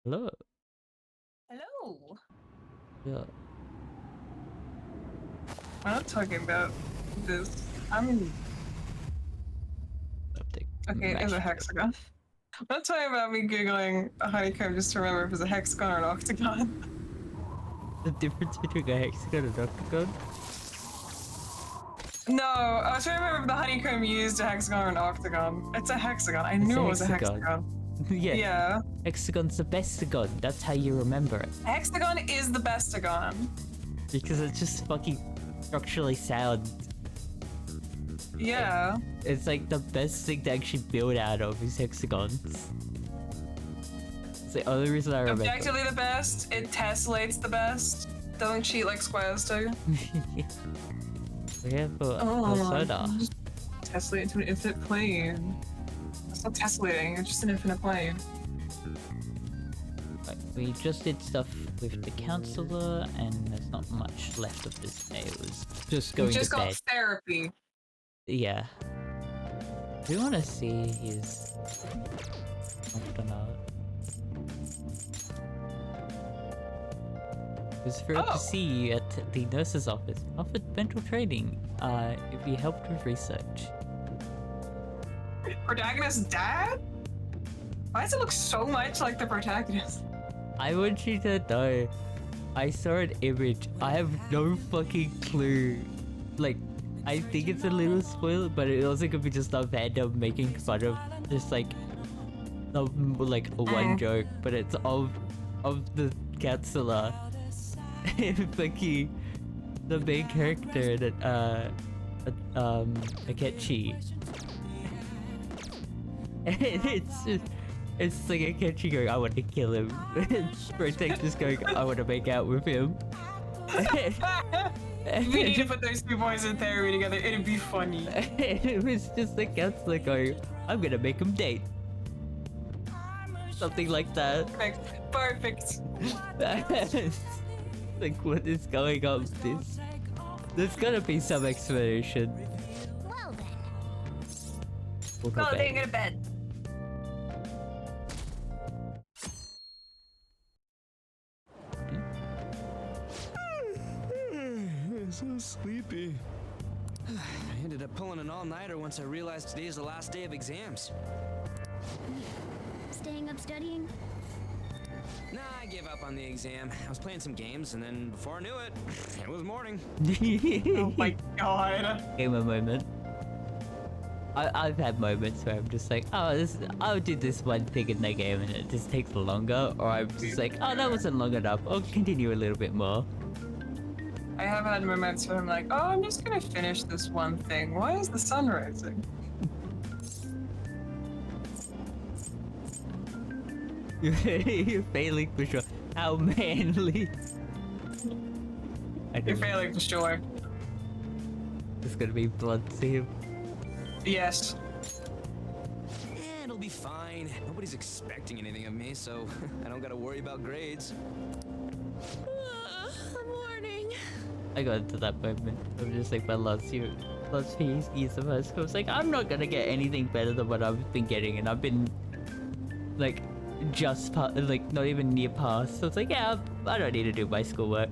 Hello. Hello. Yeah. I'm not talking about this. I'm Update. okay. It's a hexagon. I'm not talking about me googling a honeycomb just to remember if it's a hexagon or an octagon. The difference between a hexagon and an octagon? No, I was trying to remember if the honeycomb used a hexagon or an octagon. It's a hexagon. I knew it was a hexagon. Yeah. Yeah. Hexagon's the bestagon. That's how you remember it. Hexagon is the bestagon. Because it's just fucking structurally sound. Yeah. It's like the best thing to actually build out of is hexagons. It's the only reason I remember. Objectively the best. It tessellates the best. Doesn't cheat like squares do. Yeah, for soda. Tessellate into an infinite plane. It's not tessellating, it's just an infinite plane. Right, we just did stuff with the counselor, and there's not much left of this day. It was just going to bed. We just got therapy. Yeah. Do you want to see his... I don't know. It was thrilled to see you at the nurse's office. Offered mental training if you helped with research. Protagonist's dad? Why does it look so much like the protagonist? I want you to know, I saw an image. I have no fucking clue. Like, I think it's a little spoiler, but it also could be just a fandom making fun of just like one joke, but it's of the counselor. Fucking the main character that Akechi. And it's like Akechi going, I want to kill him. Protect just going, I want to make out with him. We need to put those two boys in therapy together, it'd be funny. It was just the counselor going, I'm gonna make him date. Something like that. Perfect. Like, what is going on with this? There's gotta be some explanation. Well then. We'll go Oh, back. they go to bed. I'm so sleepy. I ended up pulling an all-nighter once I realized today's the last day of exams. Staying up studying? Nah, I gave up on the exam. I was playing some games, and then before I knew it, it was morning. Oh my god. Gamer moment. I've had moments where I'm just like, oh, I'll do this one thing in the game and it just takes longer, or I'm just like, oh, that wasn't long enough. I'll continue a little bit more. I have had moments where I'm like, oh, I'm just gonna finish this one thing. Why is the sun rising? You're failing for sure. How manly. You're failing for sure. There's gonna be blood to him. Yes. It'll be fine. Nobody's expecting anything of me, so I don't gotta worry about grades. Morning. I got into that moment. I'm just like, my last few years of high school. It's like, I'm not gonna get anything better than what I've been getting, and I've been like like not even near pass. So it's like, yeah, I don't need to do my schoolwork.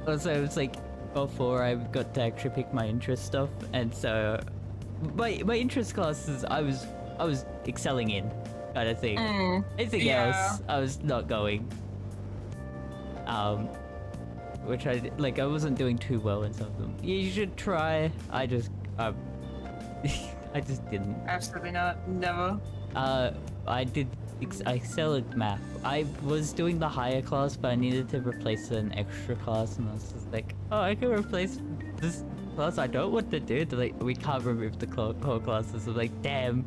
Also, it's like before I got to actually pick my interest stuff, and so my interest classes I was excelling in, kind of thing. Anything else, I was not going. Which I like. I wasn't doing too well in some of them. You should try. I just I just didn't. Absolutely not. Never. I excel at math. I was doing the higher class, but I needed to replace an extra class, and I was just like, oh, I can replace this class I don't want to do. They're like, we can't remove the core classes. I'm like, damn.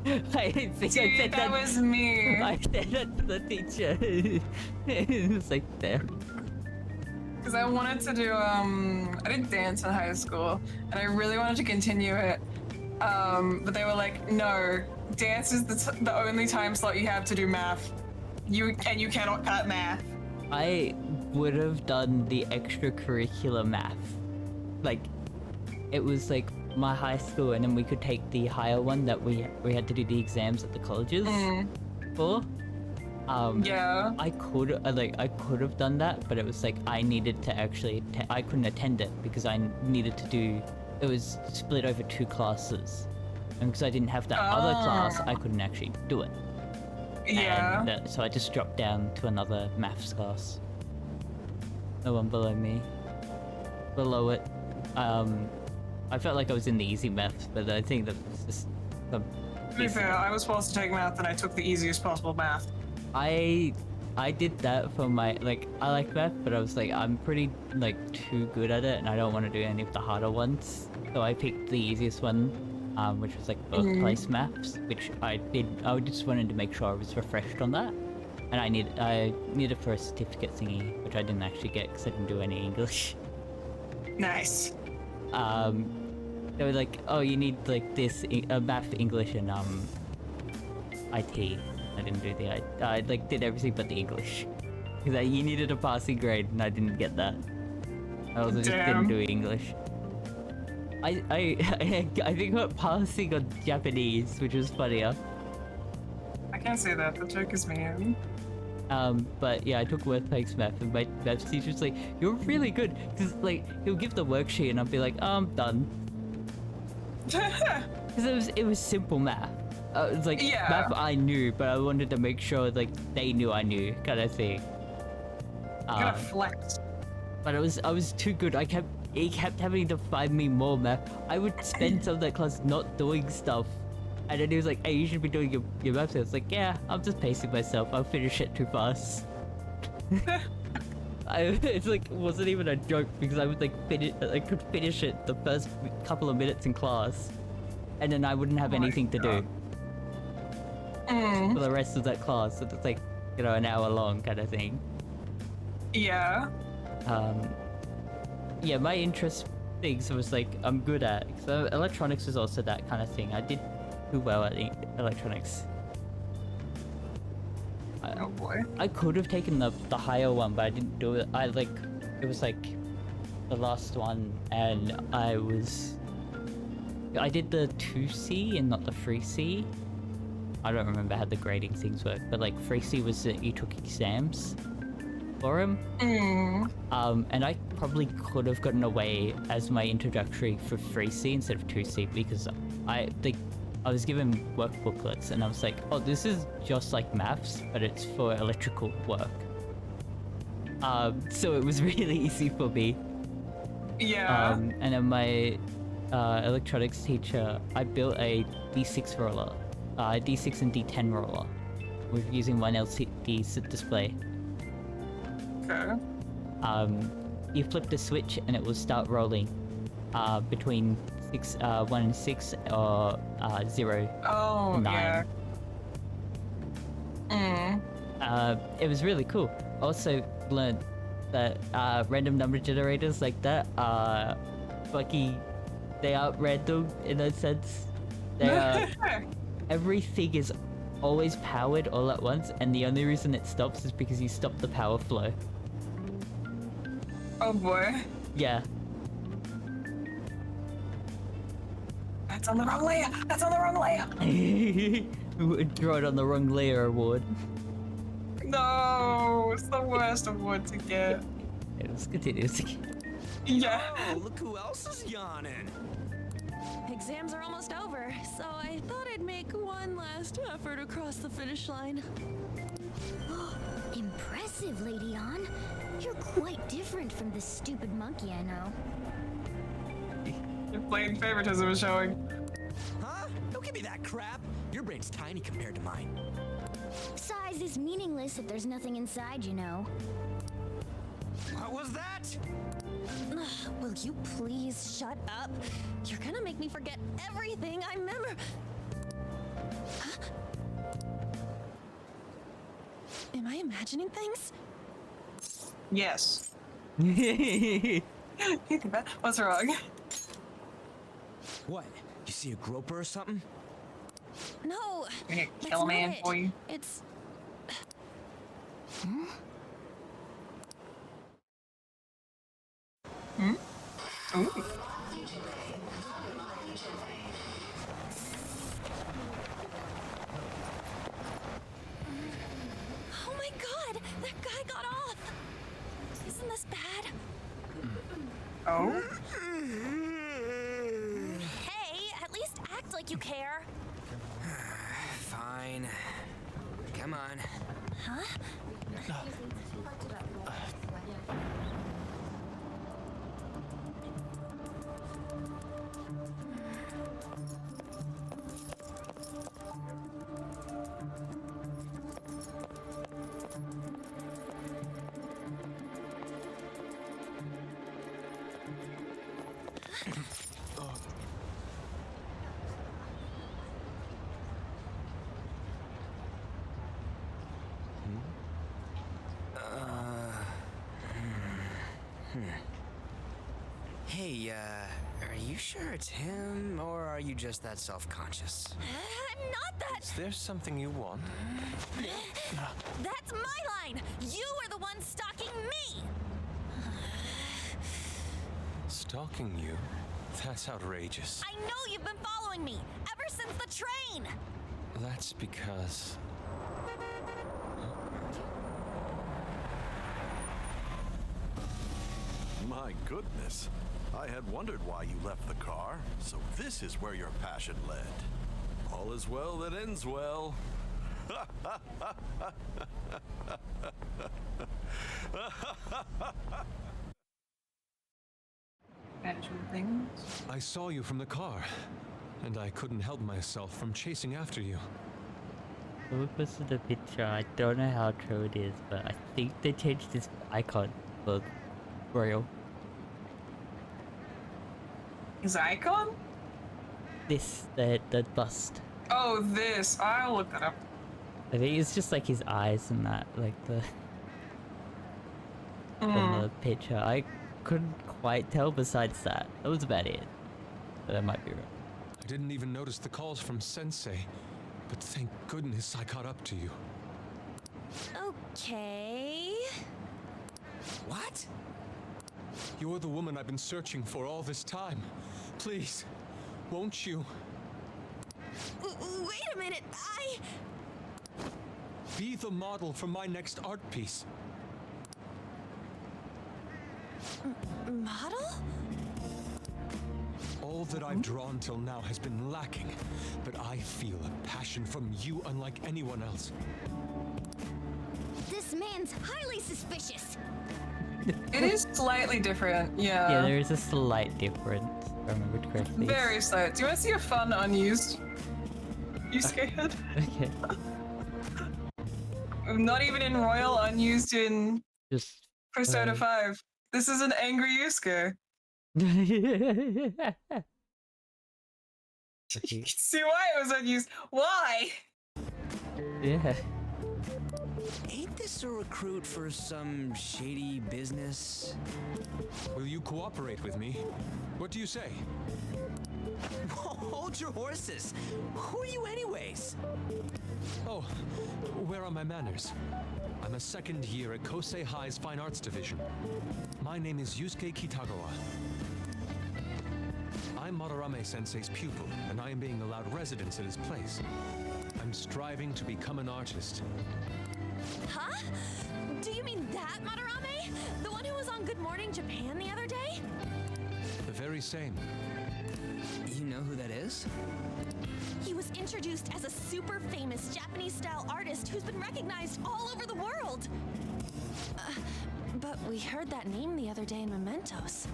I think Dude, I said that was me. I said that to the teacher. It was like, damn. Because I wanted to do, I did dance in high school, and I really wanted to continue it. But they were like, no, dance is the only time slot you have to do math. You cannot cut math. I would have done the extracurricular math. Like, it was like my high school, and then we could take the higher one that we had to do the exams at the colleges. for. Yeah. I could I could have done that, but it was like I needed to actually I couldn't attend it because I needed to do it was split over 2 classes, and because I didn't have that other class, I couldn't actually do it. Yeah. And, so I just dropped down to another maths class. No one below me. Below it, I felt like I was in the easy maths, but I think that was just some. To be fair, I was supposed to take math and I took the easiest possible math. I did that for my I like math, but I was like I'm pretty too good at it, and I don't want to do any of the harder ones. So I picked the easiest one, which was birthplace maths, which I did. I just wanted to make sure I was refreshed on that, and I needed for a certificate thingy, which I didn't actually get because I didn't do any English. Nice. They were like, oh, you need this math, English, and IT. I didn't do the I did everything but the English. Because you needed a passing grade, and I didn't get that. I also just didn't do English. I think I got passing on Japanese, which was funnier. I can't say that. The joke is mean. But yeah, I took workplace math, and my math teacher's like, "You're really good," because he'll give the worksheet, and I'll be like, "Oh, I'm done." Because it was simple math. It's math I knew, but I wanted to make sure they knew I knew, kind of thing. Gotta flex. But I was too good. He kept having to find me more math. I would spend some of that class not doing stuff, and then he was like, "Hey, you should be doing your math." I was like, "Yeah, I'm just pacing myself. I'll finish it too fast." It's wasn't even a joke because I would I could finish it the first couple of minutes in class, and then I wouldn't have anything to do for the rest of that class. So it's an hour long kind of thing. Yeah. Yeah, my interest things was I'm good at. So electronics was also that kind of thing. I did too well at electronics. Oh boy. I could have taken the higher one, but I didn't do it. It was the last one, and I did the 2C and not the 3C. I don't remember how the grading things work, but 3C was that you took exams for him. And I probably could have gotten away as my introductory for 3C instead of 2C because I was given work booklets, and I was like, oh, this is just like maths, but it's for electrical work. So it was really easy for me. Yeah. And then my electronics teacher, I built a D6 roller, D6 and D10 roller, with using one LCD display. Okay. You flip the switch and it will start rolling between 1 and 6 or 0 Oh, and 9. Yeah. It was really cool. Also learned that random number generators like that are they aren't random in a sense. They are everything is always powered all at once, and the only reason it stops is because you stop the power flow. Oh boy. Yeah. That's on the wrong layer. That's on the wrong layer. Draw it on the wrong layer award. No, it's the worst award to get. It was continuous. Yeah. Oh, look who else is yawning. Exams are almost over, so I thought I'd make one last effort across the finish line. Impressive, Lady Ann. You're quite different from this stupid monkey I know. Your blatant favoritism is showing. Huh? Don't give me that crap. Your brain's tiny compared to mine. Size is meaningless if there's nothing inside, you know. What was that? Will you please shut up? You're gonna make me forget everything I remember. Huh? Am I imagining things? Yes. What's wrong? What? You see a groper or something? No. You're gonna that's kill a man not it. for you. It's Ooh. my god! That guy got off! Isn't this bad? Oh? Hey, at least act like you care. Fine. Come on. Huh? Hey, are you sure it's him, or are you just that self-conscious? I'm not that. Is there something you want? That's my line. You are the one stalking me. Stalking you? That's outrageous. I know you've been following me ever since the train. That's because... My goodness. I had wondered why you left the car, so this is where your passion led. All is well that ends well. Management things. I saw you from the car, and I couldn't help myself from chasing after you. Someone posted a picture. I don't know how true it is, but I think they changed this icon for Royal. His icon? This, the bust. Oh, this. I'll look that up. I think it's just like his eyes and that, like the from the picture. I couldn't quite tell besides that. That was about it. But I might be wrong. I didn't even notice the calls from Sensei, but thank goodness I caught up to you. Okay. What? You're the woman I've been searching for all this time. Please, won't you? Wait a minute. Be the model for my next art piece. Model? All that I've drawn till now has been lacking, but I feel a passion from you unlike anyone else. This man's highly suspicious. It is slightly different, yeah. Yeah, there is a slight difference, if I remember correctly. Very slight. Do you want to see a fun unused? You scared? Okay. Not even in Royal, unused in Just... Persona 5. This is an angry Yusuke. You can see why it was unused. Why? Yeah. Ain't this a recruit for some shady business? Will you cooperate with me? What do you say? Hold your horses. Who are you anyways? Oh, where are my manners? I'm a second year at Kosei High's Fine Arts Division. My name is Yusuke Kitagawa. I'm Madarame-sensei's pupil, and I am being allowed residence at his place. I'm striving to become an artist. Huh? Do you mean that Madarame? The one who was on Good Morning Japan the other day? The very same. You know who that is? He was introduced as a super famous Japanese-style artist who's been recognized all over the world. But we heard that name the other day in Mementos.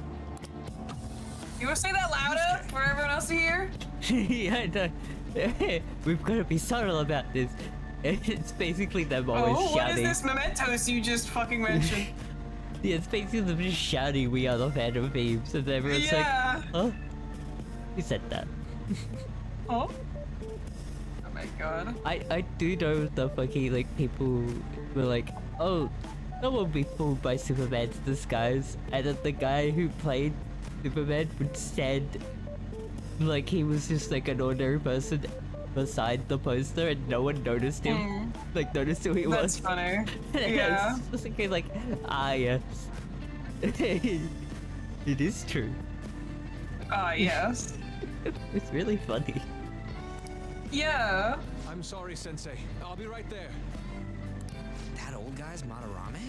You want to say that louder for everyone else to hear? Yeah, no. We've got to be subtle about this. It's basically them always Oh, what is shouting. this Mementos you just fucking mentioned? Yeah, it's basically them just shouting, "We are the Phantom Thieves," and everyone's Yeah. like, "Huh? Who said that?" Oh? Oh my god. I do know the fucking like people were like, "Oh, no one will be fooled by Superman's disguise," and then the guy who played Superman would stand like he was just like an ordinary person beside the poster, and no one noticed him. Like noticed who he That's was. funny. Yeah. It's just like, ah, yes. It is true. Ah, yes. It's really funny. Yeah. I'm sorry, Sensei. I'll be right there. That old guy's Madarame?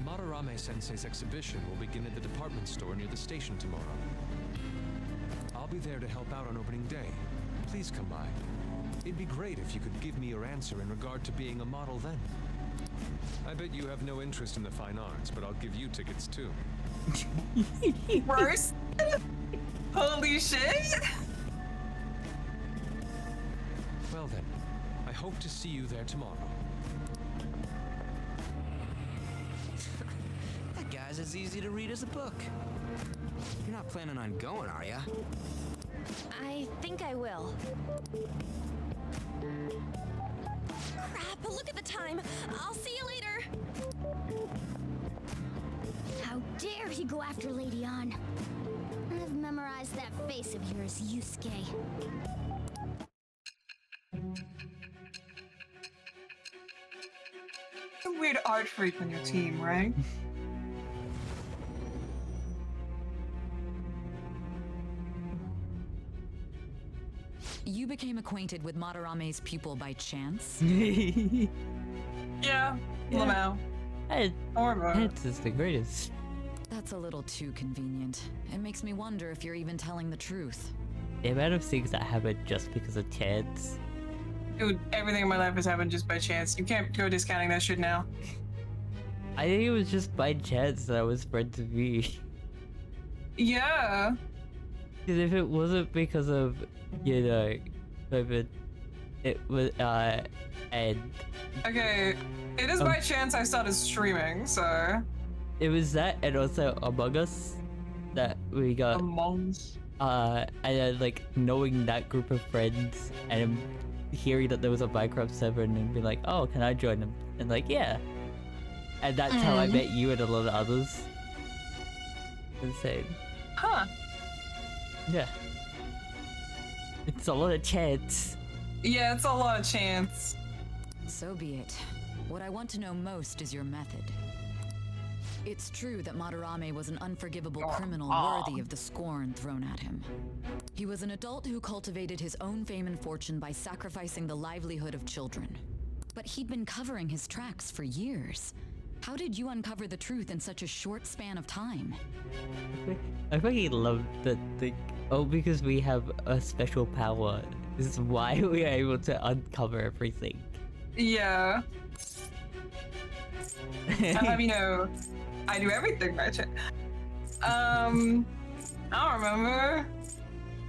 Madarame Sensei's exhibition will begin at the department store near the station tomorrow. I'll be there to help out on opening day. Please come by. It'd be great if you could give me your answer in regard to being a model then. I bet you have no interest in the fine arts, but I'll give you tickets too. Worse? Holy shit! Well then, I hope to see you there tomorrow. That guy's as easy to read as a book. You're not planning on going, are ya? I think I will. Crap, look at the time. I'll see you later. How dare he go after Lady Ann? I've memorized that face of yours, Yusuke. A weird art freak on your team, right? You became acquainted with Madarame's pupil by chance? Yeah, Lamau. Or It's the greatest. That's a little too convenient. It makes me wonder if you're even telling the truth. The amount of things that happen just because of chance. Dude, everything in my life has happened just by chance. You can't go discounting that shit now. I think it was just by chance that I was friends with you. Yeah. Because if it wasn't because of, you know, COVID, it was, and... Okay, it is by chance I started streaming, so... It was that, and also Among Us, that we got, Among Us. and then, like, knowing that group of friends, and hearing that there was a Minecraft server, and then being like, oh, can I join them? And like, yeah. And that's how I met you and a lot of others. Insane. Huh. Yeah. It's a lot of chance. Yeah, it's a lot of chance. So be it. What I want to know most is your method. It's true that Madarame was an unforgivable criminal worthy of the scorn thrown at him. He was an adult who cultivated his own fame and fortune by sacrificing the livelihood of children. But he'd been covering his tracks for years. How did you uncover the truth in such a short span of time? I fucking love that thing. Oh, because we have a special power. This is why we are able to uncover everything. Yeah. I have, you know, I do everything by chance. I don't remember.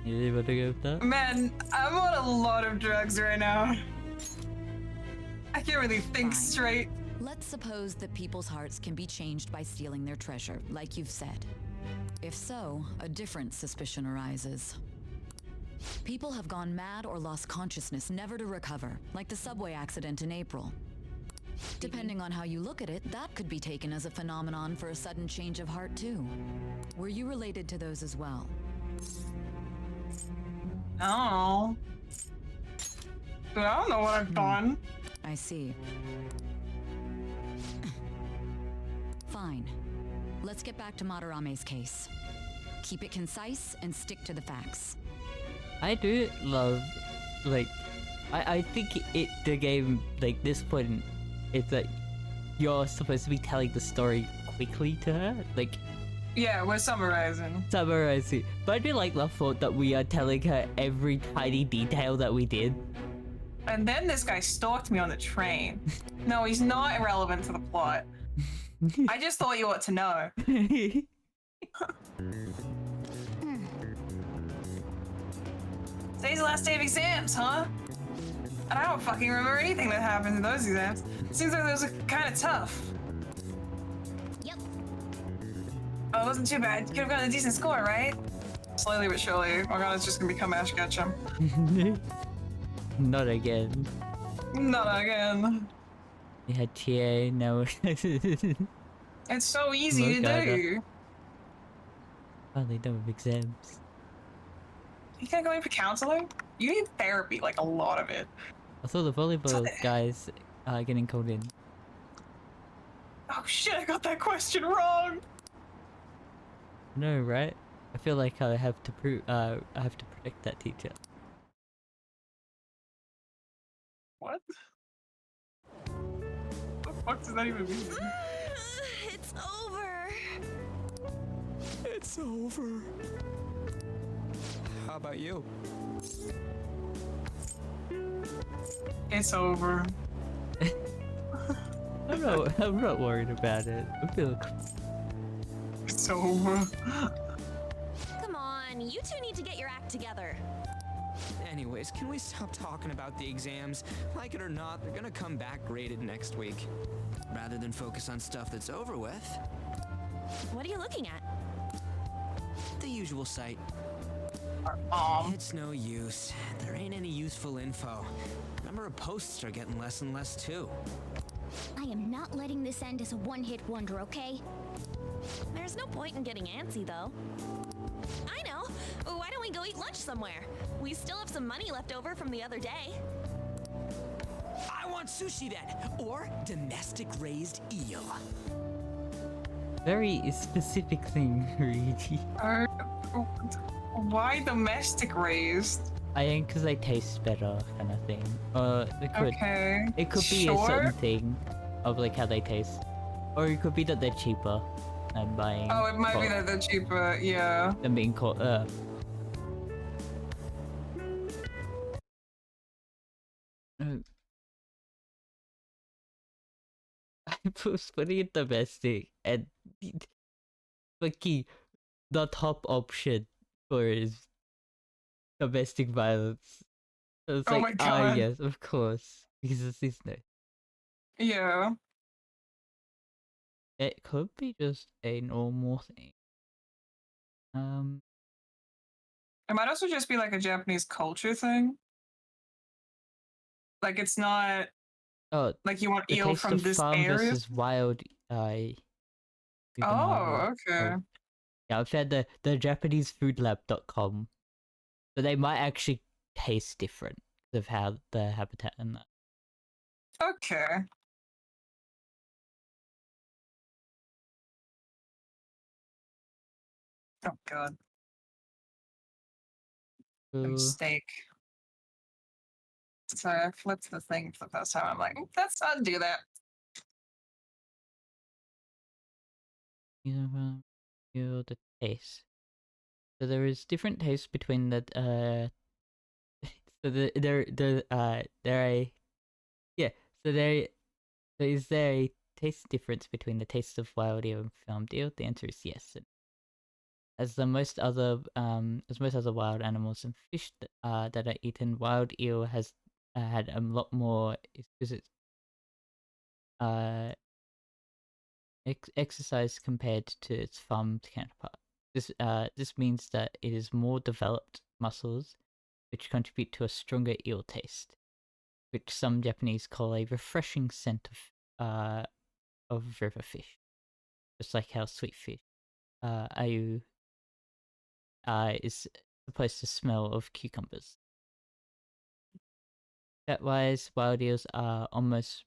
You able to go with that? Man, I'm on a lot of drugs right now. I can't really think Fine. straight. Let's suppose that people's hearts can be changed by stealing their treasure, like you've said. If so, a different suspicion arises. People have gone mad or lost consciousness, never to recover, like the subway accident in April. Depending on how you look at it, that could be taken as a phenomenon for a sudden change of heart too. Were you related to those as well? I don't know. But I don't know what I've done. I see. Fine. Let's get back to Madarame's case. Keep it concise and stick to the facts. I do love, like, I think the game, like, this point, is that you're supposed to be telling the story quickly to her, like, Yeah, we're summarizing. summarizing. But I do like the thought that we are telling her every tiny detail that we did. And then this guy stalked me on the train. No, he's not irrelevant to the plot. I just thought you ought to know. Today's the last day of exams, huh? And I don't fucking remember anything that happened in those exams. Seems like those are kind of tough. Yep. Oh, it wasn't too bad. Could have gotten a decent score, right? Slowly but surely, Morgana's just gonna become Ash Ketchum. Not again. Not again. We had TA, now It's so easy to Morgana. do. finally done with exams. You can't go in for counseling? You need therapy, like a lot of it. I saw the volleyball guys getting called in. Oh shit, I got that question wrong! No, right? I feel like I have to protect that teacher. What? fuck does that even mean? It's over. It's over. How about you? It's over. I'm not worried about it. I feel It's over. Come on, you two need to get your act together. Anyways, can we stop talking about the exams? Like it or not, they're gonna come back graded next week. Rather than focus on stuff that's over with, What are you looking at? the usual site. It's no use. There ain't any useful info. Number of posts are getting less and less too. I am not letting this end as a one-hit wonder, okay? There's no point in getting antsy, though. I know. Why don't we go eat lunch somewhere? We still have some money left over from the other day. I want sushi then, or domestic raised eel. very specific thing, Luigi. Why domestic raised? I think because they taste better, kind of thing. Okay. It could be a certain thing of like how they taste, or it could be that they're cheaper than buying. Oh, it might be that they're cheaper. Yeah. Than being caught. I was putting it domestic, and the top option for is domestic violence. So it's Oh like, my God. yes, of course, because it's this no. Yeah. It could be just a normal thing. It might also just be like a Japanese culture thing. Like it's not Oh, like you want the eel taste from of this farm area. versus wild. Oh, okay. Yeah, I've had the JapaneseFoodLab.com, so they might actually taste different of how the habitat and that. Okay. Oh God. A So, mistake. Sorry, I flipped the thing for the first time. I'm like, let's undo that. the taste. So there is different tastes between the so is there a taste difference between the taste of wild eel and farmed eel? The answer is yes. As most other wild animals and fish that are eaten, wild eel has had a lot more exercise compared to its farmed counterpart. This means that it is more developed muscles, which contribute to a stronger eel taste, which some Japanese call a refreshing scent of river fish, just like how sweet fish ayu is supposed to smell of cucumbers. Fat-wise, wild eels are almost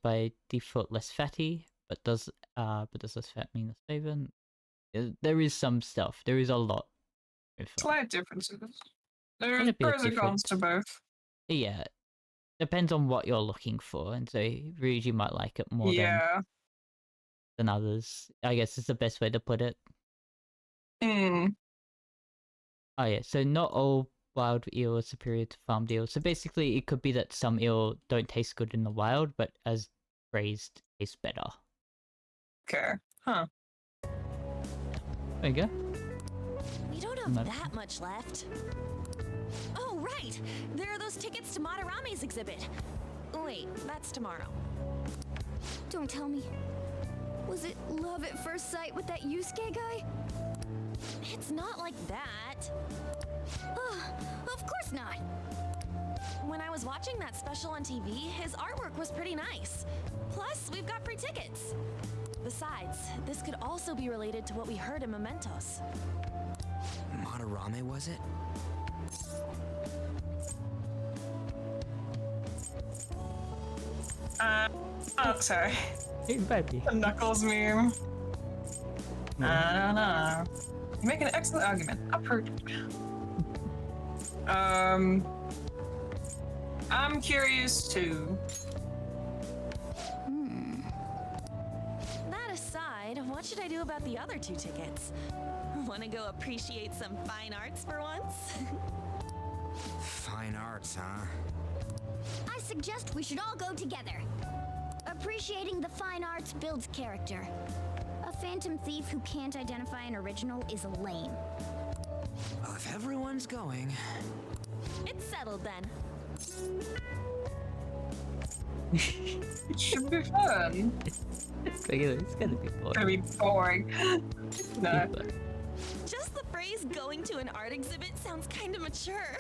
by default less fatty, but does less fat mean less flavor? There is some stuff. There is a lot. Slight differences. There's Quite a bit of pros and cons to both. Yeah, depends on what you're looking for, and so Ryuji might like it more than others. I guess is the best way to put it. Hmm. Oh yeah, so not all wild eel are superior to farmed eel. So basically, it could be that some eel don't taste good in the wild, but as raised, taste better. Okay. Huh. There you go. We don't have that much left. Oh, right! There are those tickets to Matarame's exhibit. Wait, that's tomorrow. Don't tell me. Was it love at first sight with that Yusuke guy? It's not like that. Of course not. When I was watching that special on TV, his artwork was pretty nice. Plus, we've got free tickets. Besides, this could also be related to what we heard in Mementos. Matarame, was it? Oh, sorry. Hey, baby. The Knuckles meme. I don't know. You make an excellent argument. Approved. I'm curious too. side, what should I do about the other 2 tickets? Want to go appreciate some fine arts for once? Fine arts, huh? I suggest we should all go together. Appreciating the fine arts builds character. A phantom thief who can't identify an original is lame. Well, if everyone's going... It's settled then. It should be fun. It's gonna be boring. Gonna be boring. No. Just the phrase going to an art exhibit sounds kind of mature.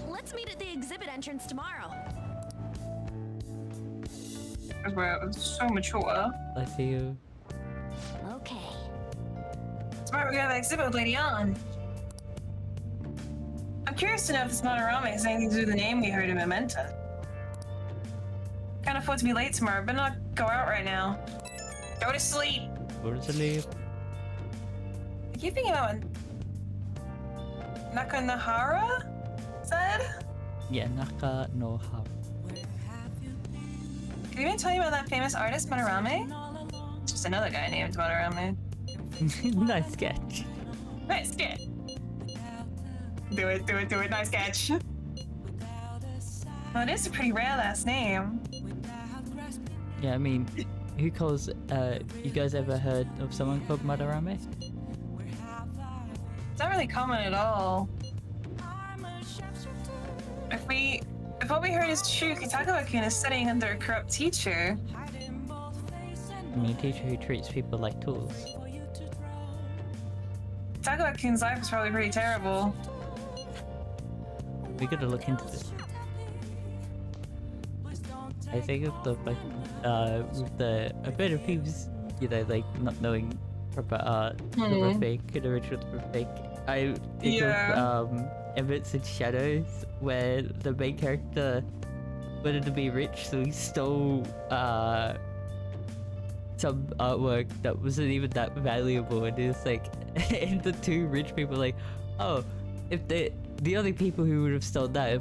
Let's meet at the exhibit entrance tomorrow. Because we're so mature. I see you. Okay. Tomorrow we have an exhibit with Lady On. I'm curious to know if this Monorama has anything to do with the name we heard in Memento. Can't afford to be late tomorrow, but not go out right now. Go to sleep. Go to sleep. I keep thinking about what Nakanahara said. Yeah, Naka no Hara. Can you even tell you about that famous artist, Monorame? It's just another guy named Monorame. Nice sketch. Nice sketch. Do it, nice sketch. Well, it is a pretty rare last name. Yeah, I mean, who calls, you guys ever heard of someone called Madarame? It's not really common at all. If what we heard is true, Kitagawa-kun is studying under a corrupt teacher. I mean, a teacher who treats people like tools. Kitagawa-kun's life is probably pretty terrible. We gotta look into this. I think with the a bit of people's, you know, like not knowing proper art, proper fake, and original proper fake. I think of Evidence in Shadows, where the main character wanted to be rich, so he stole some artwork that wasn't even that valuable, and it's like, and the 2 rich people like, oh, if the only people who would have stolen that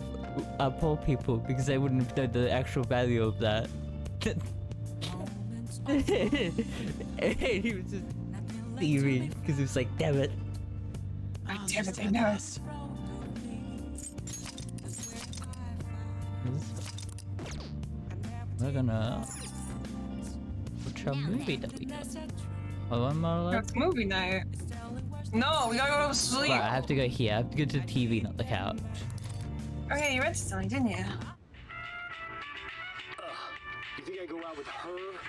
are poor people, because they wouldn't have known the actual value of that. And he was just thieving because he was like, damn it. Damn it, they know. We're gonna watch a movie that we got. Oh, one more left. It's movie night. No, we gotta go to sleep. Right, I have to go here. I have to go to the TV, not the couch. Okay, you rented something, didn't you? You think I go out with her?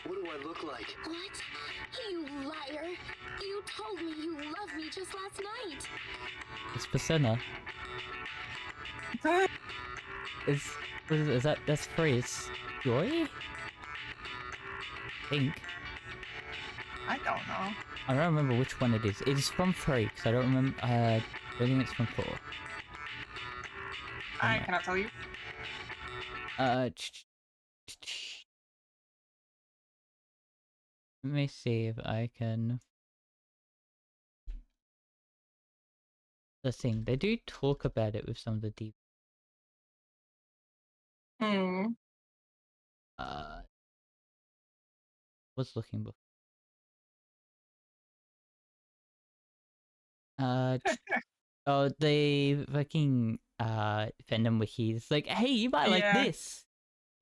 What do I look like? What? You liar. You told me you loved me just last night. It's Persona. Is that that's free? It's Joy? I think. I don't know. I don't remember which one it is. It is from 3, because I don't remember. I don't think it's from 4. I cannot tell you. Let me see if I can. The thing, they do talk about it with some of the deep. Was looking before. Oh, the fucking fandom wikis like, hey, you might like this.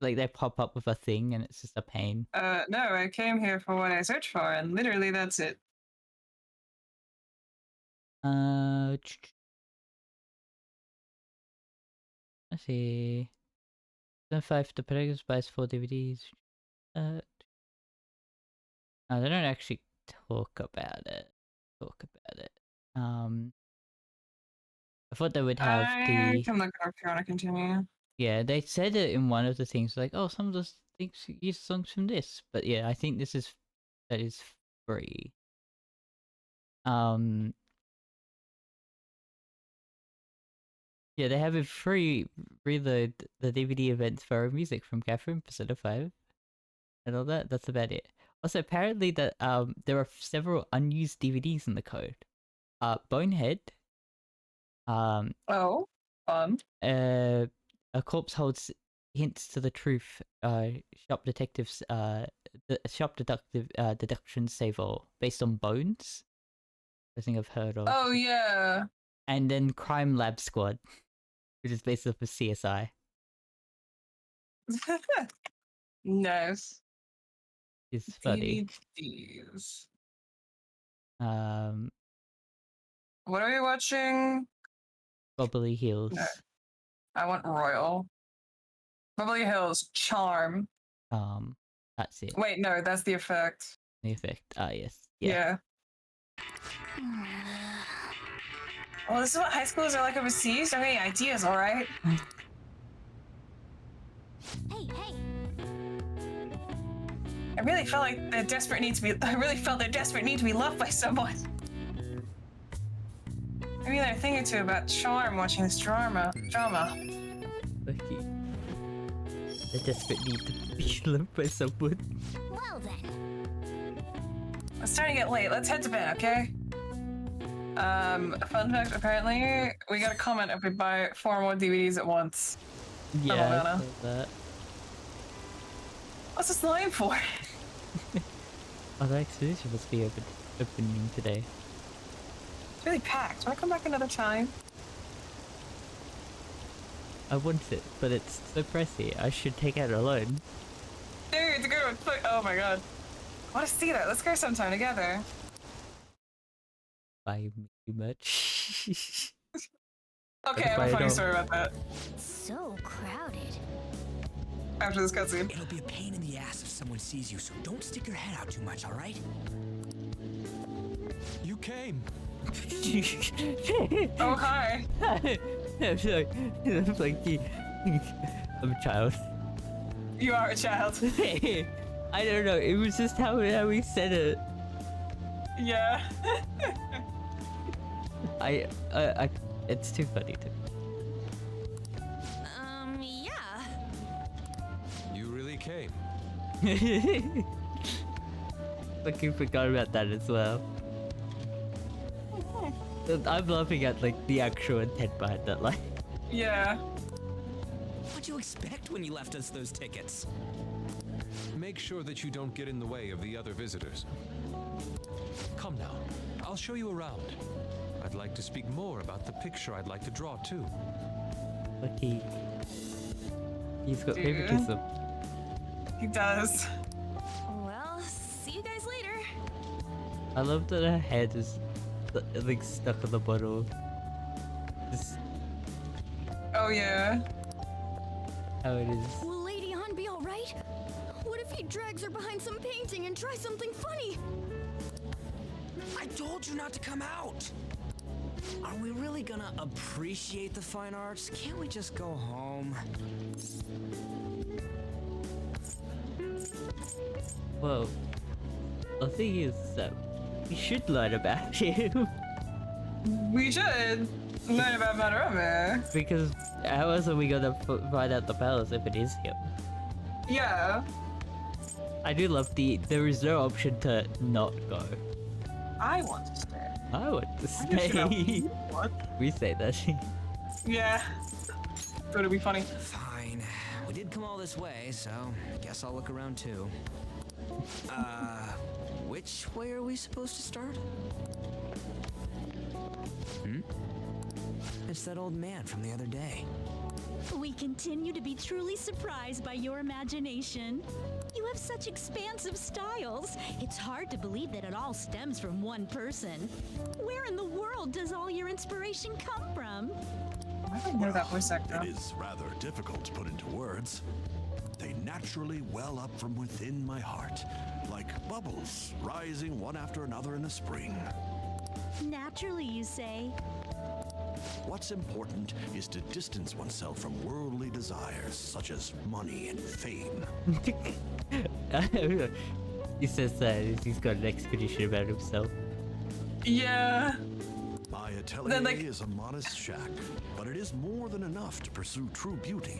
Like they pop up with a thing and it's just a pain. No, I came here for what I searched for, and literally that's it. Let's see. Then 5 the Pegasus buys 4 DVDs. No, they don't actually talk about it. I thought they would have I can look it up if you want to continue. Yeah, they said it in one of the things, like, oh, some of the things use songs from this, but yeah, I think that is free. Yeah, they have a free reload the DVD events for our music from Catherine, Persona 5, and all that. That's about it. Also, apparently that there are several unused DVDs in the code. Bonehead. Oh, fun. A corpse holds hints to the truth. Shop detectives the shop deduction saver based on Bones. I think I've heard of. Oh yeah. And then Crime Lab Squad, which is based off of CSI. Nice. It's funny. DVDs. Um, What are we watching? Bubbly Hills. No. I want Royal. Beverly Hills Charm. That's it. Wait, no, that's the effect. The effect. Ah, yes. Yeah. Well, this is what high schools are like overseas. Don't have any ideas, all right? Hey, hey! I really felt like their desperate need to be. I really felt their desperate need to be loved by someone. Maybe they're a thing or two about charm watching this drama. Okay. The desperate need to be loved by someone. Well then. It's starting to get late. Let's head to bed, okay? Fun fact, apparently, we got a comment if we buy 4 more DVDs at once. Yeah, I saw that. What's this line for? Oh, the exhibition must be opening today. It's really packed. Wanna come back another time? I want it, but it's so pricey. I should take it alone. Dude, it's a good one. Oh my god. I wanna see that. Let's go sometime together. Buy me much. Okay, I have a funny story about that. So crowded. After this cutscene. It'll be a pain in the ass if someone sees you, so don't stick your head out too much, alright? You came. Oh, hi. I'm sorry. I'm like, I'm a child. You are a child. I don't know. It was just how we said it. Yeah. I, it's too funny to me. Yeah. You really came. Fucking forgot about that as well. I'm laughing at like the actual intent behind that line. Yeah. What'd you expect when you left us those tickets? Make sure that you don't get in the way of the other visitors. Come now, I'll show you around. I'd like to speak more about the picture I'd like to draw too. Lucky. He's got Dude. favoritism. He does. Well, see you guys later. I love that her head is like stuck on the bottle. Just Oh yeah. how it is. Will Lady Han be alright? What if he drags her behind some painting and tries something funny? I told you not to come out! Are we really gonna appreciate the fine arts? Can't we just go home? Well, the thing is that we should learn about him. We should learn about Madarame. Because how else are we gonna find out the palace if it is him? Yeah. I do love there is no option to not go. I want to stay. I want to I just know stay. what? We say that. Yeah. Thought it'd be funny. Fine. We did come all this way, so guess I'll look around too. Which way are we supposed to start? It's that old man from the other day. We continue to be truly surprised by your imagination. You have such expansive styles. It's hard to believe that it all stems from one person. Where in the world does all your inspiration come from? I don't know that voice actor. It is rather difficult to put into words. They naturally well up from within my heart, like bubbles rising one after another in the spring. Naturally, you say. What's important is to distance oneself from worldly desires such as money and fame. He says that he's got an expedition about himself. Yeah. My atelier Then, like- is a modest shack, but it is more than enough to pursue true beauty.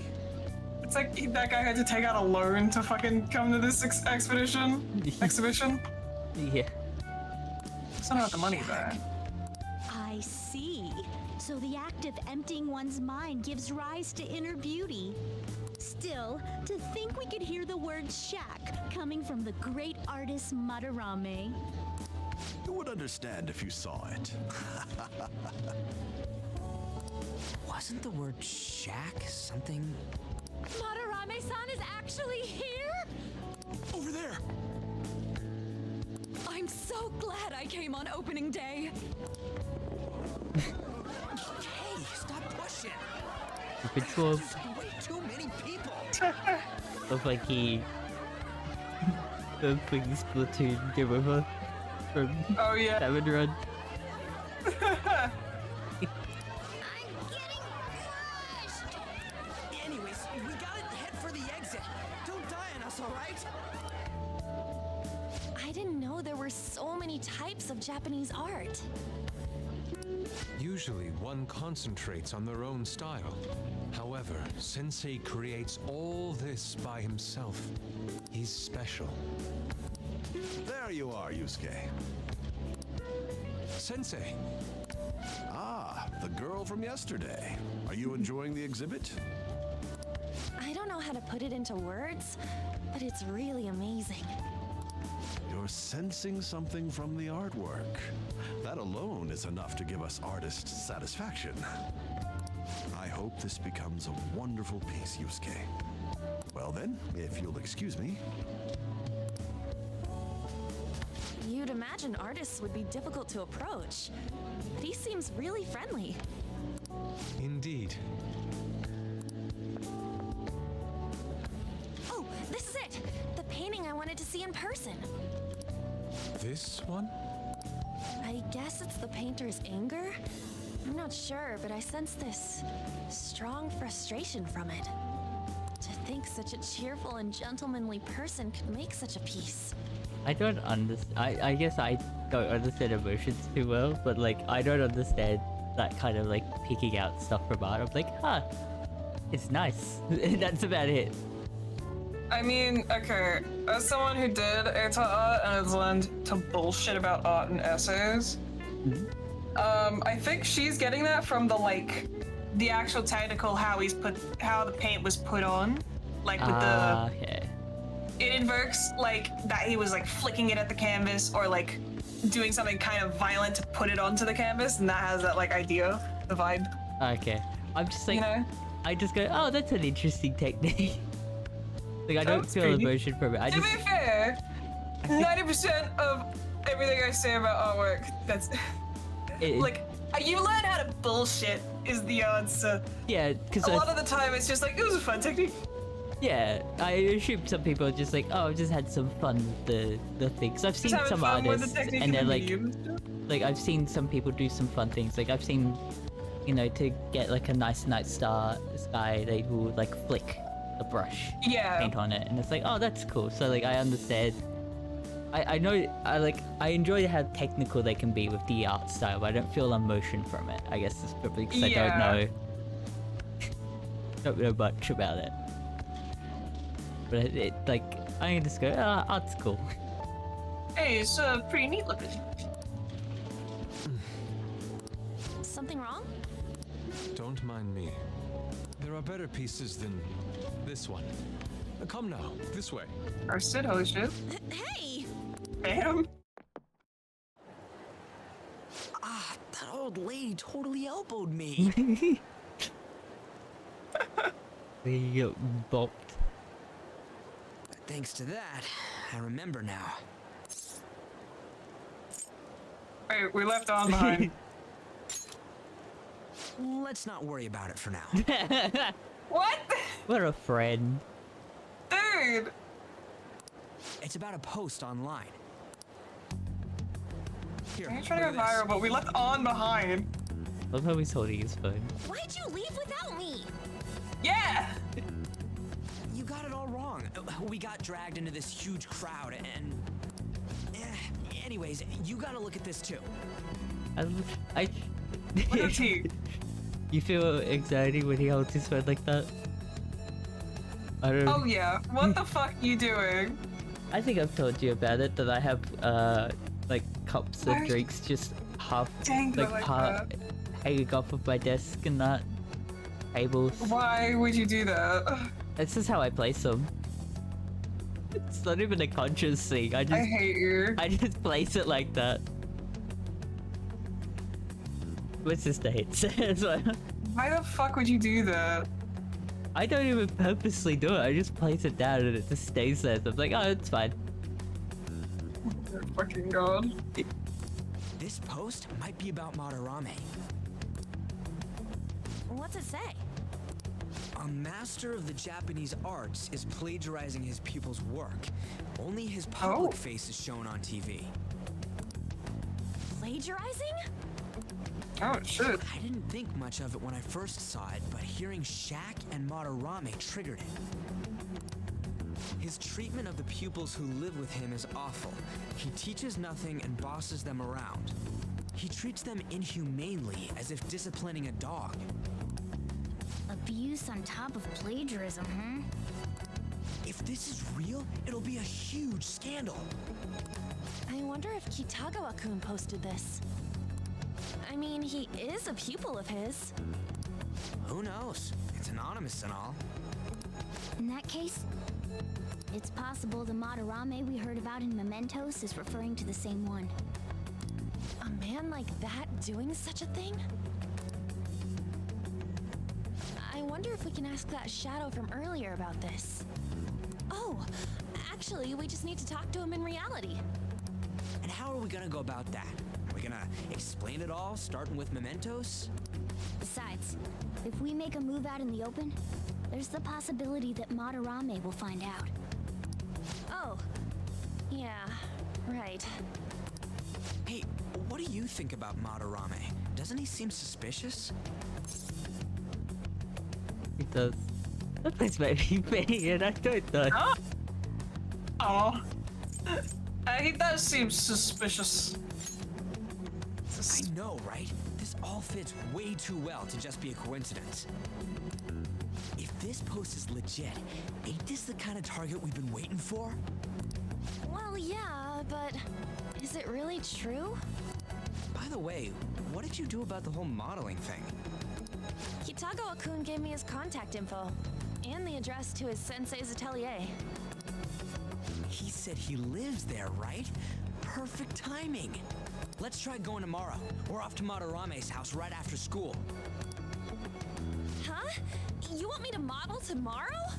It's like that guy had to take out a loan to fucking come to this exhibition. Yeah. It's not about the money though. I see. So the act of emptying one's mind gives rise to inner beauty. Still, to think we could hear the word shack coming from the great artist Madarame. You would understand if you saw it. Wasn't the word shack something? Madarame-san is actually here? Over there! I'm so glad I came on opening day. Hey, stop pushing! Stupid 12. There's way too many people! Looks like he... the fucking Splatoon game over from Oh yeah. Salmon Run. I'm getting crushed! Anyways, we gotta head for the exit. Don't die on us, alright? I didn't know there were so many types of Japanese art. Usually, one concentrates on their own style. However, Sensei creates all this by himself. He's special. There you are, Yusuke. Sensei! Ah, the girl from yesterday. Are you enjoying the exhibit? I don't know how to put it into words, but it's really amazing. You're sensing something from the artwork. That alone is enough to give us artists satisfaction. I hope this becomes a wonderful piece, Yusuke. Well then, if you'll excuse me. You'd imagine artists would be difficult to approach, but he seems really friendly. Indeed. Oh, this is it! The painting I wanted to see in person. This one? I guess it's the painter's anger? I'm not sure, but I sense this strong frustration from it. To think such a cheerful and gentlemanly person could make such a piece. I don't understand. I guess I don't understand emotions too well, but like I don't understand that kind of like picking out stuff from art. I'm like, huh, it's nice. That's about it. I mean, okay, as someone who did anti-art and has learned to bullshit about art and essays, I think she's getting that from the actual technical how the paint was put on, like with the. Okay. It invokes like that he was like flicking it at the canvas or like doing something kind of violent to put it onto the canvas, and that has that like idea, the vibe. Okay. I'm just like, You know? I just go, oh, that's an interesting technique. Like I don't Sounds feel pretty. emotion from it. I To just be fair, 90% of everything I say about artwork, that's it, like you learn how to bullshit is the answer. yeah, because A lot of the time, it's just like it was a fun technique. yeah, I assume some people are just like, oh, I've just had some fun with the things. I've seen Just having some fun with artists the technique and they're the like, medium and stuff. like I've seen some people do some fun things. Like I've seen, you know, to get like a nice night sky, they will like flick the brush, Yeah. paint on it, and it's like, oh, that's cool. So like I understand. I know I enjoy how technical they can be with the art style, but I don't feel emotion from it. I guess it's probably because I Yeah. don't know much about it. But it like I can just go, ah, art's cool. Hey, it's pretty neat looking. Something wrong? Don't mind me. There are better pieces than this one. Come now, this way. Roasted, holy shit. Hey! Bam. Ah, that old lady totally elbowed me. They get bopped. Thanks to that, I remember now. Wait, we left on behind. Let's not worry about it for now. What? What a friend. Dude! It's about a post online. Here, I'm trying to look go at this. viral, but we left on behind. Love how he's holding his phone. Why'd you leave without me? Yeah! You got it all wrong. We got dragged into this huge crowd and... Anyways, you gotta look at this too. I Look at T. You feel anxiety when he holds his phone like that? I don't. Oh yeah, what the fuck you doing? I think I've told you about it, that I have like cups of Where's- drinks just half Dangle like half that. hanging off of my desk and that. Tables. Why would you do that? This is how I place them. It's not even a conscious thing. I hate you. I just place it like that. My sister hates it as well. Why the fuck would you do that? I don't even purposely do it. I just place it down and it just stays there. So I'm like, oh, it's fine. Oh, fucking god. This post might be about Madarame. What's it say? A master of the Japanese arts is plagiarizing his pupil's work. Only his public face is shown on TV. Plagiarizing? Oh, shit. I didn't think much of it when I first saw it, but hearing Shaq and Madarame triggered it. His treatment of the pupils who live with him is awful. He teaches nothing and bosses them around. He treats them inhumanely, as if disciplining a dog. Abuse on top of plagiarism, huh? If this is real, it'll be a huge scandal. I wonder if Kitagawa-kun posted this. I mean, he is a pupil of his. Who knows? It's anonymous and all. In that case, it's possible the Madarame we heard about in Mementos is referring to the same one. A man like that doing such a thing? I wonder if we can ask that shadow from earlier about this. Oh, actually, we just need to talk to him in reality. And how are we gonna go about that? Are we gonna explain it all, starting with Mementos? Besides, if we make a move out in the open, there's the possibility that Madarame will find out. Oh, yeah, right. Hey, what do you think about Madarame? Doesn't he seem suspicious? He does. That place might be me, and I don't know. Oh. He does seem suspicious. I know, right? This all fits way too well to just be a coincidence. If this post is legit, ain't this the kind of target we've been waiting for? Well, yeah, but is it really true? By the way, what did you do about the whole modeling thing? Kitagawa-kun gave me his contact info and the address to his sensei's atelier. He said he lives there, right? Perfect timing. Let's try going tomorrow. We're off to Madarame's house right after school. Huh? You want me to model tomorrow?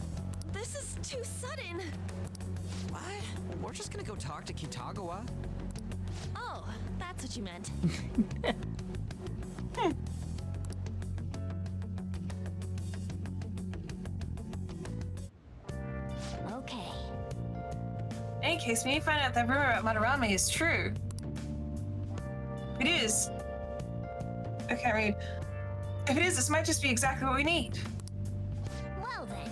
This is too sudden. What? We're just gonna go talk to Kitagawa. Oh, that's what you meant. Okay. In any case, we need to find out if that rumor about Madarame is true. If it is. Okay, I mean, if it is, this might just be exactly what we need. Well then.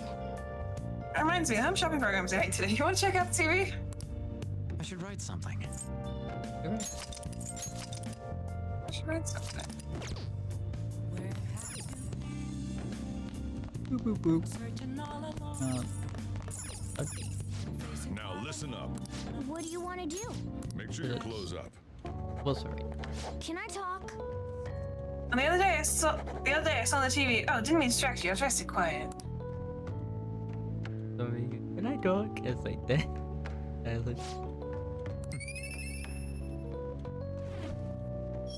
That reminds me, I'm shopping programs I today. You want to check out the TV? I should write something. I should write something. Boop, boop, boop. Okay. Now listen up. What do you want to do? Make sure you close up. Well, sorry. Can I talk? And the other day I saw on the TV. Oh, didn't mean to distract you. I was trying to stay quiet. Sorry. Can I talk? It's like that.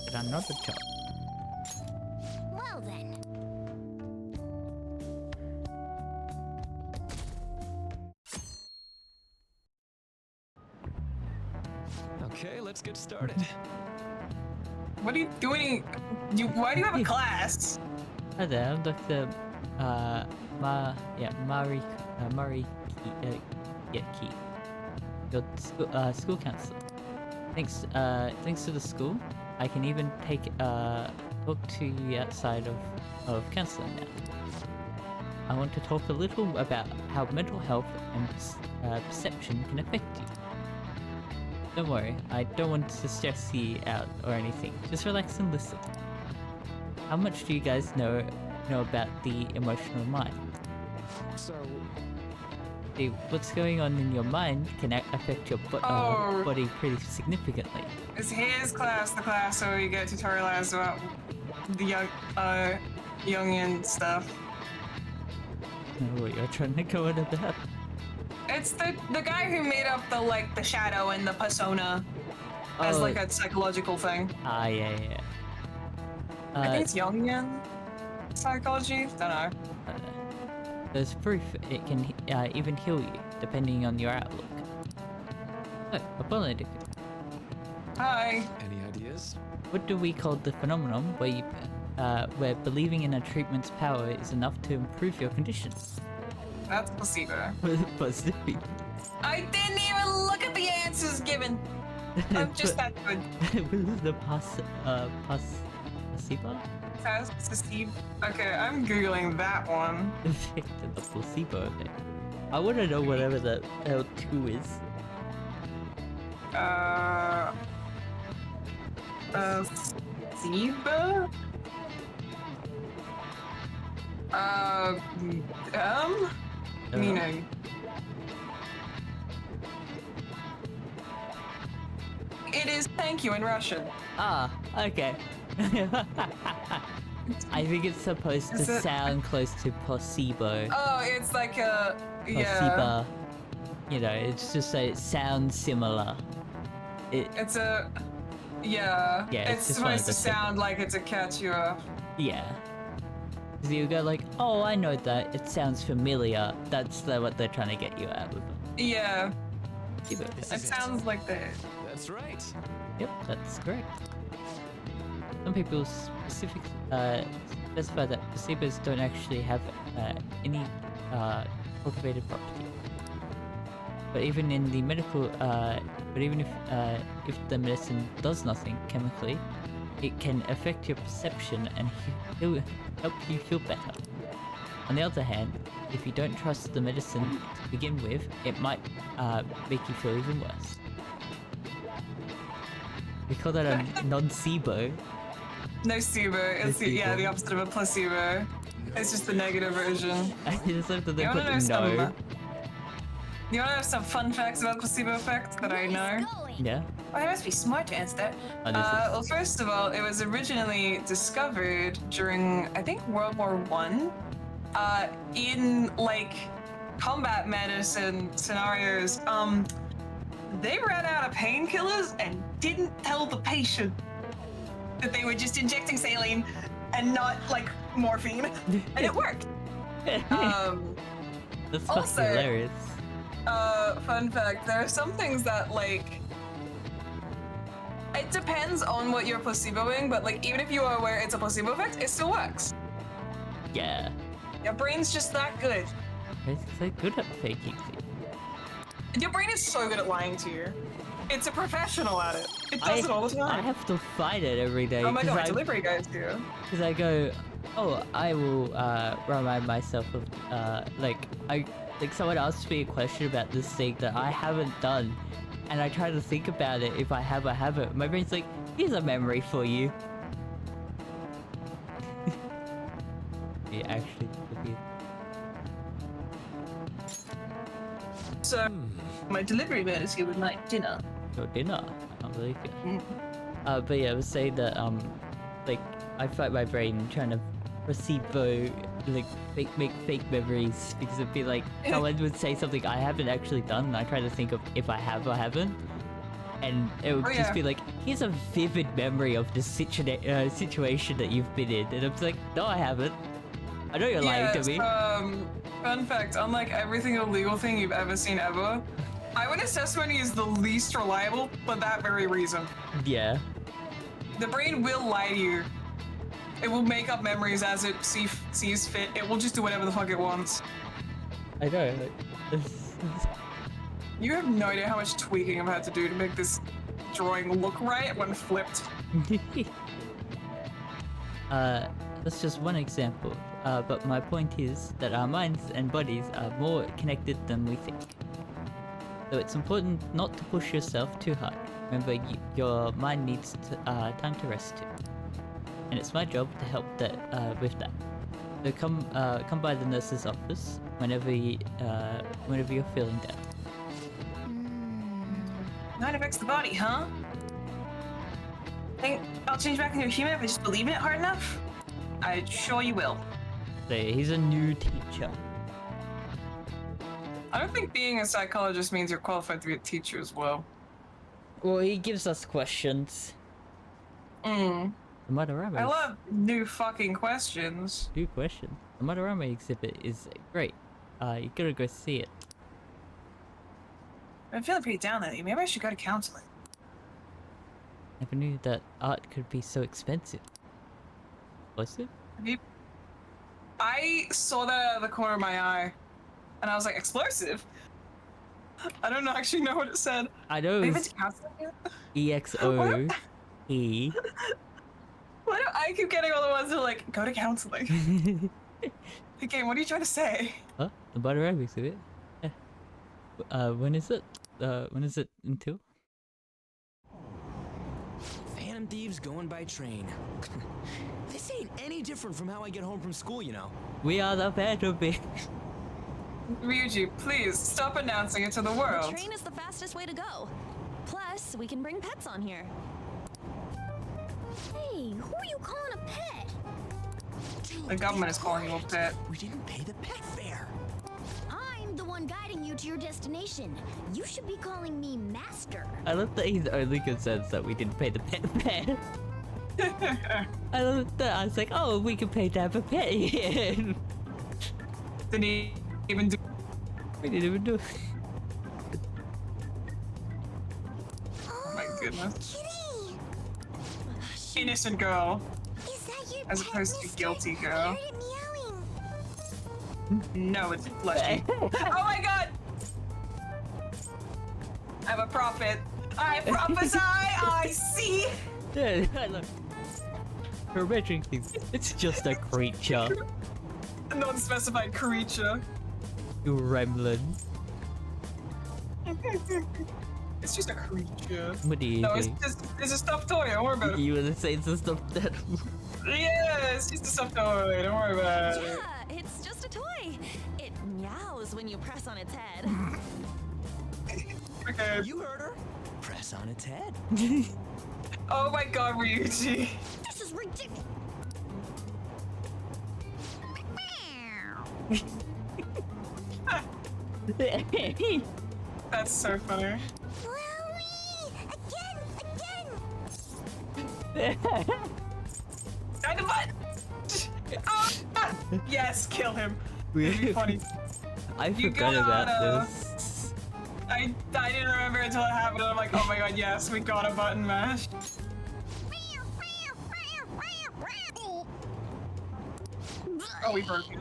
Did I not talk? Well then. Okay, let's get started. What are you doing? Why do you have a class? Hi there, I'm Dr. Mari Key. Your school counselor. Thanks to the school, I can even talk to you outside of counseling now. I want to talk a little about how mental health and perception can affect you. Don't worry, I don't want to stress you out or anything. Just relax and listen. How much do you guys know about the emotional mind? So, See, what's going on in your mind can affect your body pretty significantly. Is his class the class where we get tutorialized about the Jungian stuff. I know what you're trying to go on about. It's the guy who made up the shadow and the persona as like a psychological thing. Ah, yeah. I think it's Jungian psychology. Don't know. There's proof it can even heal you, depending on your outlook. Oh, Apollo. Hi. Any ideas? What do we call the phenomenon where believing in a treatment's power is enough to improve your condition? That's placebo. Placebo. I didn't even look at the answers given. I'm just that good. What is the placebo? Placebo. Okay, I'm googling that one. Effect of the placebo effect. I want to know whatever the L2 is. Placebo? Meaning. It is thank you in Russian. Ah, okay. I think it's supposed to sound close to placebo. Oh, it's like a Placebo. You know, it's just that it sounds similar. It's a Yeah, it's just one of supposed to the sound like it's a catch you up. Yeah. So you go like, oh, I know that. It sounds familiar. That's what they're trying to get you at with it. Yeah. Placebo. It sounds like that. That's right. Yep, that's correct. Some people specifically specify that placebos don't actually have any cultivated property. But even in the medical, but even if the medicine does nothing chemically, it can affect your perception and help you feel better. On the other hand, if you don't trust the medicine to begin with, it might make you feel even worse. We call that a nocebo. Nocebo. It's the opposite of a placebo. It's just the negative version. It's like that they You put wanna no. know you wanna know some fun facts about placebo effect that I know? Yeah. Well, I must be smart to answer that. Well, first of all, it was originally discovered during, I think, World War One, in like combat medicine scenarios. They ran out of painkillers and didn't tell the patient that they were just injecting saline and not like morphine, and it worked. That's also, hilarious. Fun fact: there are some things that like. It depends on what you're placeboing, but like even if you are aware it's a placebo effect, it still works. Yeah. Your brain's just that good. It's so good at faking things. Your brain is so good at lying to you. It's a professional at it. It does it all the time. I have to fight it every day. Oh my god, delivery guys do. Because I go, oh, I will remind myself of like someone asked me a question about this thing that I haven't done, and I try to think about it. If I have, I have it. My brain's like, here's a memory for you. It actually could be. So, my delivery man is here with my dinner. Your dinner? I can't believe it. But yeah, I was saying that like I fight my brain trying to placebo, like make fake memories, because it'd be like someone would say something I haven't actually done, and I try to think of if I have or haven't, and it would just be like, here's a vivid memory of this situation that you've been in, and I'm just like, no, I haven't. I know you're lying to me. Fun fact, unlike every single legal thing you've ever seen ever, eyewitness testimony is the least reliable for that very reason. Yeah. The brain will lie to you. It will make up memories as it sees fit. It will just do whatever the fuck it wants. I know. You have no idea how much tweaking I've had to do to make this drawing look right when flipped. That's just one example. But my point is that our minds and bodies are more connected than we think. So it's important not to push yourself too hard. Remember, your mind needs time to rest too. And it's my job to help with that. So come by the nurse's office whenever you're feeling down. Mind affects the body, huh? Think I'll change back into a human if I just believe in it hard enough? I'm sure you will. So he's a new teacher. I don't think being a psychologist means you're qualified to be a teacher as well. Well, he gives us questions. Mm. The Madarame. I love new fucking questions. New question. The Madarame exhibit is great. You gotta go see it. I'm feeling pretty down lately. Maybe I should go to counseling. Never knew that art could be so expensive. Was it? I saw that out of the corner of my eye, and I was like, explosive? I don't actually know what it said. I know Maybe it's it's counseling yet? EXO-E. Why do I keep getting all the ones that are like, go to counseling? Okay, what are you trying to say? Huh? The Madarame exhibit? Yeah. When is it? When is it until? Phantom thieves going by train. This ain't any different from how I get home from school, you know. We are the Phantom Thieves. Ryuji, please stop announcing it to the world. The train is the fastest way to go. Plus, we can bring pets on here. Hey, who are you calling a pet? The government is calling you a pet. We didn't pay the pet fare. I'm the one guiding you to your destination. You should be calling me Master. I love that he's only concerned that we didn't pay the pet fare. I love that. I was like, oh, we can pay to have a pet here. Didn't he even do? We didn't even do it. Oh my goodness. Kitty! Innocent girl, Is that your as pet, opposed to mister? guilty I girl. heard it meowing. No, it's fleshy. Oh my god! I'm a prophet. I prophesy, I see! Yeah, I love for measuring things. It's just a creature. A non-specified creature. You gremlin. It's just a creature. What do you No, it's think? just it's a stuffed toy, don't worry about it. You were saying some stuff that. Yeah, it's just a stuffed toy, don't worry about it. Yeah, it's just a toy. It meows when you press on its head. Okay. You heard her. Press on its head. Oh my god, Ryuji. This is ridiculous. That's so funny. Flowey! Again! Die the butt! Oh, ah! Yes, kill him. It'd be funny. I You forgot about gotta- this. I didn't remember until it happened, and I'm like, oh my god, yes, we got a button mash. Oh, we broke it.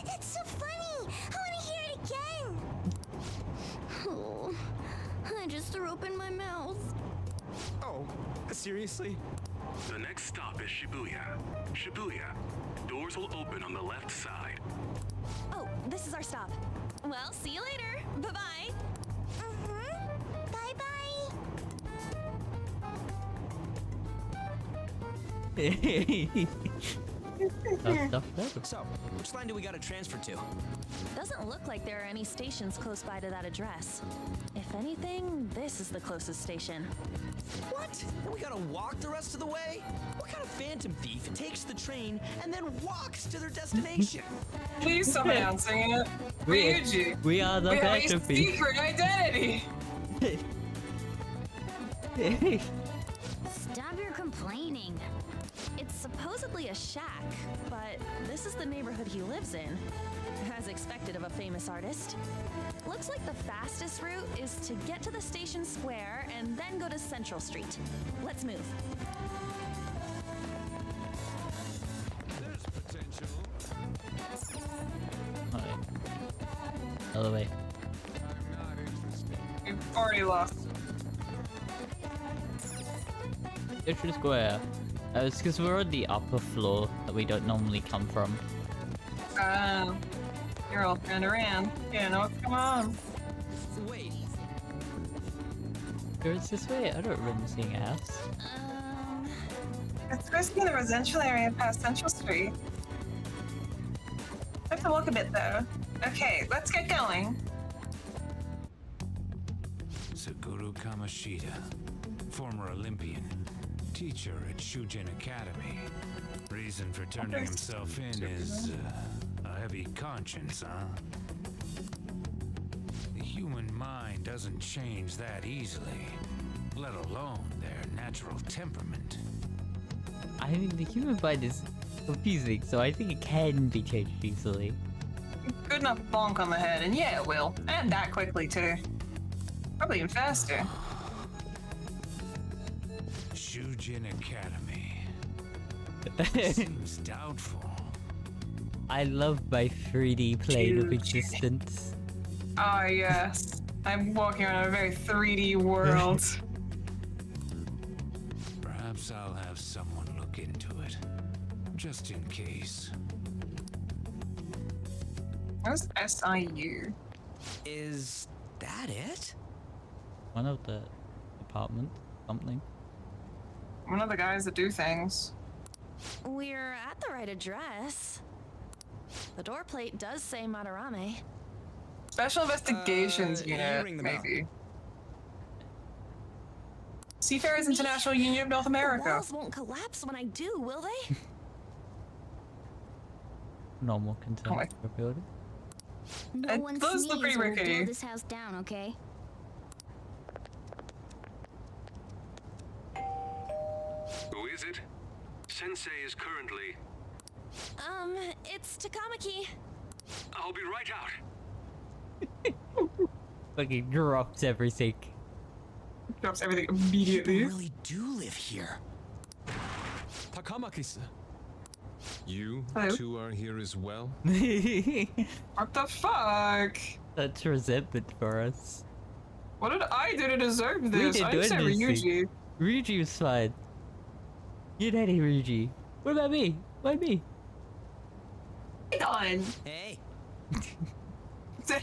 It's so funny! I want to hear it again! Oh, I just threw open my mouth. Oh, seriously? The next stop is Shibuya. Shibuya. Doors will open on the left side. Oh, this is our stop. Well, see you later. Bye-bye. Bye-bye! So, which line do we gotta transfer to? Doesn't look like there are any stations close by to that address. If anything, this is the closest station. What? We gotta walk the rest of the way? What kind of phantom thief takes the train and then walks to their destination? Please stop announcing it. Ryuji. We are the We have a Phantom Thieves. secret identity. Stop your complaining. It's supposedly a shack, but this is the neighborhood he lives in. As expected of a famous artist. Looks like the fastest route is to get to the station square and then go to Central Street. Let's move. There's potential. Alright. Elevate. I'm not interested. We've already lost. Central Square. It's because we're on the upper floor that we don't normally come from. You're all turned around. You don't know what's going on. Wait, It's this way? I don't remember seeing a house. It's supposed to be in the residential area past Central Street. I have to walk a bit though. Okay, let's get going. Suguru Kamashita. former Olympian, teacher at Shujin Academy. Reason for turning himself in is a heavy conscience, huh? The human mind doesn't change that easily, let alone their natural temperament. I mean, the human mind is confusing, so I think it can be changed easily. Good enough bonk on the head, and yeah, it will. And that quickly, too. Probably even faster. Shujin Academy. Seems doubtful. I love my 3D plane of existence. Ah, yes. I'm walking around a very 3D world. Perhaps I'll have someone look into it, just in case. What's SIU? Is that it? One of the apartment, something. One of the guys that do things. We're at the right address. The door plate does say Madarame. Special Investigations Unit, ring the maybe. Seafarers International Union of North The America. walls won't collapse when I do, will they? Normal concern Oh my- for building. No one those sneeze look pretty or we'll rickety. blow this house down, okay? Who is it? Sensei is currently... It's Takamaki. I'll be right out. Like he drops everything. Drops everything immediately. People really do live here. Takamaki-san. You Hello. two are here as well? What the fuck? That's resentment for us. What did I do to deserve We this? didn't I do said anything. Ryuji. Ryuji was fine. You daddy Ryuji. What about me? Why me? Done. Hey.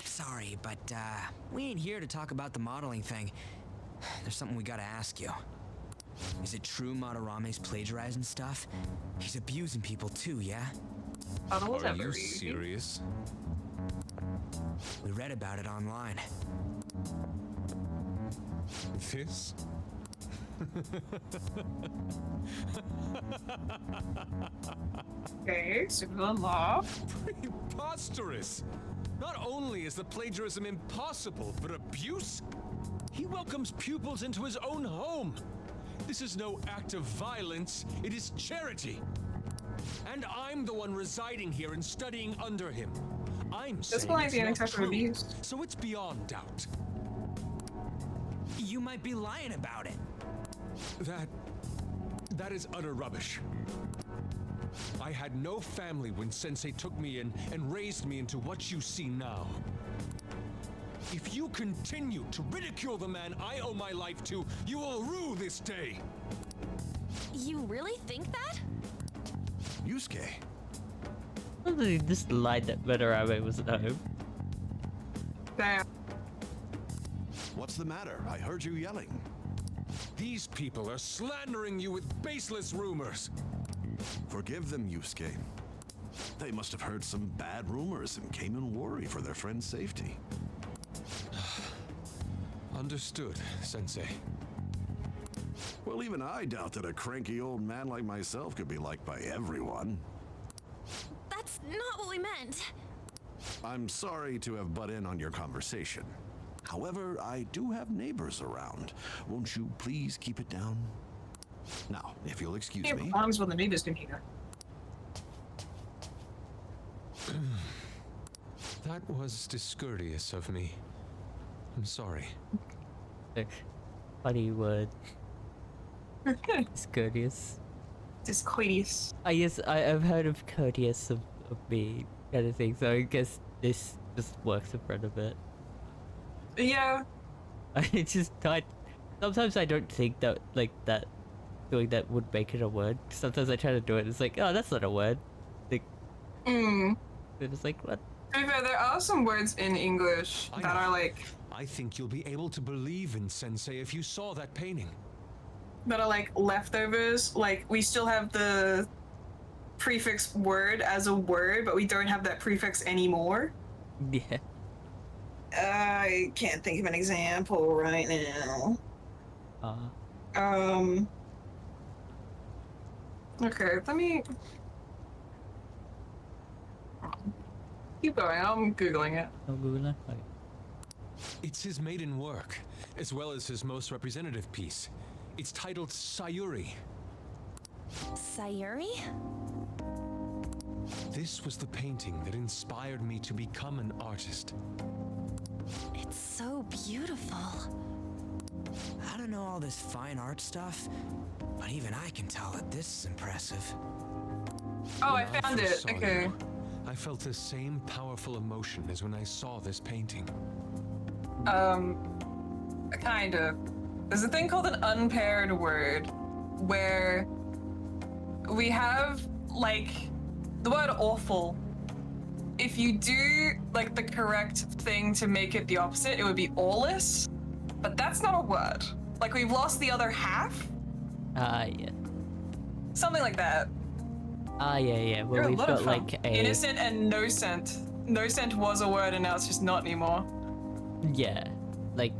Sorry, but we ain't here to talk about the modeling thing. There's something we gotta ask you. Is it true Madarame's plagiarizing stuff? He's abusing people too, yeah? Are you serious? We read about it online. This? Okay, supervillain law. Preposterous! Not only is the plagiarism impossible, but abuse? He welcomes pupils into his own home. This is no act of violence, it is charity. And I'm the one residing here and studying under him. I'm This saying might it's be not unacceptable true, abuse. so it's beyond doubt. You might be lying about it. That is utter rubbish. I had no family when Sensei took me in and raised me into what you see now. If you continue to ridicule the man I owe my life to, you will rue this day. You really think that? Yusuke, Probably just lied that Madarame was at home. Damn. what's the matter? I heard you yelling. These people are slandering you with baseless rumors. Forgive them, Yusuke. They must have heard some bad rumors and came in worry for their friend's safety. Understood, Sensei. Well, even I doubt that a cranky old man like myself could be liked by everyone. That's not what we meant. I'm sorry to have butt in on your conversation. However, I do have neighbors around. Won't you please keep it down? Now, if you'll excuse Yeah, me. problems with the neighbors can hear. That was discourteous of me. I'm sorry. Funny word. It's courteous. Discourteous. I've heard of courteous of me kind of thing, so I guess this just works in front of it. Yeah. I just don't. Sometimes I don't think that that doing that would make it a word. Sometimes I try to do it. It's like, oh, that's not a word. Like, it's like what? To be fair, there are some words in English that are like I think you'll be able to believe in Sensei if you saw that painting. Leftovers. Like we still have the prefix word as a word, but we don't have that prefix anymore. Yeah. I can't think of an example right now. Okay, let me keep going. I'm googling it. No Googling? Okay. It's his maiden work, as well as his most representative piece. It's titled Sayuri. Sayuri? This was the painting that inspired me to become an artist. It's so beautiful. I don't know all this fine art stuff, but even I can tell that this is impressive. Oh, When I found first it. saw Okay. you, I felt the same powerful emotion as when I saw this painting. Kind of. There's a thing called an unpaired word where we have, like, the word awful. If you do, like, the correct thing to make it the opposite, it would be awless. But that's not a word. Like, we've lost the other half? Yeah. Something like that. Yeah. Well, There are a we've lot got of like a innocent and nocent. Nocent was a word and now it's just not anymore. yeah, like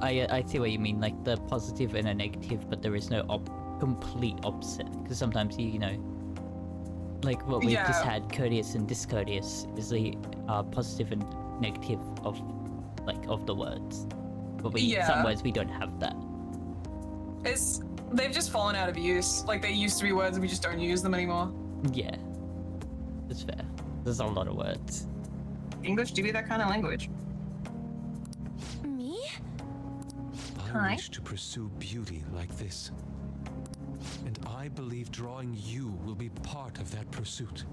I see what you mean, like the positive and a negative, but there is no complete opposite. Because sometimes you know, like what we've just Yeah. had, courteous and discourteous, is the positive and negative of the words. But some words we don't have that. They've just fallen out of use. Like they used to be words and we just don't use them anymore. Yeah, it's fair. There's a lot of words. English do be that kind of language. Me? I wish to pursue beauty like this. And I believe drawing you will be part of that pursuit.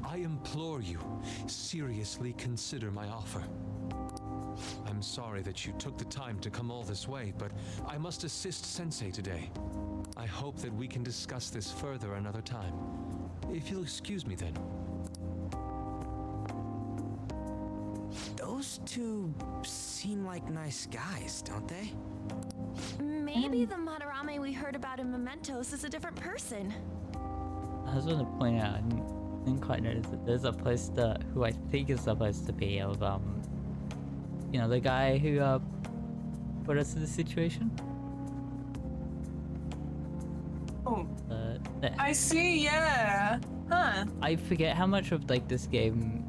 I implore you, seriously consider my offer. I'm sorry that you took the time to come all this way, but I must assist Sensei today. I hope that we can discuss this further another time. If you'll excuse me then. Those two seem like nice guys, don't they? Maybe the Madarame we heard about in Mementos is a different person. I just want to point out, I didn't quite notice that there's a poster who I think is supposed to be of you know, the guy who put us in this situation. Oh. There. I see, yeah. Huh. I forget how much of like this game.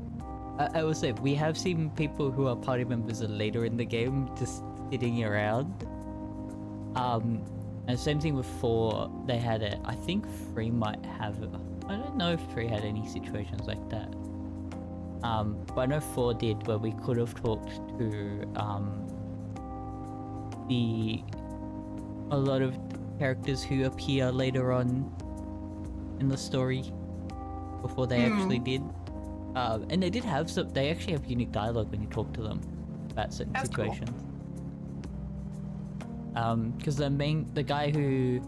I will say we have seen people who are party members later in the game just sitting around. And same thing with 4. They had it. I think 3 might have it. I don't know if 3 had any situations like that. But I know 4 did, where we could have talked to a lot of characters who appear later on in the story before they actually did. And they did have some. They actually have unique dialogue when you talk to them about certain situations. Because the guy who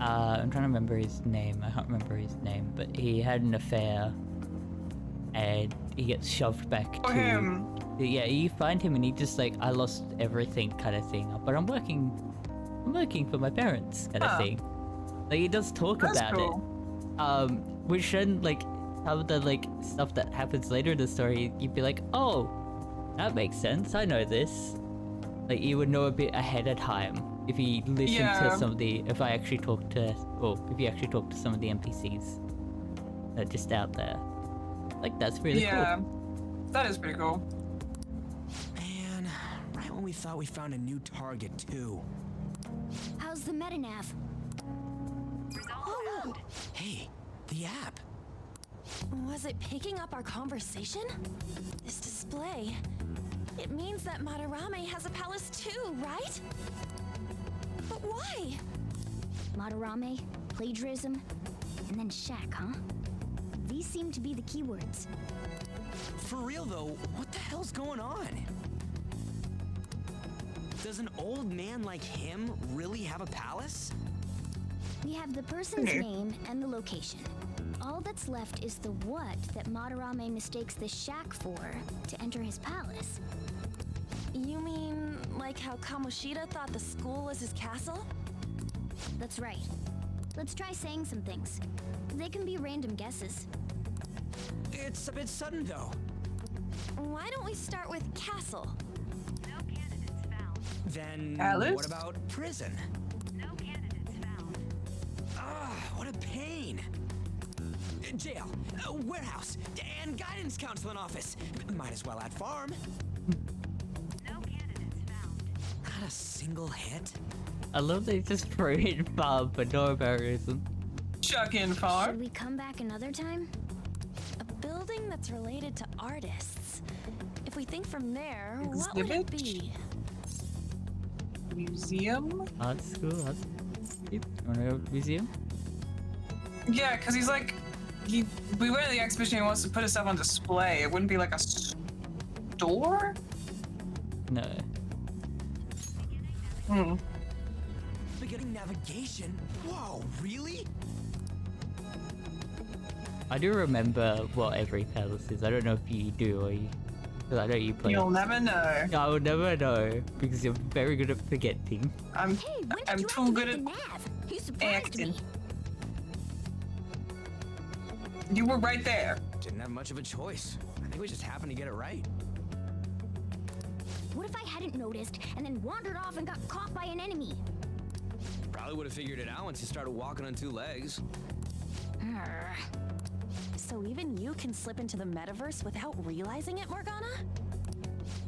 I'm trying to remember his name. I can't remember his name, but he had an affair, and he gets shoved back to him. Yeah, you find him, and he just like, I lost everything kind of thing. But I'm working for my parents kind of thing. Like he does talk about it. Which then like some of the like stuff that happens later in the story, you'd be like, oh, that makes sense. I know this. Like you would know a bit ahead of time if you listen to some of the. If you actually talk to some of the NPCs that are just out there. Like that's really cool. Yeah, that is pretty cool. Man, right when we thought we found a new target too. How's the metanav? Oh, Hey, the app. was it picking up our conversation? This display. It means that Madarame has a palace too, right? But why? Madarame, plagiarism, and then shack, huh? These seem to be the keywords. For real though, what the hell's going on? Does an old man like him really have a palace? We have the person's name and the location. All that's left is the what that Madarame mistakes the shack for to enter his palace. You mean like how Kamoshida thought the school was his castle? That's right. Let's try saying some things. They can be random guesses. It's a bit sudden though. Why don't we start with castle? Then Palace? what about prison? What a pain. Jail, warehouse, and guidance counseling office. Might as well add farm. No candidates found. Not a single hit. I love they just throw in farm for no apparent reason. Chuck in Should farm. we come back another time? A building that's related to artists. If we think from there, what would it Exhibit? be? Museum? Art school, art school. You wanna go to the museum? Yeah, because he's like, we went to the exhibition, he wants to put his stuff on display. It wouldn't be like a store? No. Hmm. Beginning navigation? Whoa, really? I do remember what every palace is. I don't know if you do or you. Because I know you play. You'll never know. I will never know because you're very good at forgetting. I'm too good at You surprised me. acting. You were right there. Didn't have much of a choice. I think we just happened to get it right. What if I hadn't noticed and then wandered off and got caught by an enemy? Probably would have figured it out once you started walking on two legs. Arr. So even you can slip into the metaverse without realizing it, Morgana?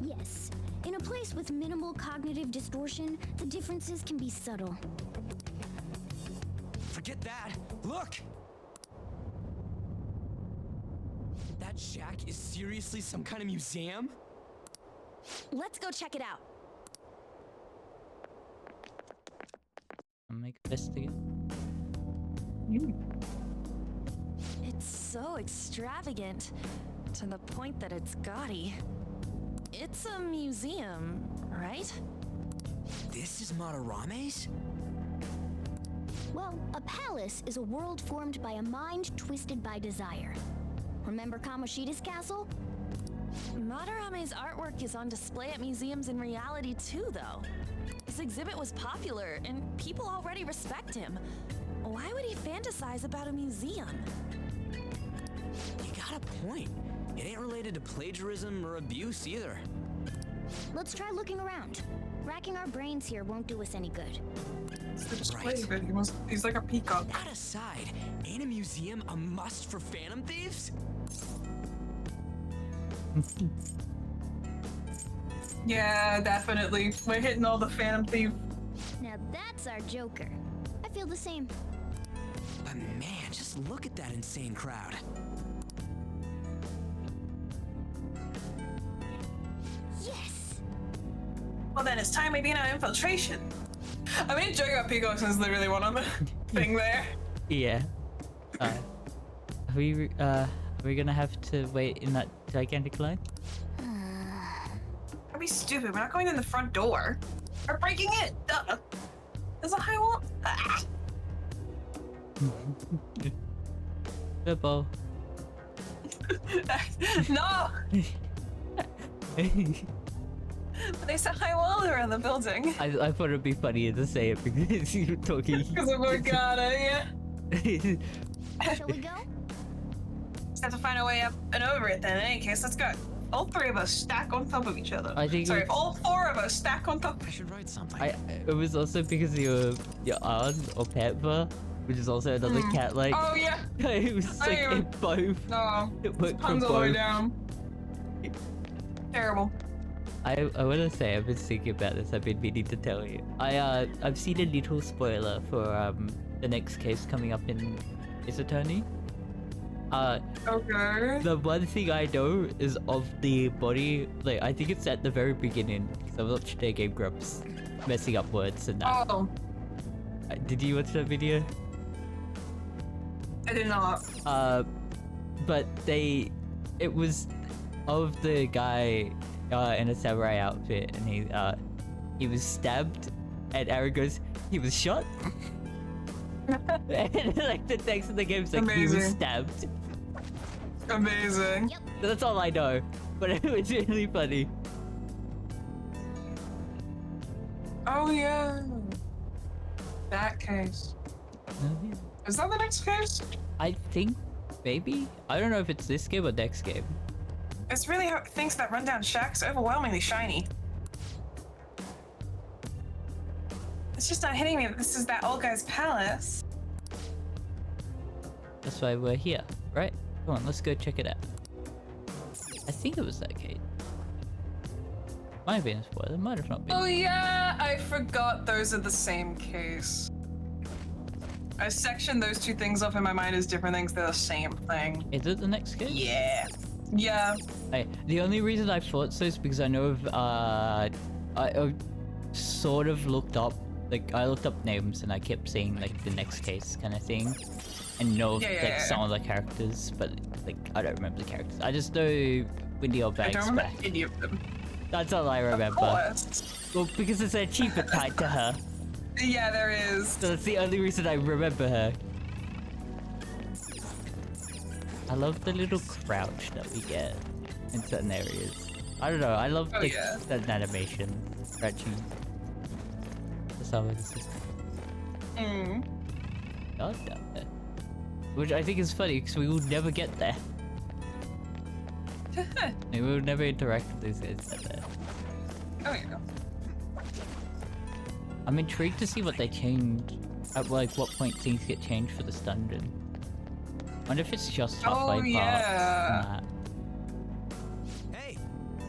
Yes. In a place with minimal cognitive distortion, the differences can be subtle. Forget that. Look! That shack is seriously some kind of museum? Let's go check it out. I'll make a investigate. It's so extravagant, to the point that it's gaudy. It's a museum, right? This is Madarame's? Well, a palace is a world formed by a mind twisted by desire. Remember Kamoshida's castle? Madarame's artwork is on display at museums in reality too, though. His exhibit was popular, and people already respect him. Why would he fantasize about a museum? You got a point. It ain't related to plagiarism or abuse either. Let's try looking around. Racking our brains here won't do us any good. It's the display of it. He's like a peacock. That aside, ain't a museum a must for phantom thieves? Yeah, definitely. We're hitting all the Phantom Thief. Now that's our Joker. I feel the same. But man, just look at that insane crowd. Yes! Well, then it's time we begin our infiltration. I mean, joking about peacocks is literally one on the thing there. Yeah. Are we gonna have to wait in that gigantic line? Don't be stupid. We're not going in the front door. We're breaking it. Duh. There's a high wall. Ah. Football. No. There's a high wall around the building. I thought it'd be funnier to say it because you were talking. Because of Morgana, yeah. Shall we go? Just have to find a way up and over it then. In any case, let's go. All three of us stack on top of each other. I think Sorry, it's- all four of us stack on top. I should write something. It was also because your aunt or Pepper, which is also another cat like. Oh yeah. It was like it both. No. It worked for Puns all the way both. down. Terrible. I want to say I've been thinking about this. I've been meaning to tell you. I've seen a little spoiler for the next case coming up in Isatoni. Okay. The one thing I know is of the body, like I think it's at the very beginning because I watched their Game Grumps messing up words and that. Oh. Did you watch that video? I did not. But it was of the guy in a samurai outfit, and he was stabbed, and Aaron goes, he was shot. And like the text of the game's like he was Amazing. stabbed. Amazing. Yep. So that's all I know, but it was really funny. Oh yeah. That case. Is that the next case? I think maybe. I don't know if it's this game or next game. It's really how it thinks that rundown shack's overwhelmingly shiny. It's just not hitting me that this is that old guy's palace. That's why we're here, right? Come on, let's go check it out. I think it was that case. Might have been a spoiler, might have not been. Oh yeah, I forgot those are the same case. I sectioned those two things off in my mind as different things. They're the same thing. Is it the next case? Yeah. Yeah. Hey, the only reason I thought so is because I know of, I sort of looked up, like, I looked up names and I kept seeing, like, the next case kind of thing. And know, some of the characters, but, like, I don't remember the characters. I just know Windy Oldbag's I don't remember back. any of them. That's all I remember. Of course. Well, because there's an achievement tied to her. Yeah, there is. So that's the only reason I remember her. I love the little crouch that we get in certain areas. I don't know, I love that animation. Crouching. For some of the system. God damn it. Which I think is funny because we will never get there. We will never interact with these guys at there. Oh yeah. I'm intrigued to see what they changed. At like what point things get changed for this dungeon. I wonder if it's just halfway part. Yeah. Hey.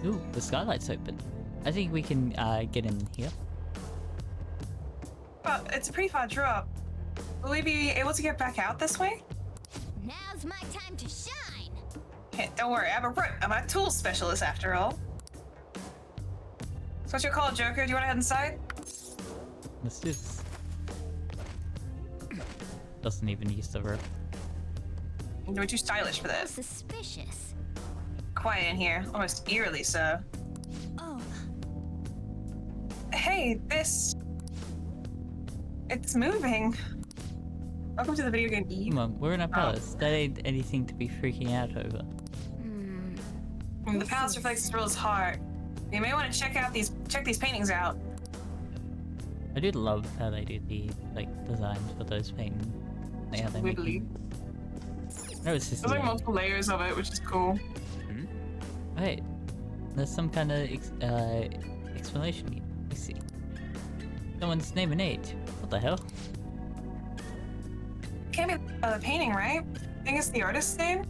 Ooh, the skylight's open. I think we can get in here. But it's a pretty far drop. Will we be able to get back out this way? Now's my time to shine. Hey, don't worry, I'm a tool specialist after all. So what's your call, Joker? Do you want to head inside? Let's do this. Doesn't even use the rope. We're too stylish for this. Suspicious. Quiet in here, almost eerily so. Oh. Hey, this... It's moving. Welcome to the video game Eve. Come on, we're in a palace. That ain't anything to be freaking out over. The palace reflects this world's heart. You may want to check these paintings out. I do love how they do the designs for those paintings. Like how they make Wibbly. them. No, it's just There's like multiple layers of it, which is cool. Wait, there's some kind of explanation here. Let me see. Someone's name and age. What the hell? Can't be the painting, right? I think it's the artist's name.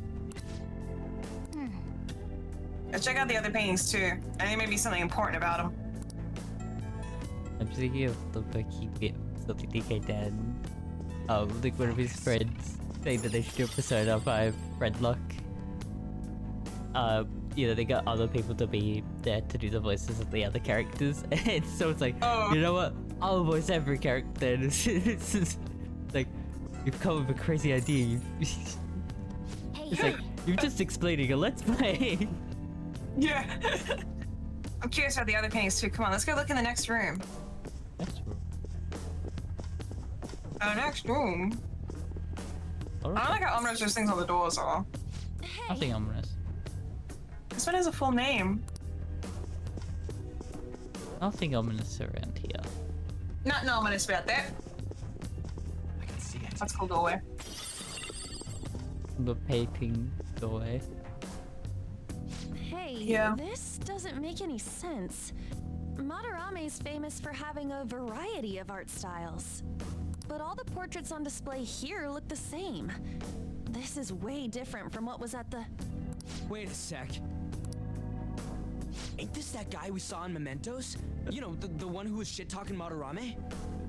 Let's check out the other paintings too. I think maybe something important about them. I'm thinking of the book he bit something DK dad. Like one of his friends saying that they should do a Persona 5 friend lock. You know, they got other people to be there to do the voices of the other characters, and so it's like, you know what? I'll voice every character. It's just like, you've come up with a crazy idea. It's like, you're just explaining a let's play. Yeah. I'm curious about the other paintings too. Come on, let's go look in the next room. Next room. Oh, next room. I don't like how ominous those things on the doors are. Nothing ominous. This one has a full name. Nothing ominous around here. Nothing ominous about that. I can see it. That's cool doorway. The painting doorway. Hey, this doesn't make any sense. Madarame's famous for having a variety of art styles. But all the portraits on display here look the same. This is way different from what was at the... Wait a sec. Ain't this that guy we saw in Mementos? You know, the one who was shit-talking Madarame?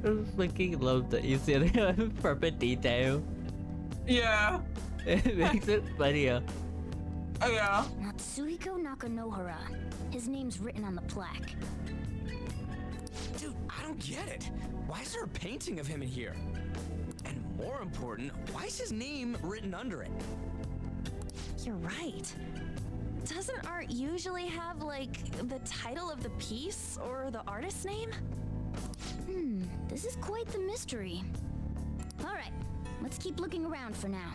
I freaking love that you see the proper detail. Yeah. It makes it funnier. Oh yeah. Natsuhiko Nakanohara. His name's written on the plaque. Dude, I don't get it. Why is there a painting of him in here? And more important, why is his name written under it? You're right. Doesn't art usually have, like, the title of the piece or the artist's name? This is quite the mystery. Alright, let's keep looking around for now.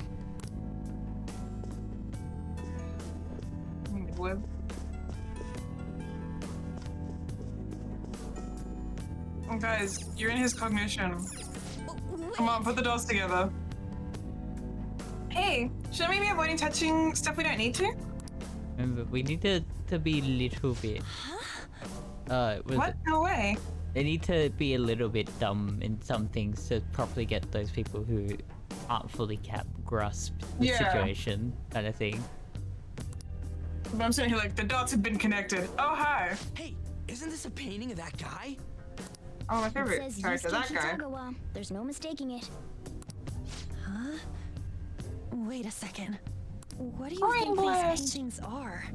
Oh, guys, you're in his cognition. Come on, put the dolls together. Hey, should I maybe avoiding touching stuff we don't need to? Remember, we need to be a little bit. What? No way. They need to be a little bit dumb in some things to properly get those people who can't fully grasp the Yeah. situation kind of thing. But I'm sitting here like, the dots have been connected. Oh, hi. Hey, isn't this a painting of that guy? Oh, my It favorite says character, that Yusuke guy. Kitagawa. There's no mistaking it. Huh? Wait a second. What do you Brain think blast. these paintings are?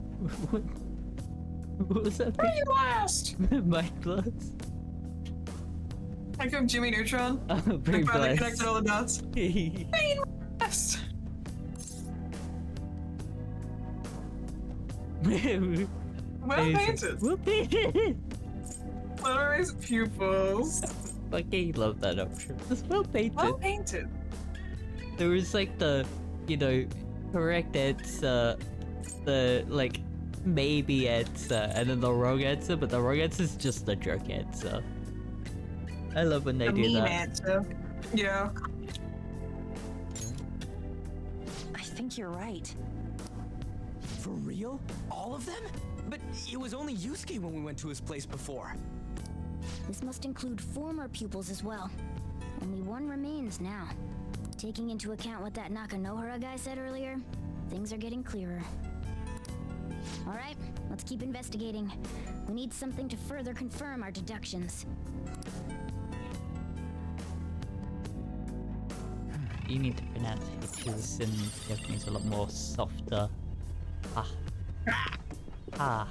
What was that? Brain blast! Mind blast. Like I'm Jimmy Neutron. Oh, I brain finally blast. connected all the dots. Brain blast! Well painted. Well painted. Little pupils. Fucking love that option. It's well painted. Well painted. There was like the, you know, correct answer, the like maybe answer, and then the wrong answer, but the wrong answer is just the joke answer. I love when they The do meme that. answer. Yeah. I think you're right. For real? All of them? But it was only Yusuke when we went to his place before. This must include former pupils as well. Only one remains now. Taking into account what that Nakanohara guy said earlier, things are getting clearer. Alright, let's keep investigating. We need something to further confirm our deductions. You need to pronounce H's in Japanese a lot more softer. Ah. Ah.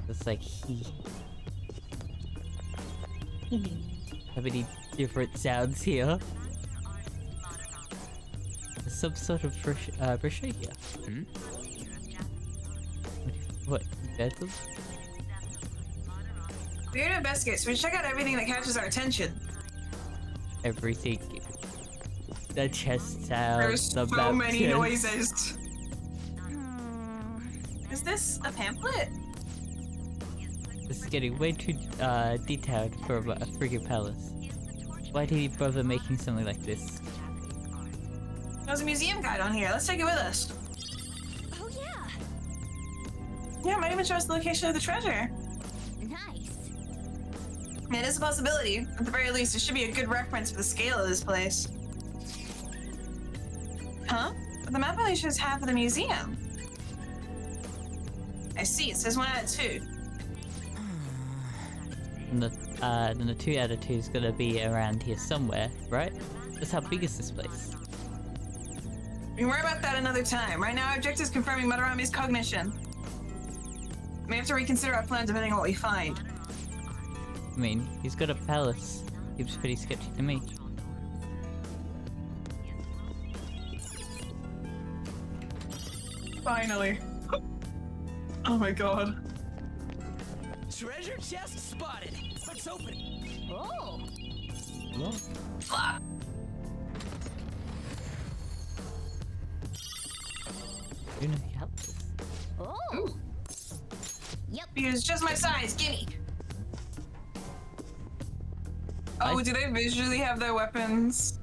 It's like he. How many different sounds here? There's some sort of pressure here. Hmm? What? Phantom? We're here to investigate, so we check out everything that catches our attention. Everything. The chest sound. There's the so map many chest. noises. Is this a pamphlet? This is getting way too detailed for a friggin' palace. Why did he bother making something like this? There's a museum guide on here. Let's take it with us. Oh yeah! Yeah, it might even show us the location of the treasure. Nice! It is a possibility. At the very least, it should be a good reference for the scale of this place. Huh? But the map only shows half of the museum. I see. It says 1 out of 2. And then the 2 out of 2 is gonna be around here somewhere, right? That's how big is this place? We can worry about that another time. Right now, our objective is confirming Madarami's cognition. We may have to reconsider our plan depending on what we find. I mean, he's got a palace. Seems pretty sketchy to me. Finally. Oh my god. Treasure chest spotted. Let's open it. Oh! Hello? Ah. You know he helped us. Oh! Yep. It's just my size. Gimme. Oh, do they visually have their weapons?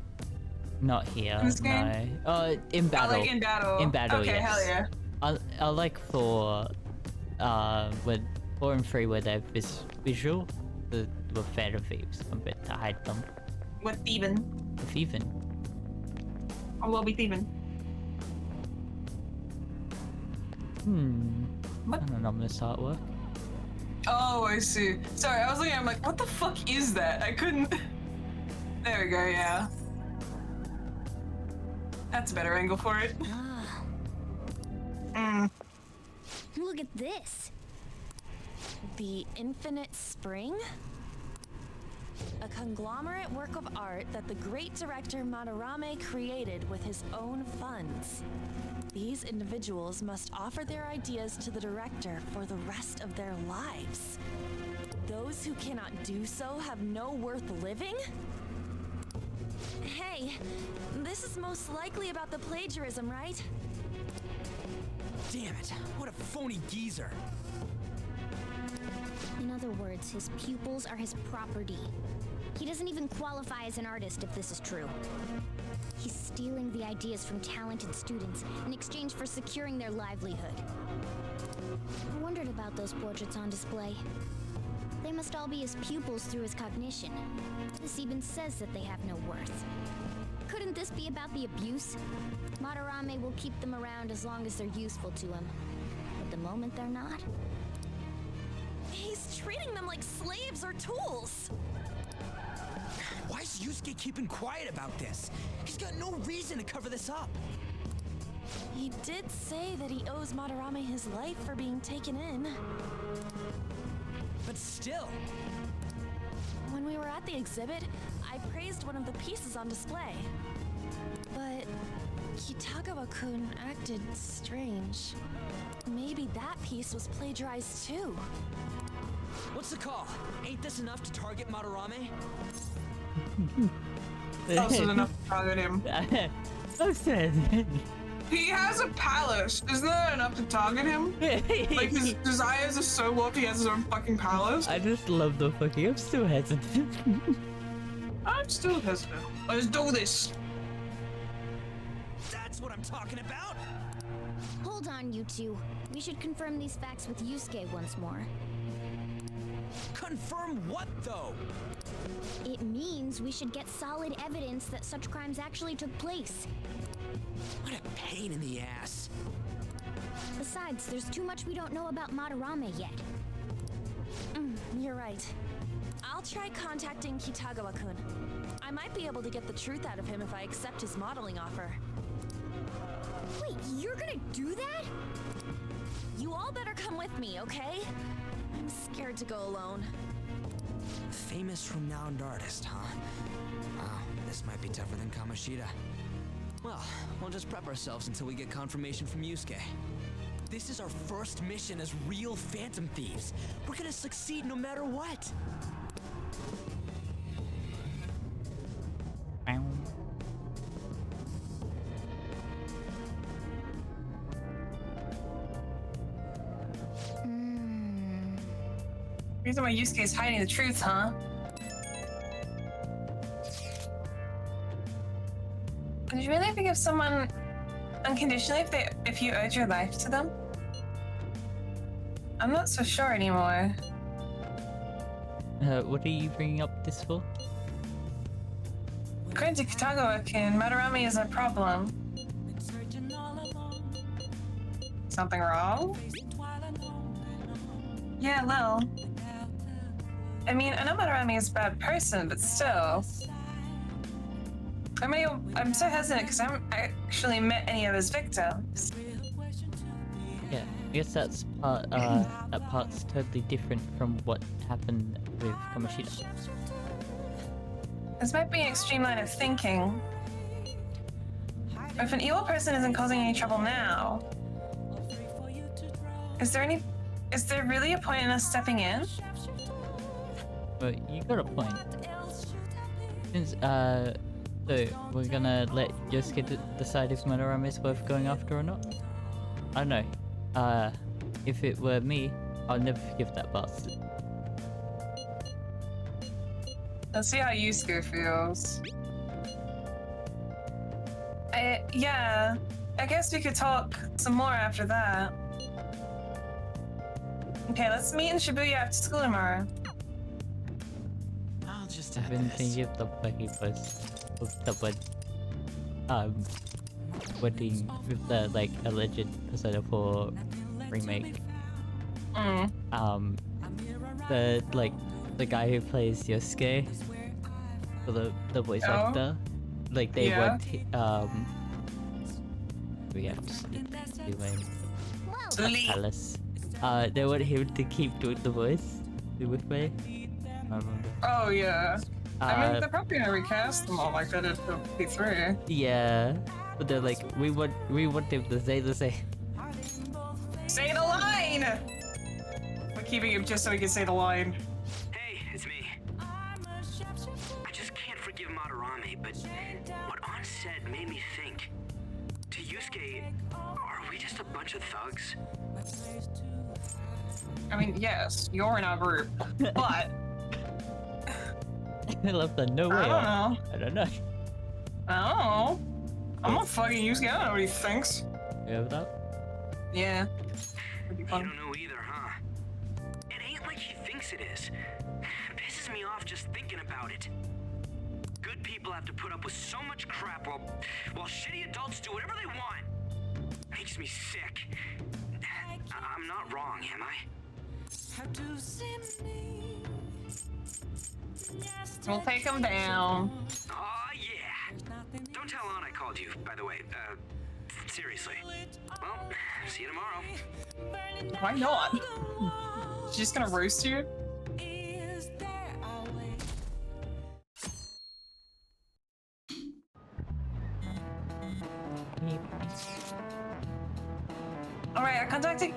Not here, In this game? no. In battle. Oh, like in battle. In battle, okay, yes. hell yeah. I like for when 4 and 3 where they're visual, the Phantom Thieves compared to hide them. What thieving? Thieving. Oh, we'll be thieving. What? Anonymous artwork. Oh, I see. Sorry, I was looking. I'm like, what the fuck is that? I couldn't. There we go. Yeah. That's a better angle for it. Ah. Look at this. The Infinite Spring? A conglomerate work of art that the great director Madarame created with his own funds. These individuals must offer their ideas to the director for the rest of their lives. Those who cannot do so have no worth living? Hey, this is most likely about the plagiarism, right? Damn it, what a phony geezer. In other words, his pupils are his property. He doesn't even qualify as an artist if this is true. He's stealing the ideas from talented students in exchange for securing their livelihood. I wondered about those portraits on display. They must all be his pupils through his cognition. This even says that they have no worth. couldn't this be about the abuse? Madarame will keep them around as long as they're useful to him. But the moment they're not... He's treating them like slaves or tools. Why is Yusuke keeping quiet about this? He's got no reason to cover this up. He did say that he owes Madarame his life for being taken in. But still. When we were at the exhibit, I praised one of the pieces on display. But Kitagawa-kun acted strange. Maybe that piece was plagiarized too. What's the call? Ain't this enough to target Madarame? That's enough to target him. I'm sad. He has a palace. Isn't that enough to target him? Like, his desires are so warped, he has his own fucking palace. I just love the fucking. I'm still hesitant. I'm still hesitant. Let's do this. That's what I'm talking about. Hold on, you two. We should confirm these facts with Yusuke once more. Confirm what, though? It means we should get solid evidence that such crimes actually took place. What a pain in the ass. Besides, there's too much we don't know about Madarame yet. You're right. I'll try contacting Kitagawa-kun. I might be able to get the truth out of him if I accept his modeling offer. Wait, you're gonna do that? You all better come with me, okay? I'm scared to go alone. Famous renowned artist, huh? Wow, this might be tougher than Kamoshida. Well, we'll just prep ourselves until we get confirmation from Yusuke. This is our first mission as real Phantom Thieves. We're gonna succeed no matter what. Reason why Yusuke's hiding the truth, huh? Would you really forgive someone unconditionally if you owed your life to them? I'm not so sure anymore. What are you bringing up this for? According to Kitagawa-kun, Madarame is a problem. Something wrong? Yeah, Lil. I mean, I know Madarame is a bad person, but still. I'm so hesitant because I haven't actually met any of his victims. Yeah, I guess that's part. That part's totally different from what happened with Kamoshida. This might be an extreme line of thinking. If an evil person isn't causing any trouble now, is there really a point in us stepping in? But you got a point. Since so we're gonna let Yosuke decide if Madarame is worth going after or not. I don't know. If it were me, I'd never forgive that bastard. Let's see how Yusuke feels. Yeah, I guess we could talk some more after that. Okay, let's meet in Shibuya after school tomorrow. I'll just I've been thinking of the fucking post of the wedding with the like alleged Persona 4 remake. The guy who plays Yosuke for the voice actor, like they want we have to sleep. Alice. They want him to keep doing the voice with me. I remember. Oh yeah. I mean, they're probably gonna recast them all like they did for P3. Yeah, but they're like, we want him to say the same. Say the line. We're keeping him just so he can say the line. Hey, it's me. I just can't forgive Madarame, but what An said made me think. To Yusuke, are we just a bunch of thugs? I mean, yes, you're in our group, but I love that. No way. I don't know. I'm not fucking Yusuke. I don't know what he thinks. You have that? Yeah. You don't know either, huh? It ain't like he thinks it is. Pisses me off just thinking about it. Good good people have to put up with so much crap while shitty adults do whatever they want. Makes me sick. I'm not wrong, am I? We'll take him down. Aw, yeah. Don't tell Ann I called you, by the way. Seriously. Well, see you tomorrow. Why not? She's just gonna roast you? Alright, I contacted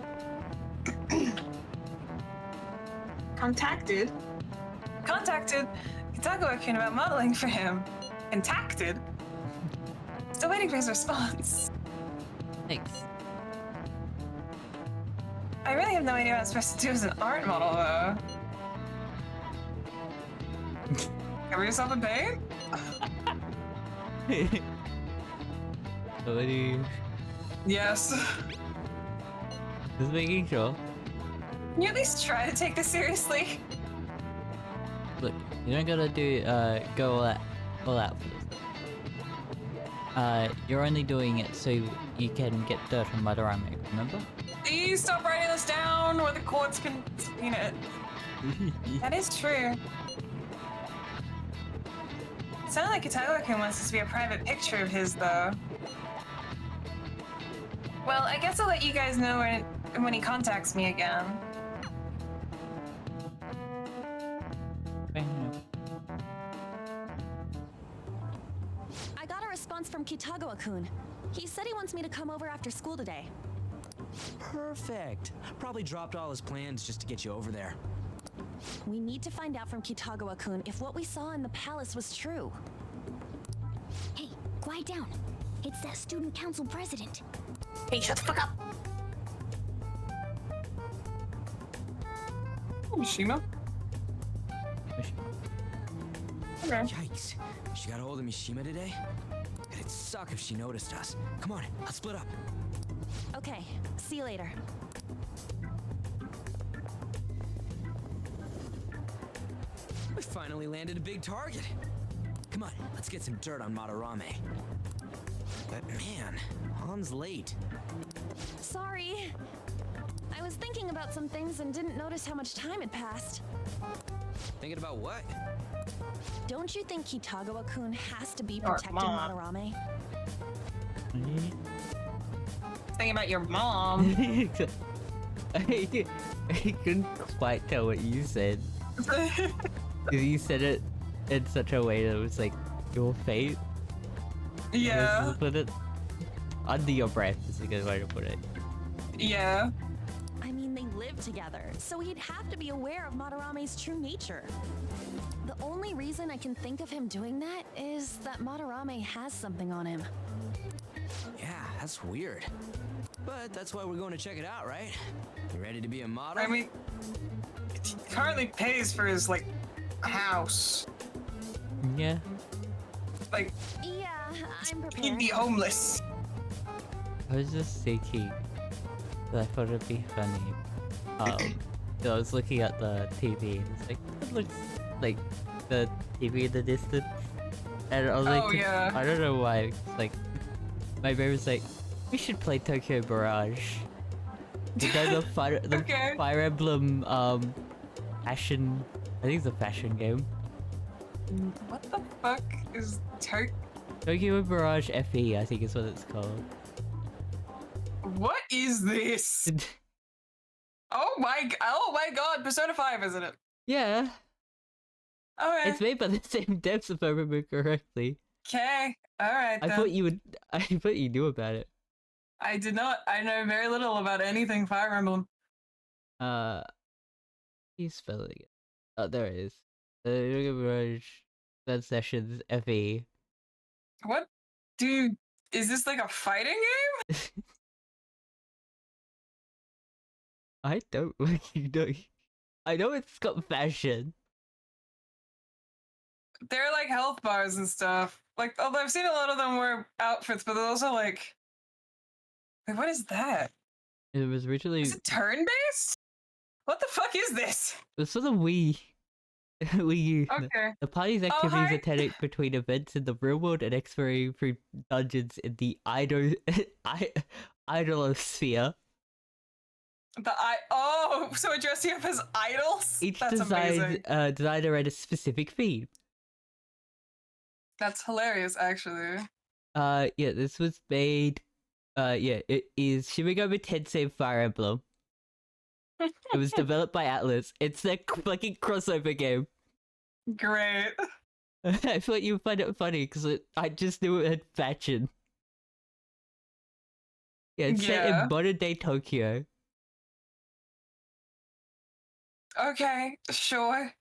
Kitago-kun about modeling for him. Contacted? Still waiting for his response. Thanks. I really have no idea what I'm supposed to do as an art model, though. Cover yourself in paint? Somebody... Yes. Just making sure. Can you at least try to take this seriously? Look, you don't gotta do, go all out for this. You're only doing it so you can get dirt on Madarame, remember? Please stop writing this down or the courts can subpoena it. That is true. It sounded like Kitago-kun wants this to be a private picture of his, though. Well, I guess I'll let you guys know when he contacts me again. I got a response from Kitago-kun. He said he wants me to come over after school today. Perfect. Probably dropped all his plans just to get you over there. We need to find out from Kitago-kun if what we saw in the palace was true. Hey, quiet down. It's that student council president. Hey, shut the fuck up! Oh, Mishima? Okay. Yikes. She got a hold of Mishima today? It'd suck if she noticed us. Come on, let's split up. Okay, see you later. We finally landed a big target. Come on, let's get some dirt on Madarame. But man, Han's late. Sorry. I was thinking about some things and didn't notice how much time had passed. Thinking about what? Don't you think Kitago-kun has to be protecting Madarame? Thinking about your mom. I couldn't quite tell what you said. You said it in such a way that it was like your fate. Yeah. Put it under your breath is a good way to put it. Yeah. I mean, they live together, so he'd have to be aware of Madarame's true nature. The only reason I can think of him doing that is that Madarame has something on him. Yeah, that's weird. But that's why we're going to check it out, right? You ready to be a model? I mean, he currently pays for his, like, house. Yeah. Like, yeah, I'm prepared. He'd be homeless. I was just thinking that I thought it'd be funny. So I was looking at the TV and it's like, it looks like the TV in the distance. And I was like, yeah. I don't know why. It's like, my brain was like, we should play Tokyo Barrage. You know the Fire Emblem, fashion, I think it's a fashion game. What the fuck is Tokyo Barrage FE, I think is what it's called. What is this? Oh my god, Persona 5, isn't it? Yeah. Okay. It's made by the same devs if I remember correctly. Okay. Alright then. I thought you knew about it. I did not. I know very little about anything Fire Emblem. He's spelling it. Oh, there it is. Tokyo Barrage Third Sessions FE. What? Dude, is this like a fighting game? I don't you know. I know it's got fashion. They're like health bars and stuff. Like, although I've seen a lot of them wear outfits, but they're also like... Wait, what is that? It was originally... Is it turn-based? What the fuck is this? It was for the Wii. Okay. The party's Oh, activities hi. alternate between events in the real world and exploring through dungeons in the idolosphere. So we're dressing up as idols? Each That's amazing. designer had a specific theme. That's hilarious, actually. Yeah, this was made. Yeah, it is Shin Megami Tensei Fire Emblem. It was developed by Atlas. It's their fucking crossover game. Great. I thought you would find it funny because I just knew it had fashion. Yeah, it's set in modern day Tokyo. Okay, sure.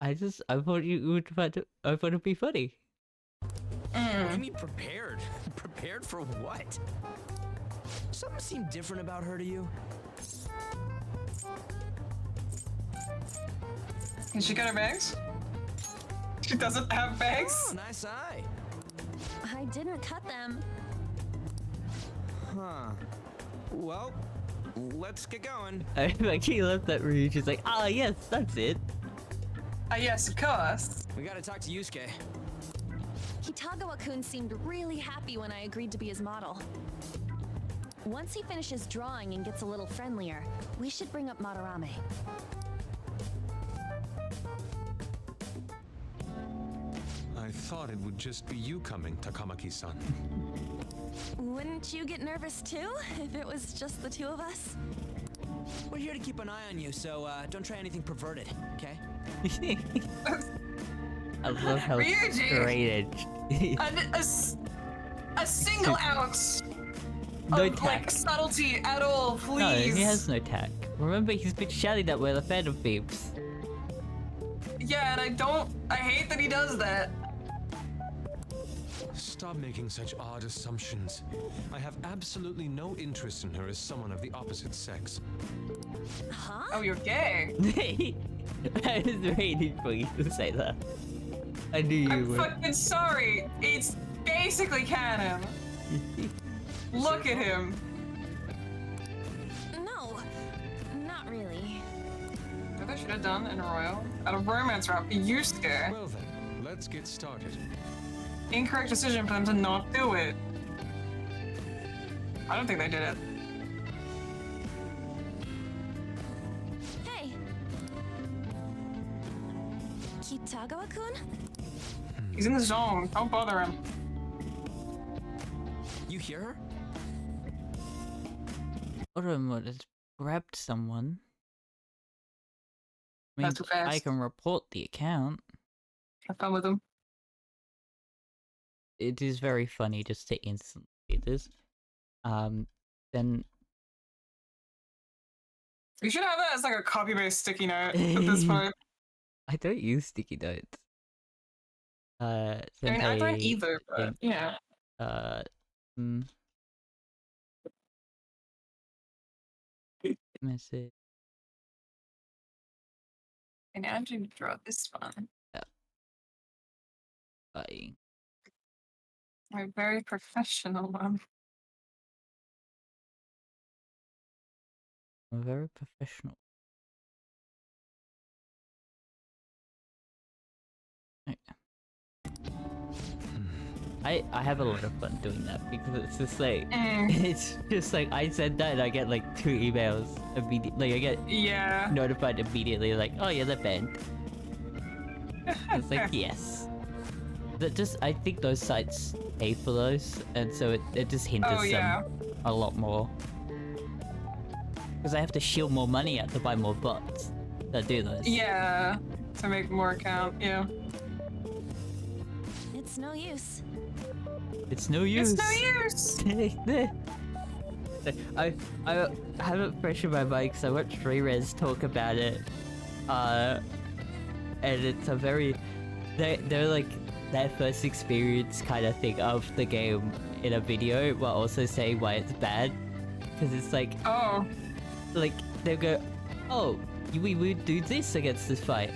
I thought you would find it. I thought it'd be funny. What do you mean prepared? Prepared for what? Something seemed different about her to you? Can she get her bags? She doesn't have bags? Oh, nice eye. I didn't cut them. Huh. Well, let's get going. I actually love that room. She's like, ah, yes, that's it. Yes, of course. We gotta talk to Yusuke. Kitagawa-kun seemed really happy when I agreed to be his model. Once he finishes drawing and gets a little friendlier, we should bring up Madarame. I thought it would just be you coming, Takamaki-san. Wouldn't you get nervous too, if it was just the two of us? We're here to keep an eye on you, so don't try anything perverted, okay? I love how Ryuji! straight a single ounce no of tact. like subtlety at all, please. No, he has no tact. Remember, he's been shouting that we're the Phantom Thieves. Yeah, and I hate that he does that. Stop making such odd assumptions. I have absolutely no interest in her as someone of the opposite sex. Huh? Oh, you're gay. I was waiting for you to say that. I knew you I'm would. fucking sorry. It's basically canon. Look at him. No, not really. What I should have done in Royal? Out of romance rap, Yusuke. Well then, let's get started. Incorrect decision for them to not do it. I don't think they did it. Hey! Kitagawa-kun? He's in the zone. Don't bother him. You hear her? Otomo has grabbed someone. I mean, That's too fast. I can report the account. Have fun with him. It is very funny just to instantly do this. Then You should have that as like a copy-based sticky note at this point. I don't use sticky notes. I mean, I don't either, but yeah. Message. And now I'm going to draw this one. Yeah. Bye. A very professional one. I'm very professional. I have a lot of fun doing that because it's just like it's just like I said that and I get like 2 emails immediately. Like I get notified immediately like, oh yeah, they're banned. It's like yes. That just I think those sites pay for those, and so it just hinders them a lot more. Because I have to shield more money out to buy more bots that do those. Yeah, to make more account. Yeah. It's no use. It's no use. It's no use. I have it fresh in my mind because I watched Rez talk about it, and it's a very they're like their first experience kind of thing of the game in a video while also saying why it's bad, because it's like like they'll go, oh, we would do this against this fight,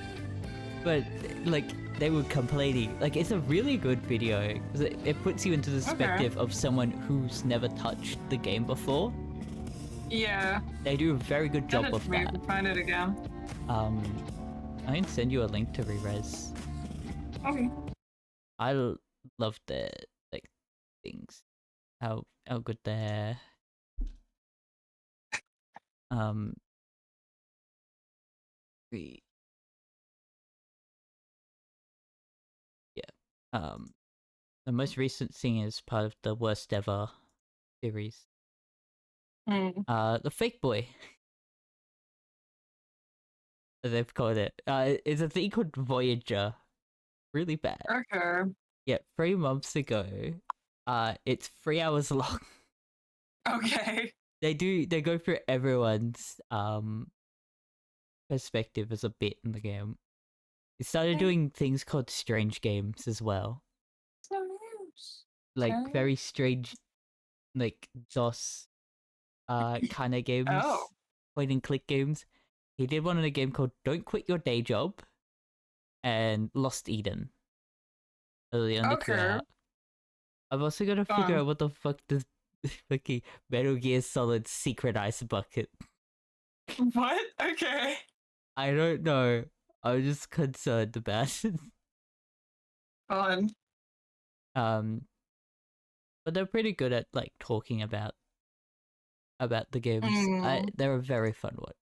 but like they were complaining. Like it's a really good video because it puts you into the perspective of someone who's never touched the game before. Yeah. They do a very good job of that. Find it again. I can send you a link to re-res. Okay. Love the like things. How good they're the the most recent thing is part of the worst ever series. The fake boy. As they've called it. It's a thing called Voyager. Really bad. Okay. Yeah, 3 months ago. It's 3 hours long. Okay. They go through everyone's perspective as a bit in the game. It started doing things called strange games as well. Like very strange like DOS kind of games. Oh. Point and click games. He did one in a game called Don't Quit Your Day Job and Lost Eden. Early on the two. I've also got to figure out what the fuck this fucking Metal Gear Solid Secret Ice Bucket. What? Okay. I don't know. I'm just concerned about it. Fun. But they're pretty good at like talking about the games. They're a very fun one.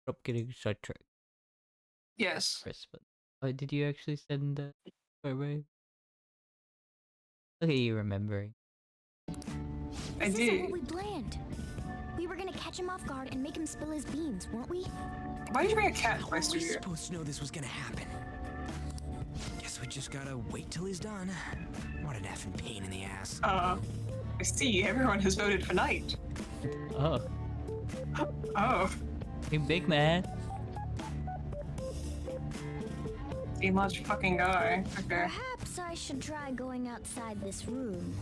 Stop getting sidetracked. Yes. Chris, but did you actually send the photo? Look at you remembering. This isn't what we planned. We were gonna catch him off guard and make him spill his beans, weren't we? Why did you bring a cat How to my were we studio? supposed to know this was gonna happen? Guess we just gotta wait till he's done. What an effing pain in the ass. I see. Everyone has voted for Knight. Oh. Oh. Hey, big man. Team much fucking guy. Okay. Perhaps I should try going outside this room.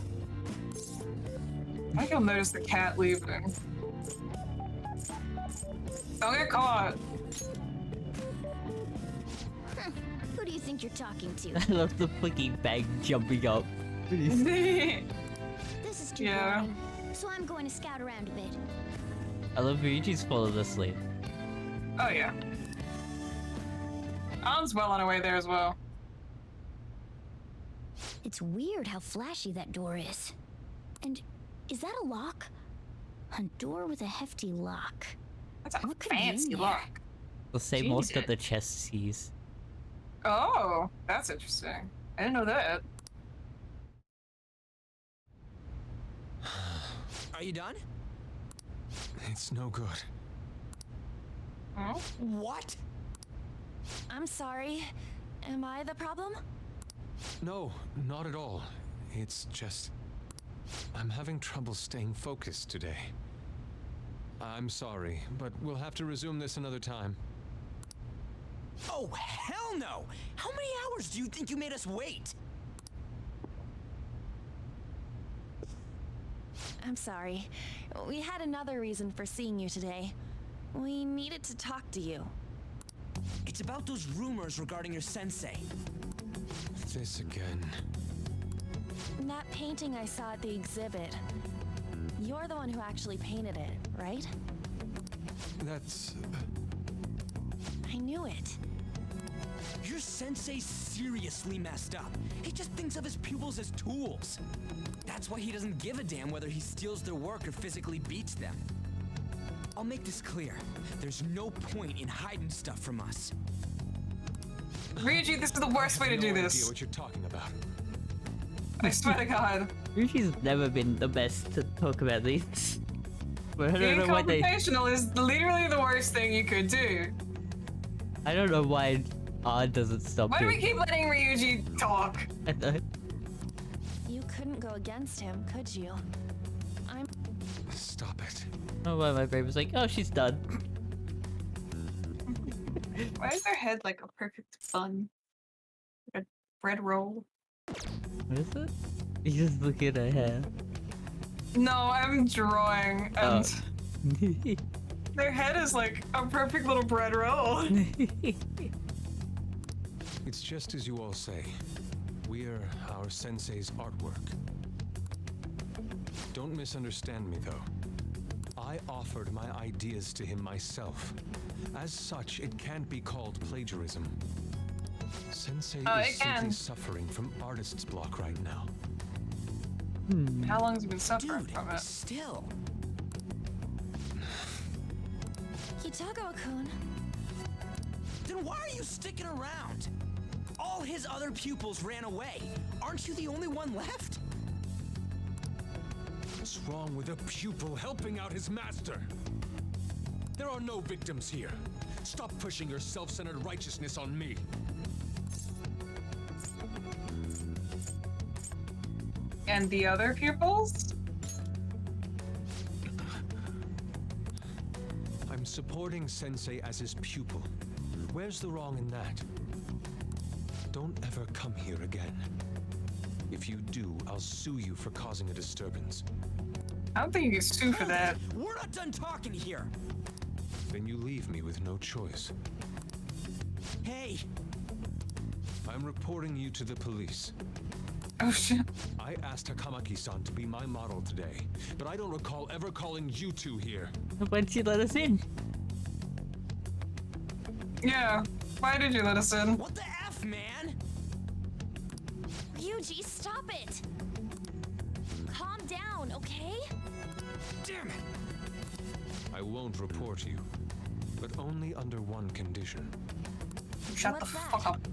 I think you'll notice the cat leaving. Don't get caught. Who do you think you're talking to? I love the fucking bag jumping up. This is too boring. So I'm going to scout around a bit. I love Ryuji's fallen asleep. Oh yeah. An's well on her way there as well. It's weird how flashy that door is. And is that a lock? A door with a hefty lock. That's a What could be in fancy there? lock. The same most that the chest sees. Oh, that's interesting. I didn't know that. Are you done? It's no good. Oh? What? I'm sorry. Am I the problem? No, not at all. It's just... I'm having trouble staying focused today. I'm sorry, but we'll have to resume this another time. Oh, hell no! How many hours do you think you made us wait? I'm sorry. We had another reason for seeing you today. We needed to talk to you. It's about those rumors regarding your sensei. This again. That painting I saw at the exhibit. You're the one who actually painted it, right? That's... I knew it. Your sensei's seriously messed up. He just thinks of his pupils as tools. That's why he doesn't give a damn whether he steals their work or physically beats them. I'll make this clear. There's no point in hiding stuff from us. Ryuji, this is the worst way to do no this. idea what you're talking about. I swear to God. Ryuji's never been the best to talk about these. But I Being don't know why they... confrontational is literally the worst thing you could do. I don't know why An doesn't stop Why do we doing keep letting Ryuji talk? You couldn't go against him, could you? Stop it. Oh, why my brain was like, oh, she's done. Why is their head like a perfect bun? Like a bread roll? What is it? You just look at her hair. No, I'm drawing and their head is like a perfect little bread roll. It's just as you all say. We're our sensei's artwork. Don't misunderstand me, though. I offered my ideas to him myself. As such, it can't be called plagiarism. Sensei is simply suffering from artist's block right now. How long has he been suffering from it? Still. Kitagawa-kun. Then why are you sticking around? All his other pupils ran away. Aren't you the only one left? What's wrong with a pupil helping out his master? There are no victims here. Stop pushing your self-centered righteousness on me. And the other pupils? I'm supporting Sensei as his pupil. Where's the wrong in that? Don't ever come here again. If you do, I'll sue you for causing a disturbance. I don't think you can sue for that. We're not done talking here. Then you leave me with no choice. Hey! I'm reporting you to the police. Oh shit. I asked Takamaki-san to be my model today, but I don't recall ever calling you two here. Why'd you let us in? Yeah. Why did you let us in? What the F, man? Ryuji, stop it! Calm down, okay? Damn it! I won't report you, but only under one condition. Shut the fuck up.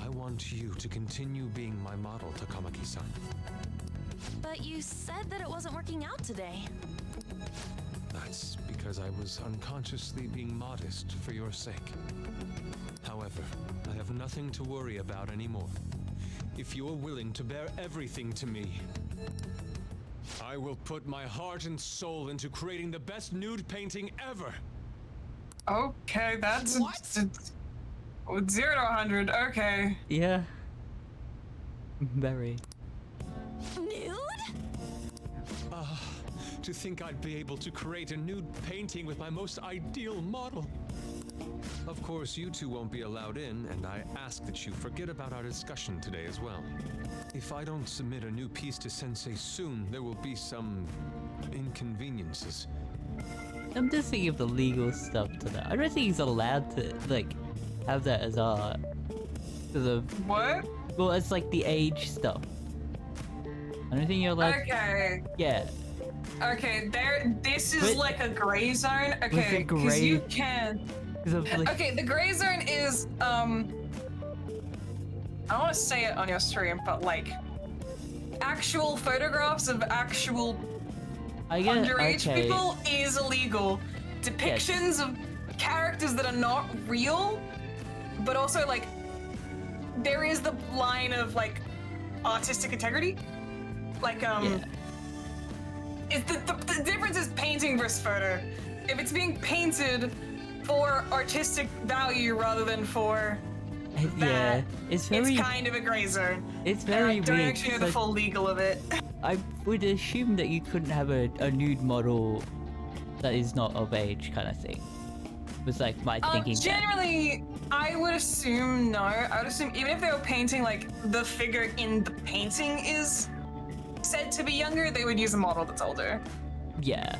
I want you to continue being my model, Takamaki-san. But you said that it wasn't working out today. That's because I was unconsciously being modest for your sake. However, I have nothing to worry about anymore. If you're willing to bear everything to me, I will put my heart and soul into creating the best nude painting ever. Okay, that's What? 0 to 100. Okay. Yeah. Very. Nude? To think I'd be able to create a nude painting with my most ideal model. Of course, you two won't be allowed in, and I ask that you forget about our discussion today as well. If I don't submit a new piece to Sensei soon, there will be some inconveniences. I'm just thinking of the legal stuff to that. I don't think he's allowed to, like, have that as art. Because of... What? Well, it's like the age stuff. I don't think you're allowed... Okay. Yeah. Okay, this is But- like a gray zone. With Okay, the because you gray- can... 'Cause of, like, Okay, the gray zone is, I don't want to say it on your stream, but like, actual photographs of actual I get it, underage okay. people is illegal. Depictions of characters that are not real, but also like, there is the line of like, artistic integrity. Like, it's the difference is painting versus photo. If it's being painted for artistic value rather than for Yeah, that, it's very... kind of a gray zone. It's And very I don't weird, actually know the 'cause full legal of it. I would assume that you couldn't have a nude model that is not of age kind of thing. Was like my thinking. Generally, I would assume no. I would assume even if they were painting like the figure in the painting is said to be younger, they would use a model that's older. Yeah.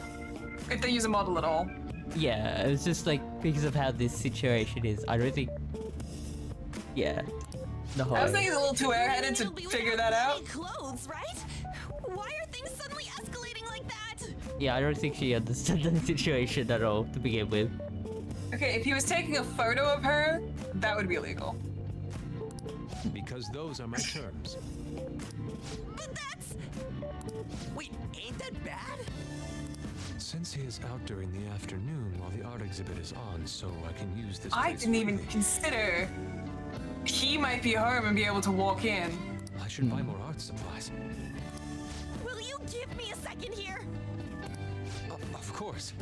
If they use a model at all. Yeah, it was just like because of how this situation is. I don't think. Yeah. The whole. I was thinking it's a little too airheaded to figure that out. Clothes, right? Why are things suddenly escalating like that? Yeah, I don't think she understood the situation at all to begin with. Okay, if he was taking a photo of her, that would be illegal. Because those are my terms. But that's... Wait, ain't that bad? Sensei is out during the afternoon while the art exhibit is on, so I can use this I place didn't even freely. consider he might be home and be able to walk in. I should buy more art supplies. Will you give me a second here? Of course.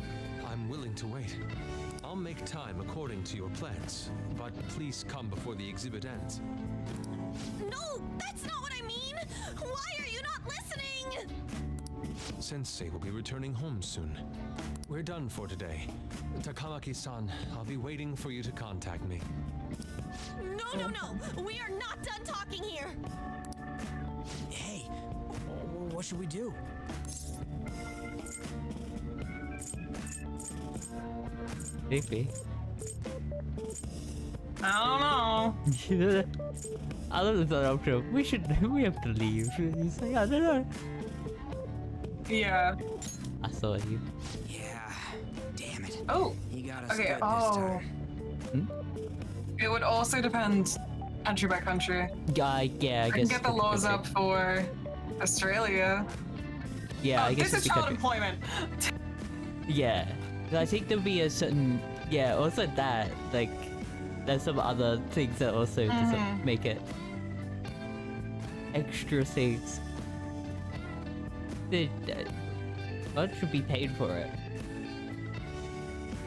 I'm willing to wait. I'll make time according to your plans, but please come before the exhibit ends. No, that's not what I mean! Why are you not listening? Sensei will be returning home soon. We're done for today. Takamaki-san, I'll be waiting for you to contact me. No, we are not done talking here. Hey, what should we do? Maybe. I don't know. I love the option. We have to leave. He's like, I don't know. Yeah. I saw you. Yeah. Damn it. Oh. He got us Okay. good this Oh. time. It would also depend country by country. Yeah, I I guess. can get the laws up for Australia. Yeah, Oh, I guess this is it's child country. employment. Yeah. I think there'll be a certain. Yeah, also that. Like, there's some other things that also doesn't make it extra things. What should be paid for it?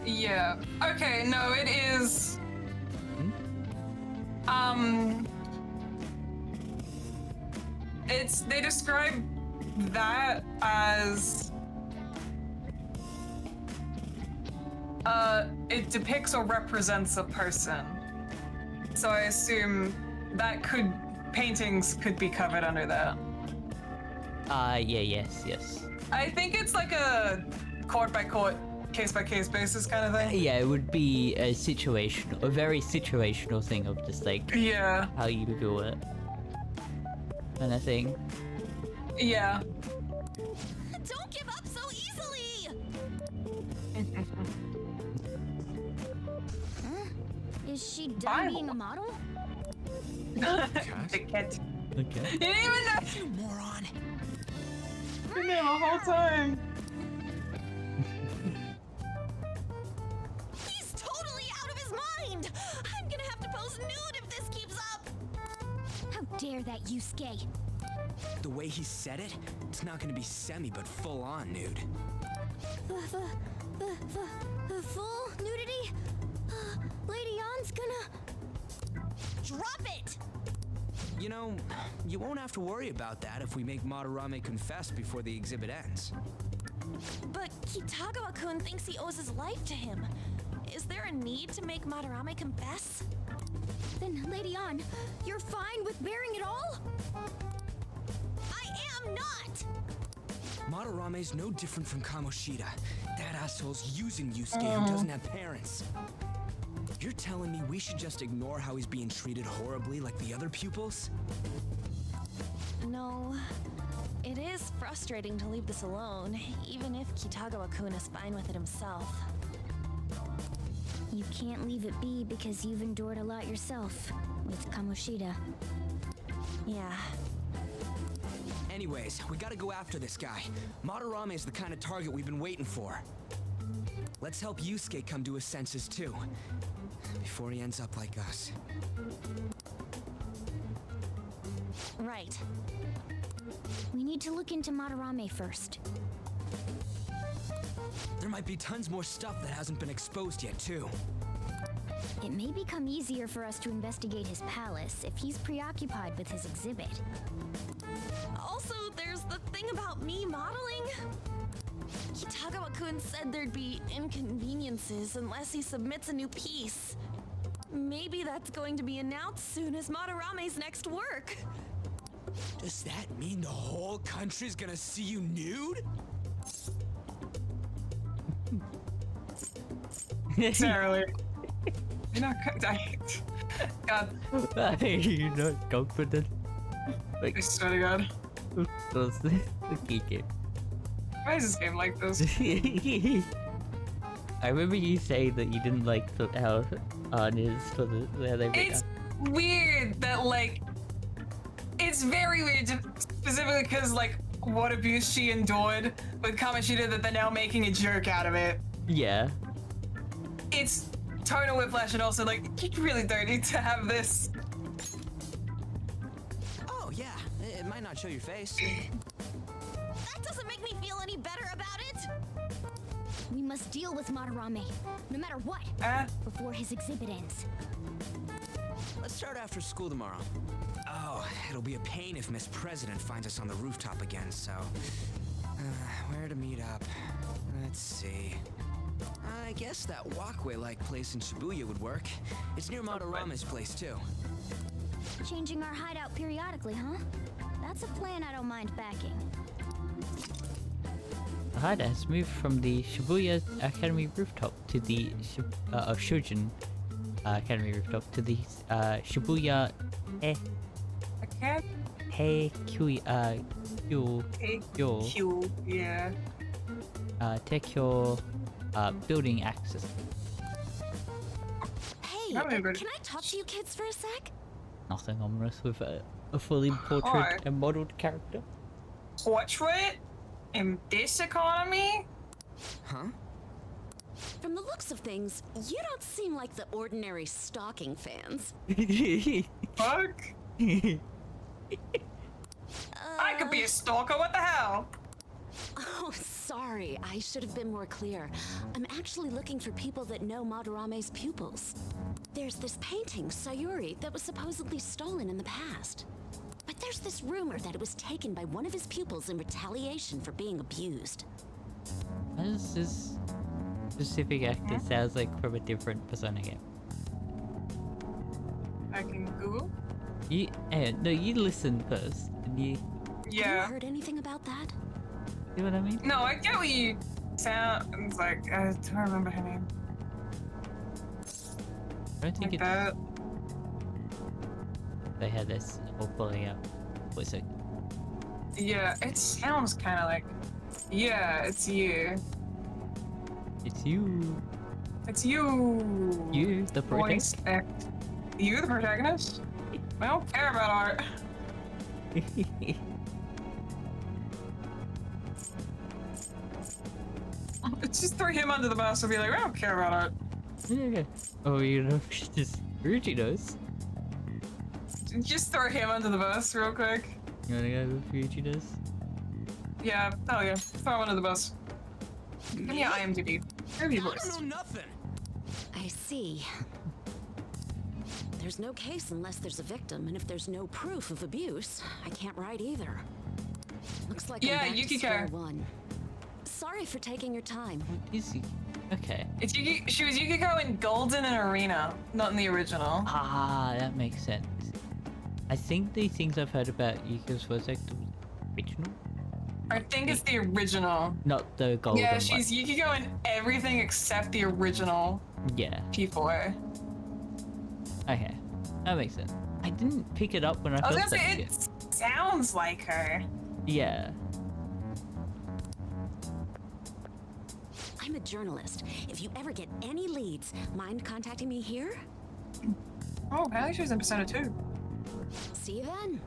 Yeah. Okay, no, it is. They describe that as it depicts or represents a person. So I assume that paintings could be covered under that. Yeah, yes. I think it's like a court by court, case by case basis kind of thing. Yeah, it would be a very situational thing of just like how you do it, kind of thing. Yeah. Don't give up so easily! Is she done being a model? The cat. Okay. You didn't even know. You moron. You knew the whole time. He's totally out of his mind! I'm gonna have to pose nude if this keeps up! How dare that, Yusuke? The way he said it, it's not gonna be semi, but full on nude. The full nudity? Lady Ann's gonna... Drop it! You know, you won't have to worry about that if we make Madarame confess before the exhibit ends. But Kitagawa-kun thinks he owes his life to him. Is there a need to make Madarame confess? Then, Lady Ann, you're fine with bearing it all? I am not! Madarame's no different from Kamoshida. That asshole's using Yusuke who doesn't have parents. You're telling me we should just ignore how he's being treated horribly like the other pupils? No. It is frustrating to leave this alone, even if Kitagawa-kun is fine with it himself. You can't leave it be because you've endured a lot yourself with Kamoshida. Yeah. Anyways, we gotta go after this guy. Madarame is the kind of target we've been waiting for. Let's help Yusuke come to his senses too, before he ends up like us. Right. We need to look into Madarame first. There might be tons more stuff that hasn't been exposed yet too. It may become easier for us to investigate his palace if he's preoccupied with his exhibit. Also, there's the thing about me modeling. Kitagawa-kun said there'd be inconveniences unless he submits a new piece. Maybe that's going to be announced soon as Madarame's next work. Does that mean the whole country's gonna see you nude? Sarah, you're not. God. You're not confident. Like, I swear to God. What's the key game? Why is this game like this? I remember you saying that you didn't like how on is for how they make It's weird that like it's very weird specifically because like what abuse she endured with Kamoshida that they're now making a joke out of it. Yeah. It's tonal whiplash and also like you really don't need to have this. Oh yeah, it might not show your face. That doesn't make me feel any better about it. We must deal with Madarame, no matter what, before his exhibit ends. Let's start after school tomorrow. Oh, it'll be a pain if Miss President finds us on the rooftop again, so... where to meet up? Let's see... I guess that walkway-like place in Shibuya would work. It's near Madarame's place, too. Changing our hideout periodically, huh? That's a plan I don't mind backing. The hideout has moved from the Shibuya Academy rooftop to the Shujin Academy rooftop to the Shibuya Q, yeah. Tekyo building access. Hey, Not very can good. I talk to you kids for a sec? Nothing ominous with a fully portrayed and modeled character. Portrait? In this economy? Huh? From the looks of things, you don't seem like the ordinary stalking fans. Fuck. I could be a stalker, what the hell? Oh, sorry. I should have been more clear. I'm actually looking for people that know Madarame's pupils. There's this painting, Sayuri, that was supposedly stolen in the past. But there's this rumor that it was taken by one of his pupils in retaliation for being abused. Why does this specific actor sounds like from a different Persona game? I can Google? No, you listen first. And you Have Yeah. you heard anything about that? see what I mean? No, I get what you sounds like. I don't remember her name. I don't think Like it's that. they had this all pulling out. What's it? Yeah, it sounds kind of like. Yeah, it's you. It's you. It's you. You, the Voice protagonist. act. You, the protagonist? I don't care about art. It's just throw him under the bus and be like, I don't care about art. Yeah. Oh, you know, just Ruchi knows. Just throw him under the bus real quick. You wanna go with Ruchi knows? Yeah, hell yeah. Throw him under the bus. Give me an IMDb. Review I voice. don't know nothing. I see. There's no case unless there's a victim, and if there's no proof of abuse, I can't write either. Looks like Yeah, I'm back to Yukiko. square one. Sorry for taking your time. What is he? Okay. It's she was Yukiko in Golden and Arena, not in the original. Ah, that makes sense. I think the things I've heard about Yukiko's voice actor was original, I think it's the original. not the golden Yeah, one. she's Yukiko in everything except the original Yeah. P4. Okay. That makes sense. I didn't pick it up when I I was first gonna say, watched it sounds like her. Yeah. I'm a journalist. If you ever get any leads, mind contacting me here? Oh, apparently she was in Persona 2. See you then.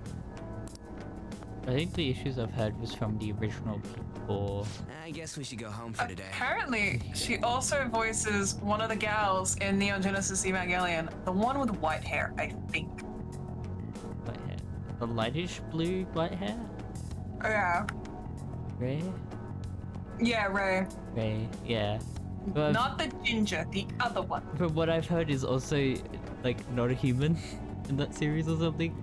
I think the issues I've heard was from the original people. I guess we should go home for today. Apparently, she also voices one of the gals in Neon Genesis Evangelion. The one with white hair, I think. White hair. The lightish blue white hair? Oh, yeah. Ray? Yeah, Ray. Ray, yeah. But Not the ginger, the other one. from what I've heard is also, like, not a human in that series or something.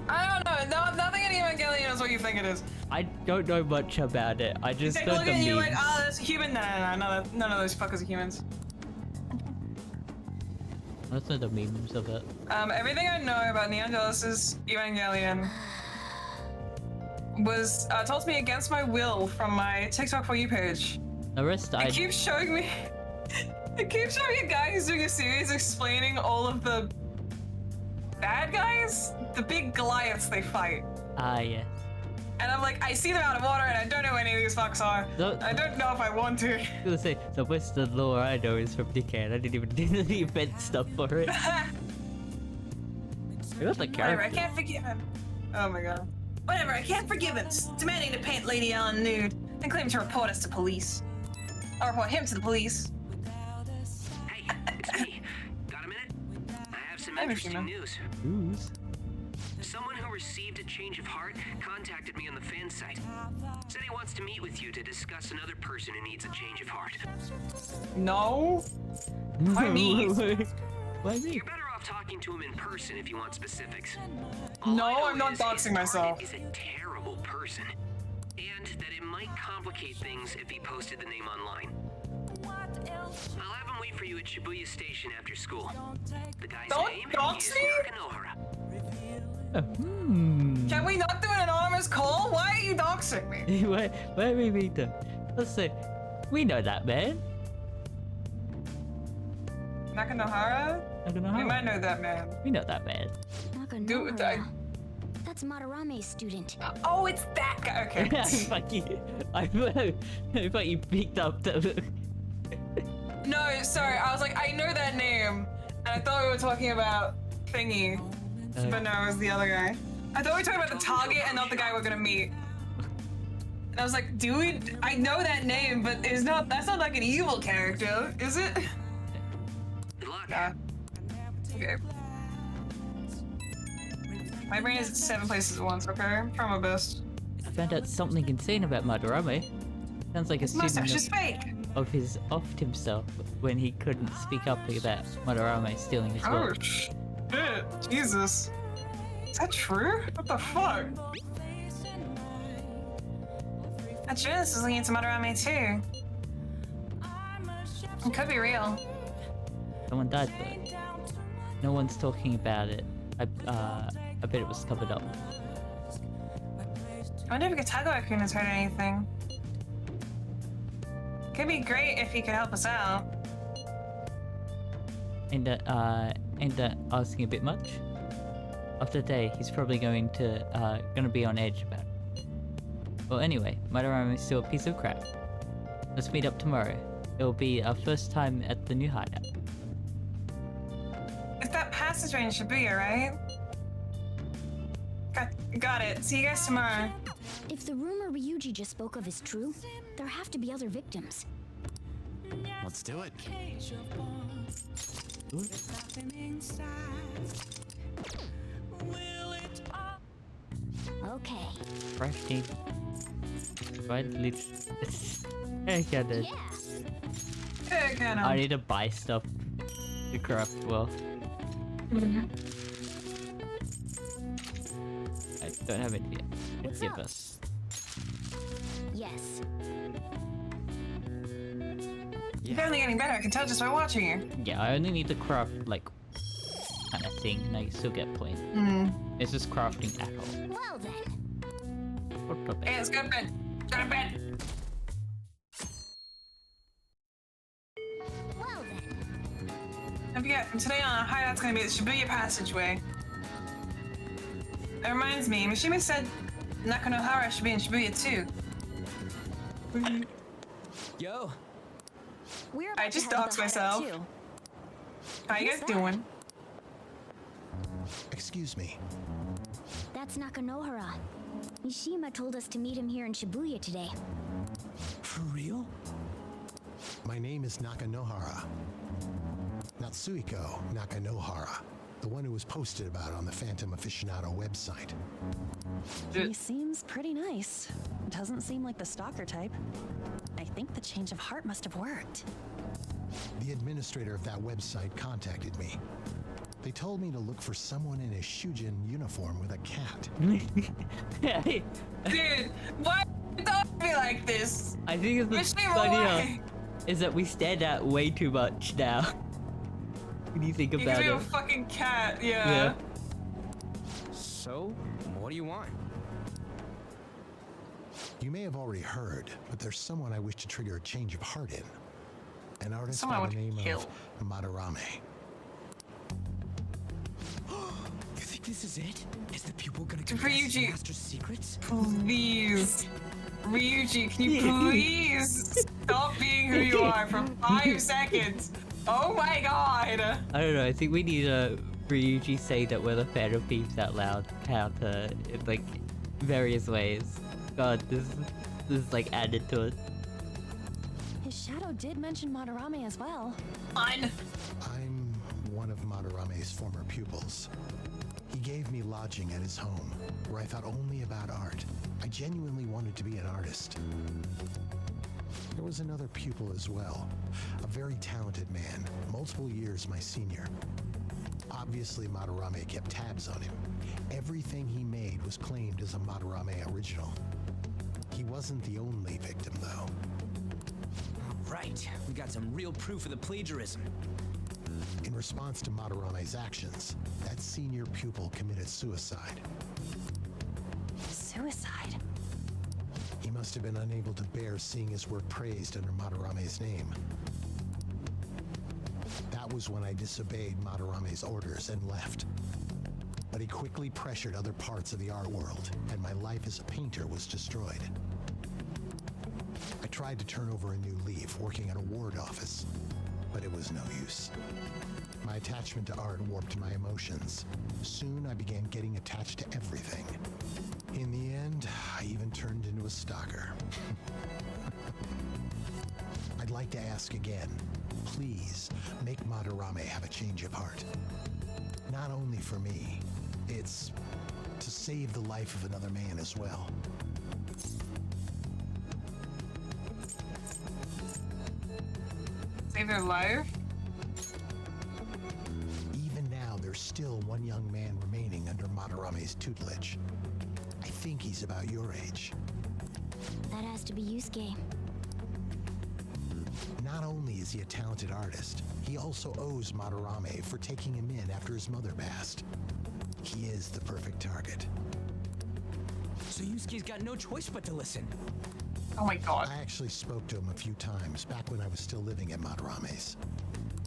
I don't know. No, nothing in Evangelion is what you think it is. I don't know much about it. I You just take a know look the at it and you're memes. like, oh, that's a human. No, none of those fuckers are humans. I just know the memes of it. Everything I know about Neon Genesis Evangelion was told to me against my will from my TikTok For You page. The rest I It keeps showing me. It keeps showing me a guy who's doing a series explaining all of the bad guys, the big Goliaths they fight. yeah. And I'm like, I see them out of order, and I don't know who any of these fucks are. No. I don't know if I want to. I was gonna say, the Western lore I know is from Deccan. I didn't even do the event stuff for it. I got the Whatever, I character. can't forgive him. Oh my god. Whatever, I can't forgive him. Demanding to paint Lady Ellen nude and claiming to report us to police. I'll report him to the police. Hey, it's me. Got a minute? I have some Hi, interesting Mishima. news. Who's? Someone who received a change of heart contacted me on the fan site. Said he wants to meet with you to discuss another person who needs a change of heart. No. Why me? Why me? You're better off talking to him in person if you want specifics. All I No, know I'm not is doxing his myself. target is a terrible person, and that it might complicate things if he posted the name online. I'll have him wait for you at Shibuya Station after school. The guy's Don't name dox is me? Nakanohara. Can we not do an anonymous call? Why are you doxing me? why are we being done? Let's see. We know that man. Nakanohara? Nakanohara. We might know that man. We know that man. Nakanohara. That's Madarame's student. Oh, it's that guy. Okay. Fuck you. I thought you picked up the. No, sorry. I was like, I know that name, and I thought we were talking about Thingy, but no, it was the other guy. I thought we were talking about the target and not the guy we're gonna meet. And I was like, dude, I know that name, but it's not. That's not like an evil character, is it? Good luck. Yeah. Okay. My brain is 7 places at once. Okay, I'm trying my best. I found out something insane about Madarame. Sounds like a Mustache student is fake. of his offed himself when he couldn't speak up about Madarame stealing his Oh work. shit! Jesus. Is that true? What the fuck? That Judas is leading to Madarame too. It could be real. Someone died though. No one's talking about it. I bet it was covered up. I wonder if Katago-kun has heard anything. Could be great if he could help us out. Ain't that asking a bit much? After the day, he's probably gonna be on edge about it. Well, anyway, Madarame is still a piece of crap. Let's meet up tomorrow. It'll be our first time at the new hideout. It's that passageway in Shibuya, right? Got it. See you guys tomorrow. If the rumor Ryuji just spoke of is true, there have to be other victims. Let's do it. Okay. Crafting. Right, yeah, dude. Yeah, kind of. I need to buy stuff to craft well. I don't have it yet. What's Give up? us. Yes. You're definitely getting better. I can tell just by watching you. Yeah, I only need to craft like kind of thing, and I still get point. It's just crafting at all. Well then. What the bed? Hey, let's go to bed. Go to bed. Well then. Don't forget, from today on, our hideout's gonna be the Shibuya passageway. That reminds me, Mishima said Nakanohara should be in Shibuya too. Yo, We're I about just to head to doxed the hideout, myself. too. How you Who's guys that? doing? Excuse me. That's Nakanohara. Mishima told us to meet him here in Shibuya today. for real? My name is Nakanohara. Natsuhiko Nakanohara. The one who was posted about on the Phantom Aficionado website. He seems pretty nice. Doesn't seem like the stalker type. I think the change of heart must have worked. The administrator of that website contacted me. They told me to look for someone in a Shujin uniform with a cat. Dude, why don't be like this? I think it's what's Mishima, funny why? is that we stand out way too much now. When you think Because about you're it. a fucking cat, yeah. Yeah. So, what do you want? You may have already heard, but there's someone I wish to trigger a change of heart in. An artist Someone I by the want to name kill. of Madarame. You think this is it? Is the pupil gonna Ryuji. confess the master's secrets? Please. Ryuji, can you please stop being who you are for 5 seconds? Oh my god! I don't know, I think we need to Ryuji say that we're the Phantom Thieves out loud counter in like various ways. God, this is like added to it. His shadow did mention Madarame as well. On. I'm one of Madarame's former pupils. He gave me lodging at his home, where I thought only about art. I genuinely wanted to be an artist. There was another pupil as well, a very talented man, multiple years my senior. Obviously, Madarame kept tabs on him. Everything he made was claimed as a Madarame original. He wasn't the only victim, though. Right, we got some real proof of the plagiarism. In response to Madarame's actions, that senior pupil committed suicide. Suicide? He must have been unable to bear seeing his work praised under Madarame's name. That was when I disobeyed Madarame's orders and left. But he quickly pressured other parts of the art world, and my life as a painter was destroyed. I tried to turn over a new leaf, working at a ward office, but it was no use. My attachment to art warped my emotions. Soon I began getting attached to everything. In the end, I even turned into a stalker. I'd like to ask again, please make Madarame have a change of heart. Not only for me, it's to save the life of another man as well. Save their life? Even now, there's still one young man remaining under Madarame's tutelage. I think he's about your age. That has to be Yusuke. Not only is he a talented artist, he also owes Madarame for taking him in after his mother passed. He is the perfect target. So Yusuke's got no choice but to listen. Oh my god. I actually spoke to him a few times back when I was still living at Madarame's.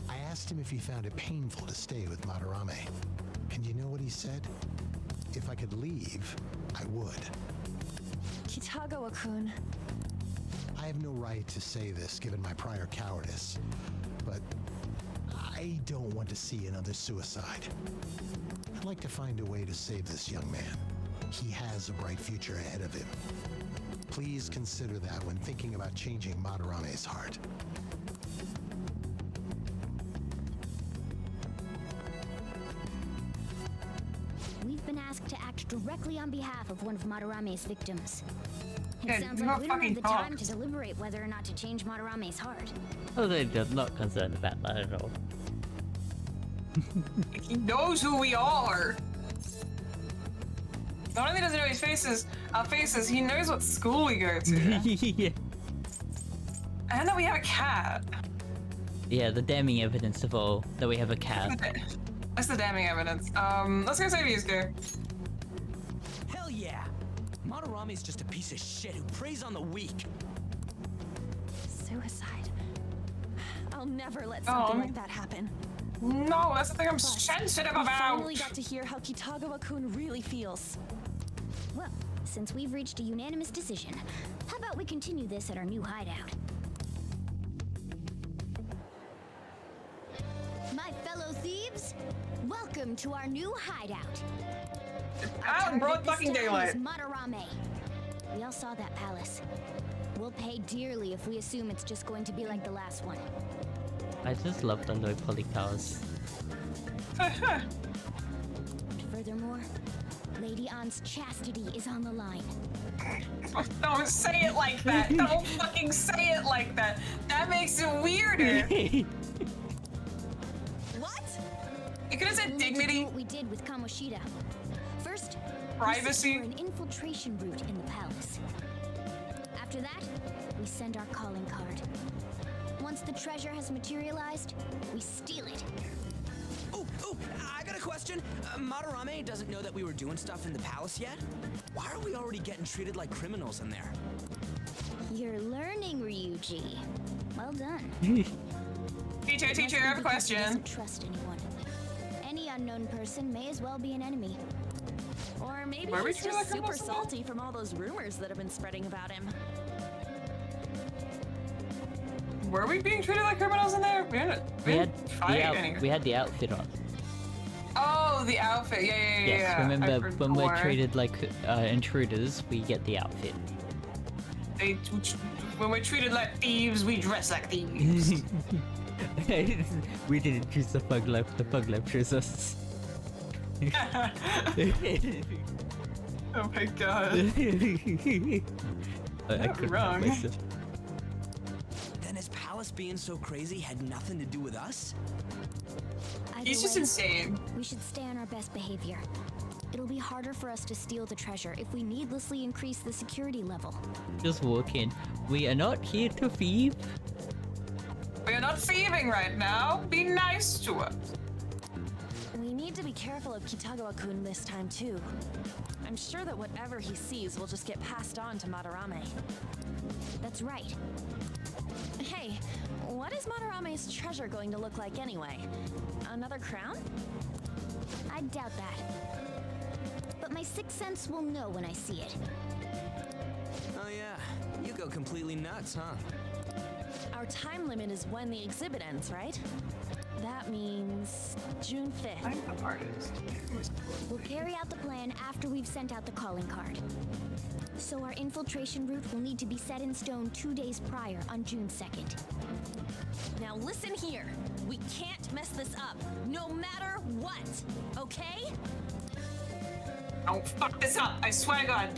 I asked him if he found it painful to stay with Madarame. And you know what he said? If I could leave, I would. Kitagawa-kun. I have no right to say this given my prior cowardice, but I don't want to see another suicide. I'd like to find a way to save this young man. He has a bright future ahead of him. Please consider that when thinking about changing Madarame's heart. We've been asked to act directly on behalf of one of Madarame's victims. It Yeah, sounds do like not we don't have fucking the talk. time to deliberate whether or not to change Madarame's heart. Oh, they're not concerned about that at all. He knows who we are. Not only does he know our faces, he knows what school we go to. Yeah. And that we have a cat. Yeah, the damning evidence of all that we have a cat. That's the damning evidence. Let's go save Yusuke. Hell yeah! Madarame's just a piece of shit who preys on the weak. Suicide. I'll never let something like that happen. No, that's the thing I'm sensitive We about. finally got to hear how Kitagawa-kun really feels. Well, since we've reached a unanimous decision, how about we continue this at our new hideout? My fellow thieves, welcome to our new hideout. Out in broad This fucking town daylight. is Madarame. We all saw that palace. We'll pay dearly if we assume it's just going to be like the last one. I just love the low poly cows. Furthermore, Lady An's chastity is on the line. Don't say it like that. Don't fucking say it like that. That makes it weirder. What? You could have said We'll need to do dignity. what we did with Kamoshida. First, Privacy. we secure an infiltration route in the palace. After that, we send our calling card. Once the treasure has materialized, we steal it. Oh, I got a question. Madarame doesn't know that we were doing stuff in the palace yet? Why are we already getting treated like criminals in there? You're learning, Ryuji. Well done. Teacher, I have a Because he question. doesn't trust anyone. Any unknown person may as well be an enemy. Or maybe Were we he's treated just like super criminals in there? salty from all those rumors that have been spreading about him. Were we being treated like criminals in there? We didn't fight anything. We had the outfit on. Oh, the outfit. Yeah. Yes, remember I when we're forgot. treated like intruders, we get the outfit. When we're treated like thieves, we dress like thieves. We didn't choose the pug life, the pug life chose us. Oh my god. I couldn't wrong. help myself. Then his palace being so crazy had nothing to do with us? Either He's just way, insane. We should stay on our best behavior. It'll be harder for us to steal the treasure if we needlessly increase the security level. Just walk in. We are not here to thieve. We are not thieving right now. Be nice to us. We need to be careful of Kitagawa-kun this time too. I'm sure that whatever he sees will just get passed on to Madarame. That's right. Hey, what is Madarame's treasure going to look like anyway? Another crown? I doubt that. But my sixth sense will know when I see it. Oh yeah, you go completely nuts, huh? Our time limit is when the exhibit ends, right? That means June 5th. I'm the artist. We'll carry out the plan after we've sent out the calling card. So our infiltration route will need to be set in stone 2 days prior on June 2nd. Now listen here. We can't mess this up, no matter what, okay? Don't fuck this up, I swear to God.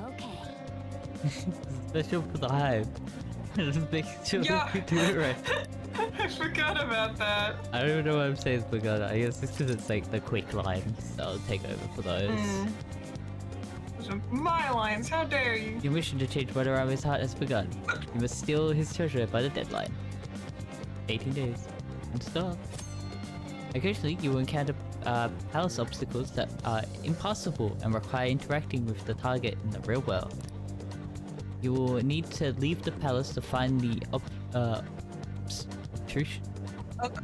Okay. Special for the hive. Just make sure Yeah. we do it right. I forgot about that. I don't even know what I'm saying, but God, I guess it's because it's like the quick lines that'll take over for those. Those are my lines, how dare you? Your mission to change Madarame's heart has begun. You must steal his treasure by the deadline. 18 days. And stop. Occasionally, you will encounter palace obstacles that are impassable and require interacting with the target in the real world. You will need to leave the palace to find the obtrusion.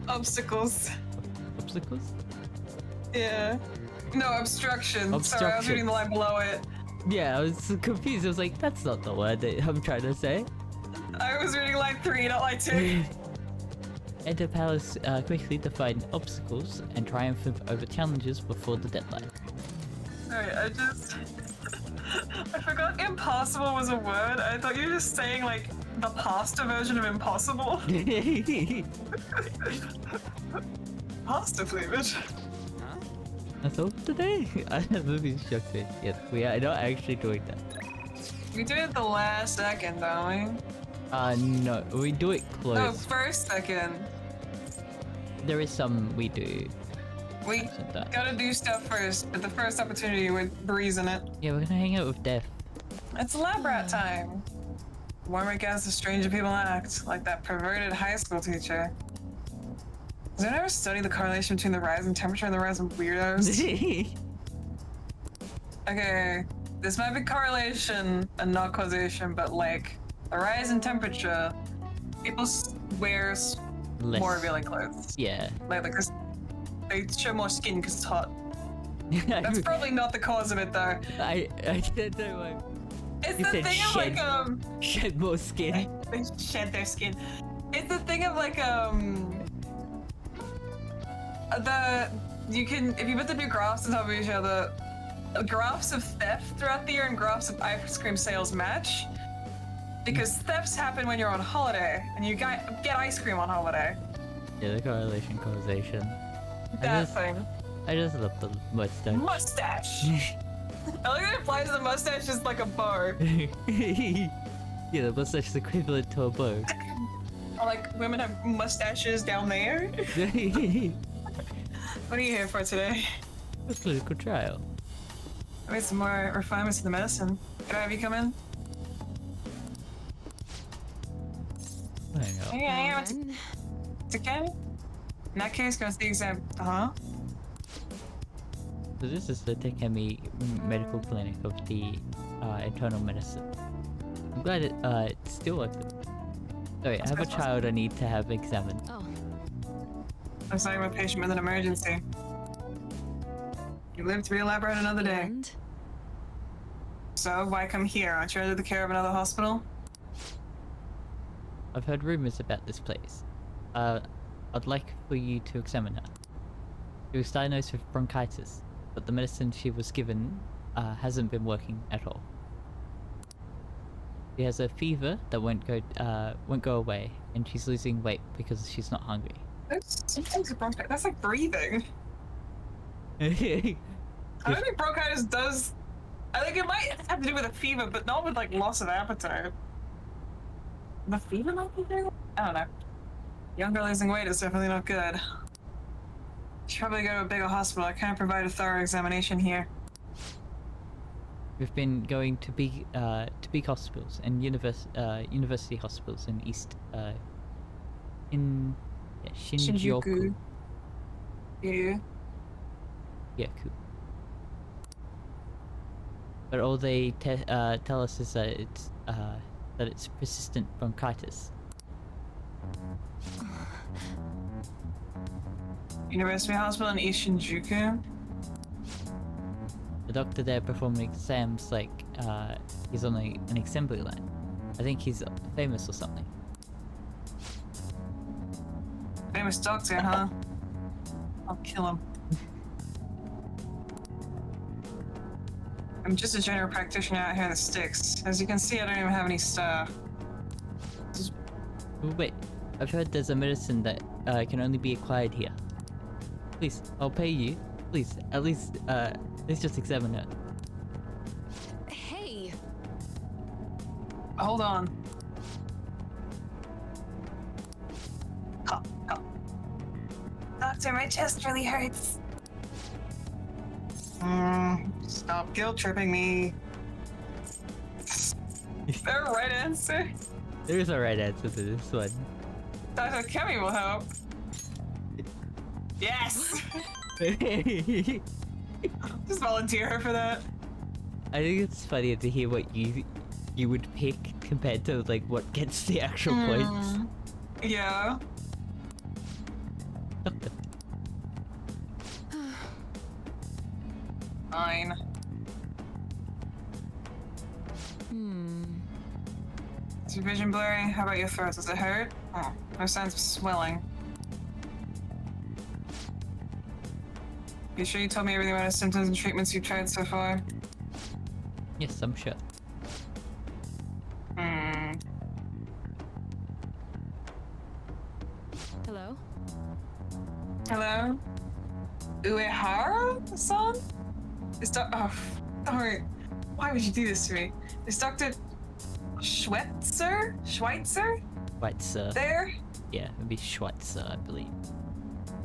Obstacles. Obstacles? Yeah. No, obstruction. Sorry, I was reading the line below it. Yeah, I was confused. I was like, that's not the word that I'm trying to say. I was reading line 3, not line 2. Enter palace quickly to find obstacles and triumph over challenges before the deadline. Alright, I forgot impossible was a word. I thought you were just saying like the pasta version of impossible. Pasta flavored. That's all today. I haven't been shocked yet. We are not actually doing that. We do it the last second, don't we? No, we do it close. No, first second. There is some we do. We gotta do stuff first, but the first opportunity we're breezing it. Yeah, we're gonna hang out with Def. It's lab rat time. One week as the stranger people act, like that perverted high school teacher. Has anyone ever studied the correlation between the rise in temperature and the rise in weirdos? Okay, this might be correlation and not causation, but like the rise in temperature, people wear more revealing clothes. Yeah. Like they show more skin because it's hot. That's probably not the cause of it though. I don't know why. It's You the said thing of like shed more skin. They shed their skin. It's the thing of like you can, if you put the two graphs on top of each other, graphs of theft throughout the year and graphs of ice cream sales match. Because thefts happen when you're on holiday and you get ice cream on holiday. Yeah, the correlation causation. That thing. I just love the mustache. Mustache! I like that it implies the mustache is like a bow. Yeah, the mustache is equivalent to a bow. Or like women have mustaches down there. What are you here for today? A clinical trial. I made some more refinements to the medicine. Could I have you come in? Hang on. It's okay. In that case, go to the exam. So this is the Tekemi Medical Clinic of the internal medicine. I'm glad it's still open. Sorry, I have a child I need to have examined. Oh. I'm sorry, I'm a patient with an emergency. You live to be elaborate another day. So, why come here? Aren't you under the care of another hospital? I've heard rumors about this place. I'd like for you to examine her. She was diagnosed with bronchitis, but the medicine she was given hasn't been working at all. She has a fever that won't go away, and she's losing weight because she's not hungry. That's symptoms of bronchitis. That's like breathing. I don't think bronchitis does. I think it might have to do with a fever, but not with like loss of appetite. The fever might be there? I don't know. Young girl losing weight is definitely not good. Should probably go to a bigger hospital. I can't provide a thorough examination here. We've been going to big hospitals and university hospitals in Shinjuku. Yeah. Yeah, cool. but all they tell us is that it's persistent bronchitis. University Hospital in East Shinjuku. The doctor there performing exams like he's on an assembly line. I think he's famous or something. Famous doctor, huh? I'll kill him. I'm just a general practitioner out here in the sticks. As you can see, I don't even have any staff. Oh, wait, I've heard there's a medicine that can only be acquired here. Please, I'll pay you. Please, at least let's just examine her. Hey! Hold on. Oh. Doctor, my chest really hurts. Stop guilt tripping me. Is there a right answer? There is a right answer to this one. Dr. Kemi will help. Yes! Just volunteer her for that. I think it's funny to hear what you would pick compared to like what gets the actual points. Yeah. Doctor. Fine. Is your vision blurry? How about your throat? Does it hurt? Oh, no signs of swelling. You sure you told me everything about his symptoms and treatments you've tried so far? Yes, I'm sure. Hello? Hello? Uehara-san? Is oh, darn. Why would you do this to me? Is Dr. Schweitzer there? Yeah, it'd be Schweitzer, I believe.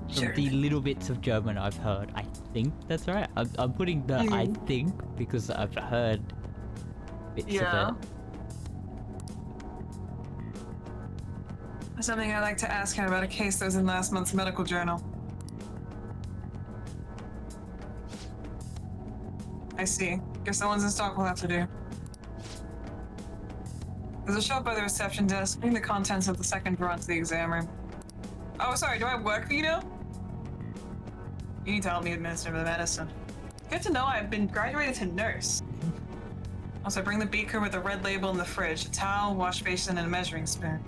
Sure. From the little bits of German I've heard, I think that's right. I'm putting the I think because I've heard bits of it. There's something I'd like to ask him about a case that was in last month's medical journal. I see. Guess the ones in stock will have to do. There's a shelf by the reception desk. Bring the contents of the second drawer into the exam room. Oh, sorry, do I work for you now? You need to help me administer the medicine. Good to know I've been graduated to nurse. Also, bring the beaker with the red label in the fridge, a towel, wash basin, and a measuring spoon.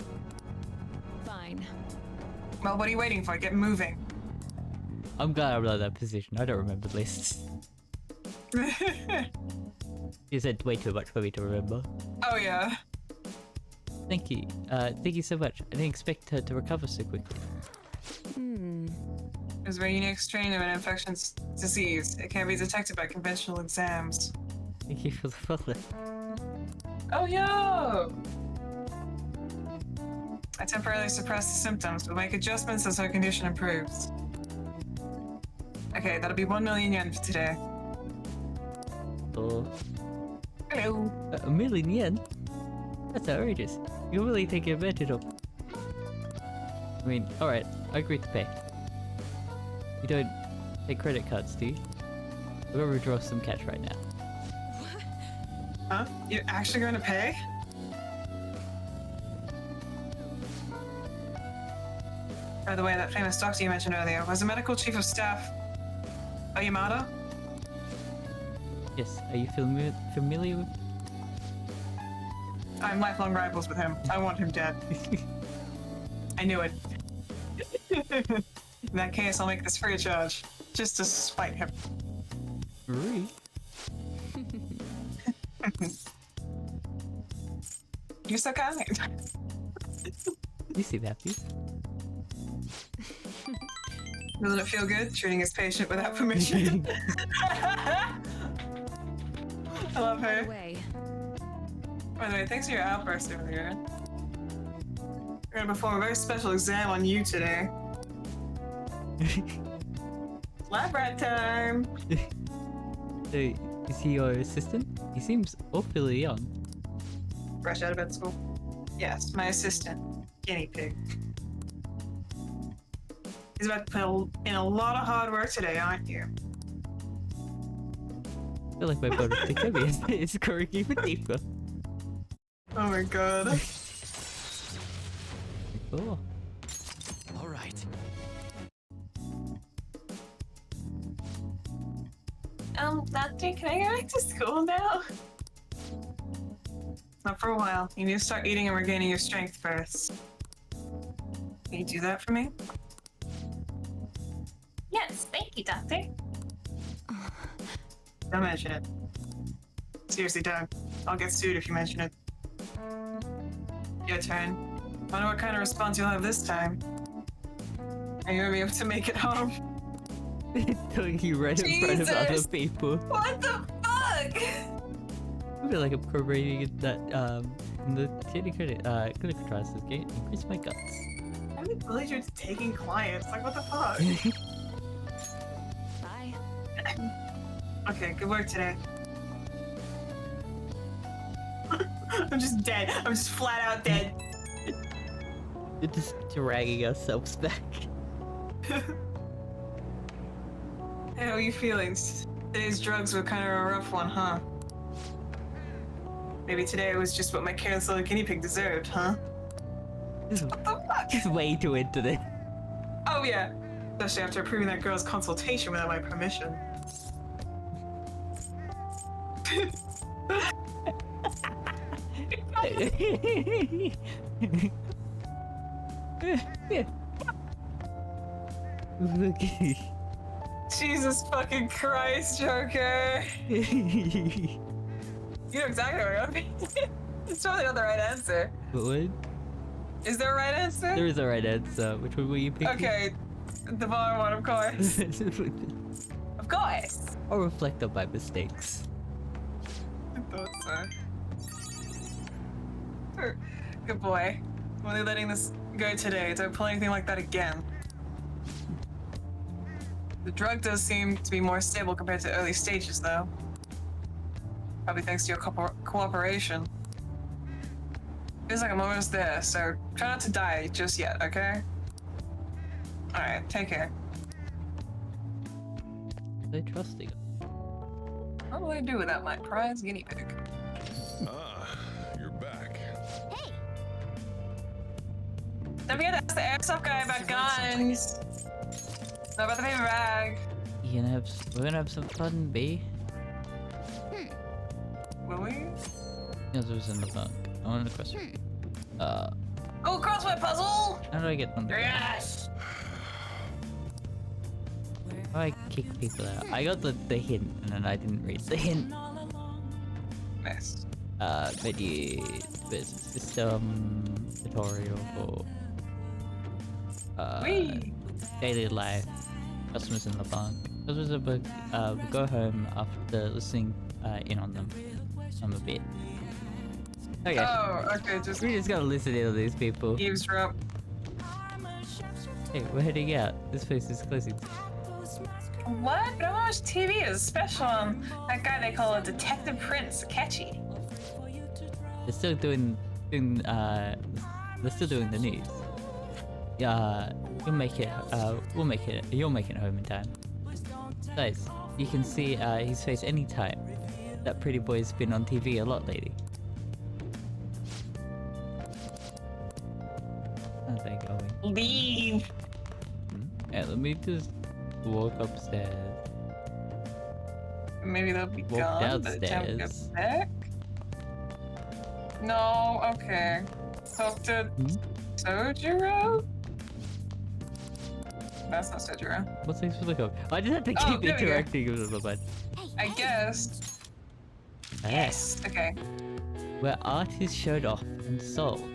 Fine. Well, what are you waiting for? Get moving. I'm glad I'm not in that position. I don't remember lists. You said way too much for me to remember. Oh, yeah. Thank you. Thank you so much. I didn't expect her to recover so quickly. It's a very unique strain of an infectious disease. It can't be detected by conventional exams. Thank you for the follow. Oh, yo! I temporarily suppress the symptoms, but make adjustments as her condition improves. Okay, that'll be 1 million yen for today. Oh. Hello. 1 million yen? That's outrageous. You're really taking advantage of. I mean, alright, I agree to pay. You don't take credit cards, do you? I'm gonna withdraw some cash right now. Huh? You're actually going to pay? By the way, that famous doctor you mentioned earlier was the medical chief of staff Oyamada? Yes, are you familiar with? I'm lifelong rivals with him. I want him dead. I knew it. In that case, I'll make this free of charge, just to spite him. Free? You're so kind. You seem happy. Doesn't it feel good treating his patient without permission? I love her. By the way, thanks for your outburst earlier. We're gonna perform a very special exam on you today. Lab rat time! So, is he your assistant? He seems awfully young. Fresh out of med school? Yes, my assistant. Guinea pig. He's about to put in a lot of hard work today, aren't you? I feel like my bonus to Kimmy is correctly with Tifa. Oh my god. Cool. All right. Doctor, can I go back to school now? Not for a while. You need to start eating and regaining your strength first. Can you do that for me? Yes, thank you, Doctor. Don't mention it. Seriously, don't. I'll get sued if you mention it. Your turn. I wonder what kind of response you'll have this time. Are you gonna be able to make it home? Telling you right in front of other people. What the fuck? I feel like I'm corroborating that the shady clinical trials is going to increase my guts. How many bullies you're taking clients? Like, what the fuck? Bye. Okay, good work today. I'm just dead. I'm just flat out dead. We're just dragging ourselves back. Hey, how are you feeling? Today's drugs were kind of a rough one, huh? Maybe today it was just what my careless little guinea pig deserved, huh? What the fuck? Just way too into this. Oh yeah. Especially after approving that girl's consultation without my permission. Jesus fucking Christ, Joker! You know exactly what I mean. It's totally not the right answer. What? Is there a right answer? There is a right answer. Which one will you pick? Okay, the bottom one, of course. Of course! I'll reflect on my mistakes. I thought so. Good boy. I'm only letting this go today. Don't pull anything like that again. The drug does seem to be more stable compared to early stages, though. Probably thanks to your cooperation. Feels like I'm almost there, so try not to die just yet, okay? Alright, take care. They trusting. What will I do without my prize guinea pig? Ah, you're back. Hey! Don't forget to ask the airsoft guy about guns. Not about the paper bag. We're gonna have some fun, B. Will we? Yes, it was in the book. I wanted a question. Oh, crossword puzzle! How do I get on the Yes! How do I kick people out? I got the hint, and then I didn't read the hint. Nice. Menu, business system, tutorial for daily life, customers in the bank. Customers in the bank will go home after listening in on them a bit. Okay. Oh, okay, We just gotta listen in on these people. eavesdrop. Hey, we're heading out. This place is closing. What? But I watch TV as a special on that guy they call a Detective Prince, Catchy. They're still doing they're still doing the news. Yeah, you'll make it you'll make it home in time. Guys, you can see his face anytime. That pretty boy's been on TV a lot lately. How's that going? Leave! Yeah, let me just walk upstairs. Maybe they'll be Walk gone by the time we downstairs. get back? No, okay. Talk to Sojiro? That's not Sojiro. What's next for the code? I just have to Oh, keep there we go. interacting with the bud. I guess. Yes. Okay. Where art is showed off and sold.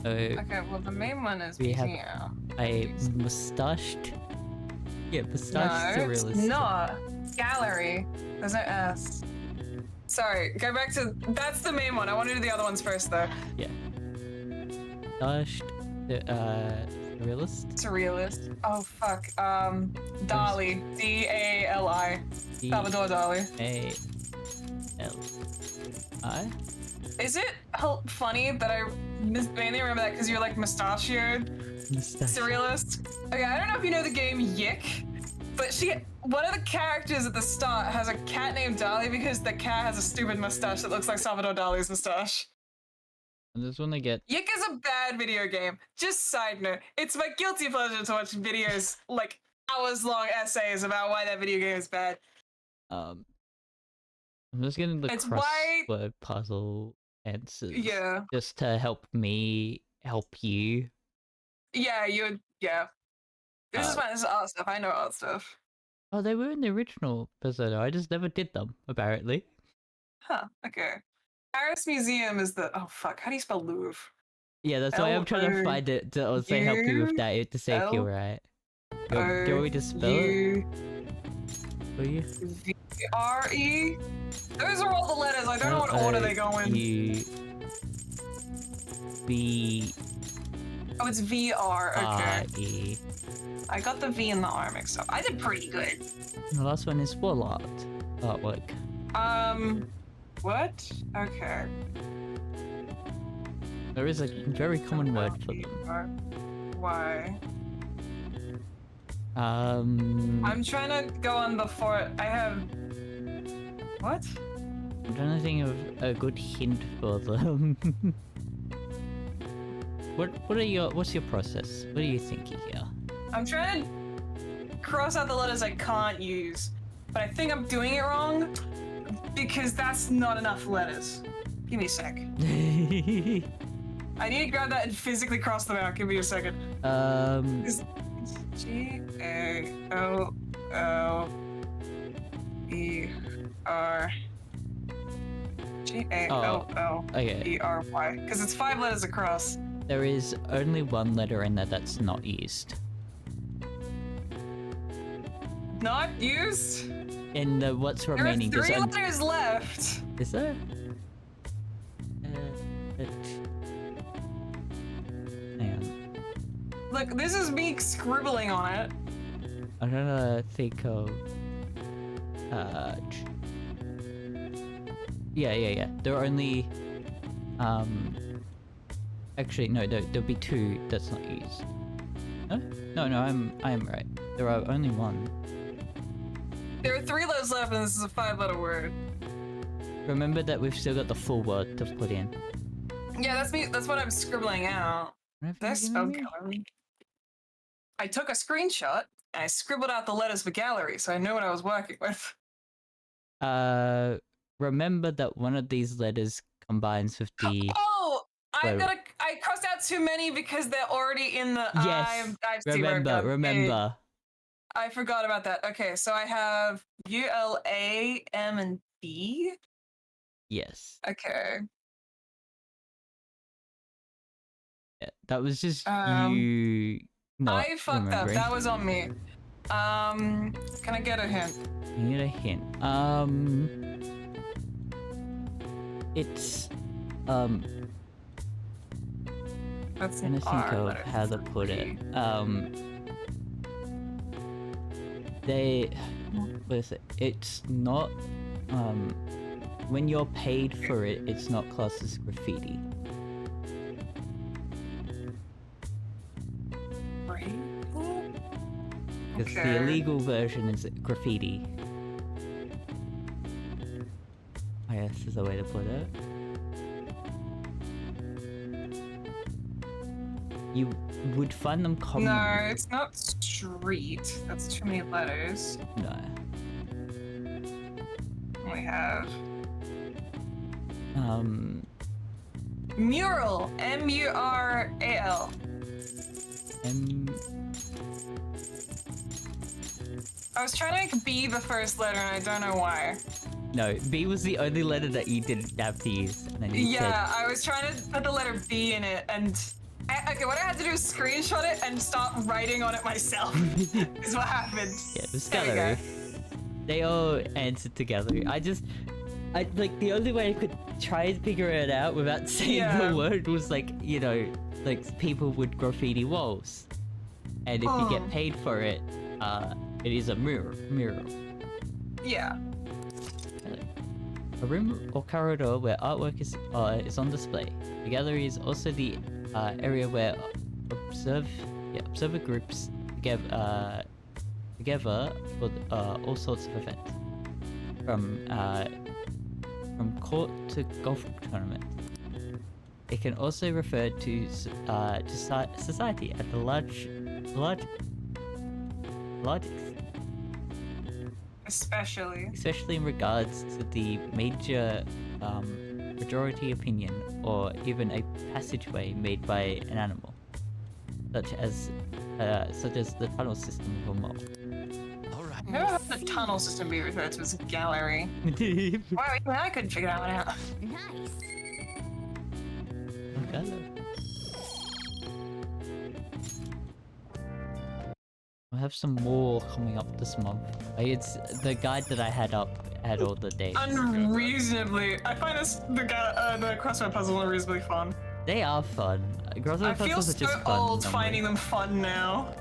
So Okay, well the main one is we have here. a mustached. Yeah, No, mustached it's surrealist. not. Gallery. There's no S. Sorry, go back to... That's the main one. I want to do the other ones first, though. Yeah. Mustached surrealist. Surrealist. Oh, fuck. Dali. D-A-L-I. D- Salvador Dali. A-L-I? Is it funny that I mainly remember that because you're like mustachioed? Mustache. Surrealist? Okay, I don't know if you know the game Yick. But one of the characters at the start has a cat named Dali because the cat has a stupid mustache that looks like Salvador Dali's mustache. I just want to get. Yik is a bad video game. Just side note, it's my guilty pleasure to watch videos like hours-long essays about why that video game is bad. I'm just getting the crossword puzzle answers. Yeah. Just to help me help you. Yeah, yeah. This is fine. This is art stuff. I know art stuff. Oh, they were in the original Persona. I just never did them, apparently. Huh. Okay. Paris Museum is the. Oh fuck. How do you spell Louvre? Yeah, that's why I'm trying to find it to also help you with that to see if you're right. Do you want me to spell it? For you? V-R-E? Those are all the letters. I don't know what order they go in. V. Oh, it's V-R. Okay. R-E. I got the V and the R mixed up. I did pretty good. The last one is wall art. Artwork. What? Okay. There is a very common word for them. Why? I'm trying to go on the fort. I have. What? I'm trying to think of a good hint for them. What's your process? What are you thinking here? I'm trying to cross out the letters I can't use, but I think I'm doing it wrong because that's not enough letters. Give me a sec. I need to grab that and physically cross them out. Give me a second. G-A-O-O-E-R G-A-O-O-E-R-Y. Because it's 5 letters across. There is only one letter in there that's not used. Not used? In the what's remaining. There are 3 letters left. Is there? Hang on. Look, this is me scribbling on it. I'm trying to think of. Yeah. There are only. Actually, no. There'll be 2 that's not used. No. I am right. There are only 1. There are 3 letters left, and this is a 5-letter word. Remember that we've still got the full word to put in. Yeah, that's me. That's what I'm scribbling out. This gallery. I took a screenshot and I scribbled out the letters for gallery, so I know what I was working with. Remember that one of these letters combines with the. Oh, I crossed out too many because they're already in the. Yes. Remember. I forgot about that. Okay, so I have U-L-A, M, and B. Yes. Okay. Yeah, that was just you. I fucked up. That was on me. Can I get a hint? You need a hint. It's That's trying to think of how to put it. It's not when you're paid for it, it's not classed as graffiti. Because the illegal version is graffiti. I guess is the way to put it. You would find them common. No, it's not street. That's too many letters. No. We have mural. M-U-R-A-L. I was trying to make B the first letter and I don't know why. No, B was the only letter that you didn't have to use. And then you said... I was trying to put the letter B in it and... okay, what I had to do is screenshot it and start writing on it myself. Is what happened. Yeah, the gallery. They all answered together. Like, the only way I could try and figure it out without saying the word was like, you know, like people would graffiti walls. And if you get paid for it, it is a mural. Yeah. A room or corridor where artwork is on display. The gallery is also the area where observer groups together together for all sorts of events, from court to golf tournament. It can also refer to society at a large Especially in regards to the major majority opinion or even a passageway made by an animal, such as the tunnel system of a mob. I've never heard the tunnel system be referred to as a gallery. Wow, even I couldn't figure that one out. Nice. I have some more coming up this month. It's the guide that I had up had all the dates. Unreasonably, I find the crossword puzzle unreasonably fun. They are fun. Crossword I feel puzzles are just so fun. old finding them fun now.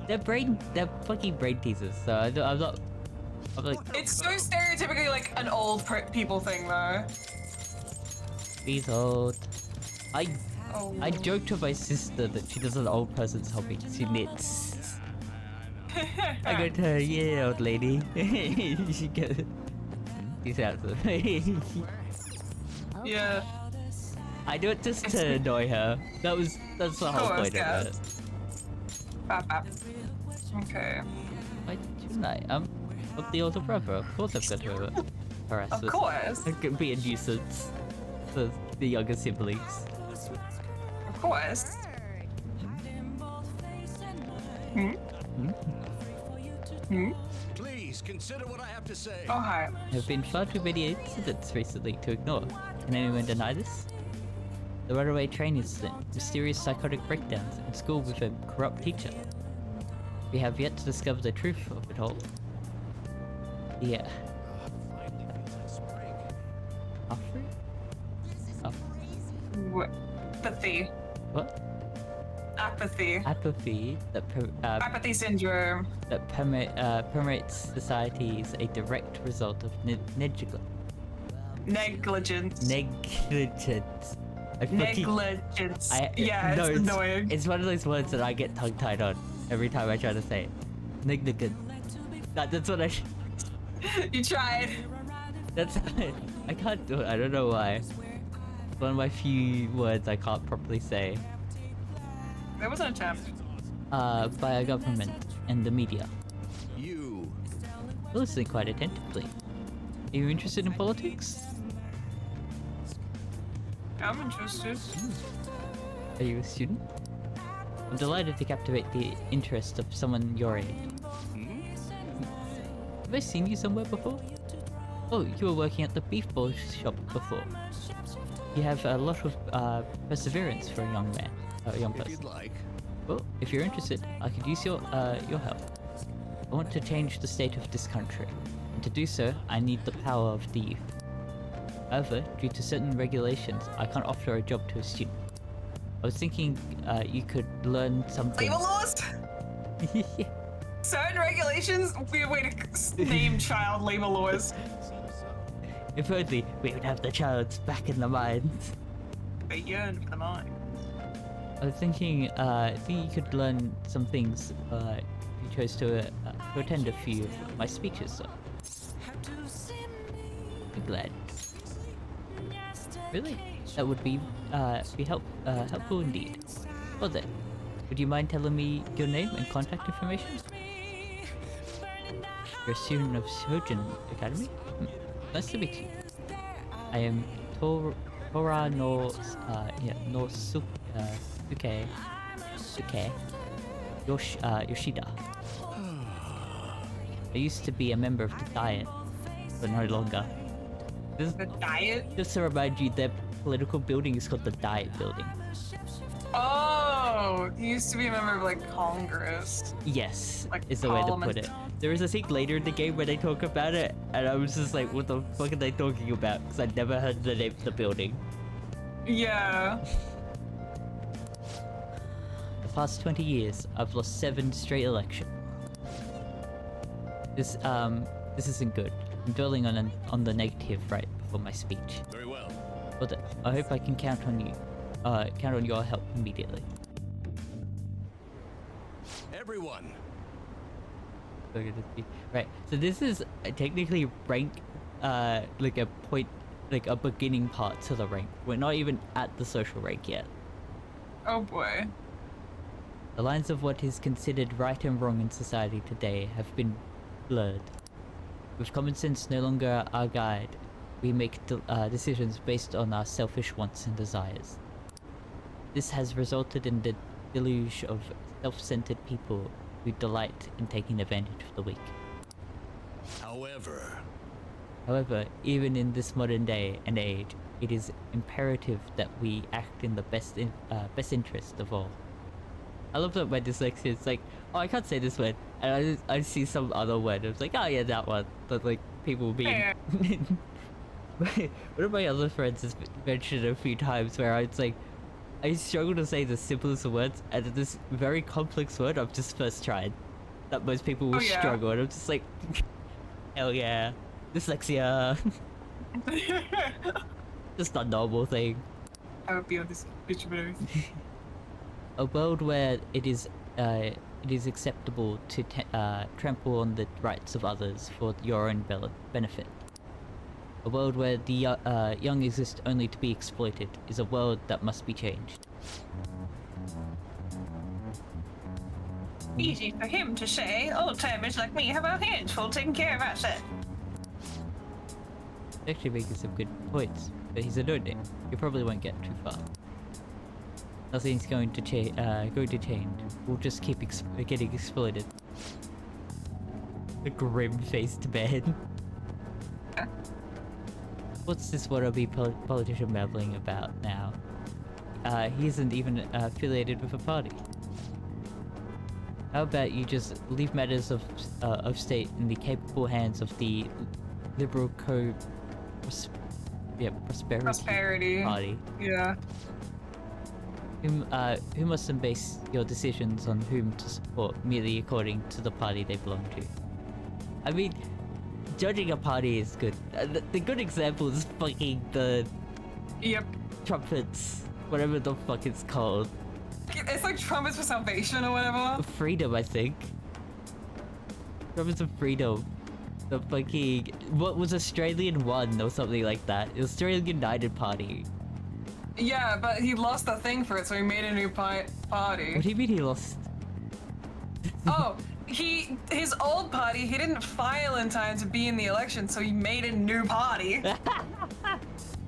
They're fucking brain teasers. So I'm like. It's so stereotypically like an old people thing though. He's old. I joked to my sister that she does an old person's hobby. She knits. I go to her, yeah, old lady. She goes. She's out of Yeah. I do it just to annoy her. That's the whole point of it. Okay. Why shouldn't I? I'm the older brother. Of course I've got to harass Of course. I can be a nuisance for the younger siblings. Of course. Please consider what I have to say. Oh, hi. There have been far too many incidents recently to ignore. Can anyone deny this? The runaway train incident, mysterious psychotic breakdowns in school with a corrupt teacher. We have yet to discover the truth of it all. Yeah. Apathy. What? Apathy. Apathy that apathy syndrome that permeates society is a direct result of negligence. Negligence. Negligence. Negligence. Yeah, it's annoying. It's one of those words that I get tongue-tied on every time I try to say it. Negligence. That's what I. You tried. I can't do it. I don't know why. It's one of my few words I can't properly say. There was an attempt. By our government and the media. You. Listening quite attentively. Are you interested in politics? I'm interested. Are you a student? I'm delighted to captivate the interest of someone your age. Have I seen you somewhere before? Oh, you were working at the beef ball shop before. You have a lot of perseverance for a young man. A young person. If you'd like. Well, if you're interested, I could use your help. I want to change the state of this country, and to do so, I need the power of the youth. However, due to certain regulations, I can't offer a job to a student. I was thinking you could learn something. Labor laws? Yeah. Certain regulations? Weird way to name child labor laws. If only we would have the child's back in the mines. They yearn for the mine. I was thinking, I think you could learn some things if you chose to attend a few of my speeches. So. I'm glad. Really? That would be helpful indeed. Well then, would you mind telling me your name and contact information? You're a student of Shojin Academy? Nice to meet you. I am Tora no Suke Yoshida. I used to be a member of the Diet, but no longer. The Diet? Just to remind you, their political building is called the Diet Building. Oh, you used to be a member of like Congress. Yes, like is the way to put it. There is a scene later in the game where they talk about it, and I was just like, what the fuck are they talking about? Because I'd never heard the name of the building. Yeah. The past 20 years, I've lost 7 straight elections. This isn't good. I'm dwelling on the negative right before my speech. Very well. Well, I hope I can count on you. Count on your help immediately. Everyone. Look at this right. So this is technically rank, like a point, like a beginning part to the rank. We're not even at the social rank yet. Oh boy. The lines of what is considered right and wrong in society today have been blurred. With common sense no longer our guide, we make decisions based on our selfish wants and desires. This has resulted in the deluge of self-centered people who delight in taking advantage of the weak. However, even in this modern day and age, it is imperative that we act in the best interest of all. I love that my dyslexia is like, oh, I can't say this word, and I see some other word. It's like, oh yeah, that one. But like people being. One of my other friends has mentioned a few times where it's like, I struggle to say the simplest words, and this very complex word I've just first tried, that most people will struggle, and I'm just like, hell yeah, dyslexia. Just a normal thing. I would be on this bitch move. A world where it is acceptable to trample on the rights of others for your own benefit. A world where the young exist only to be exploited is a world that must be changed. Easy for him to say, old-timers like me have our hands full taking care of ourselves. He's actually making some good points, but he's a no-name. You probably won't get too far. Nothing's going to change. We'll just keep getting exploited. The grim-faced man. What's this wannabe politician babbling about now? He isn't even affiliated with a party. How about you just leave matters of state in the capable hands of the liberal prosperity party? Yeah. Who mustn't base your decisions on whom to support merely according to the party they belong to. I mean, judging a party is good. The good example is fucking the... Yep. Trumpets, whatever the fuck it's called. It's like Trumpets for Salvation or whatever. Freedom, I think. Trumpets of Freedom. The fucking... What was Australian One or something like that? Australian United Party. Yeah, but he lost the thing for it, so he made a new party. What do you mean he lost? Oh, his old party, he didn't file in time to be in the election, so he made a new party.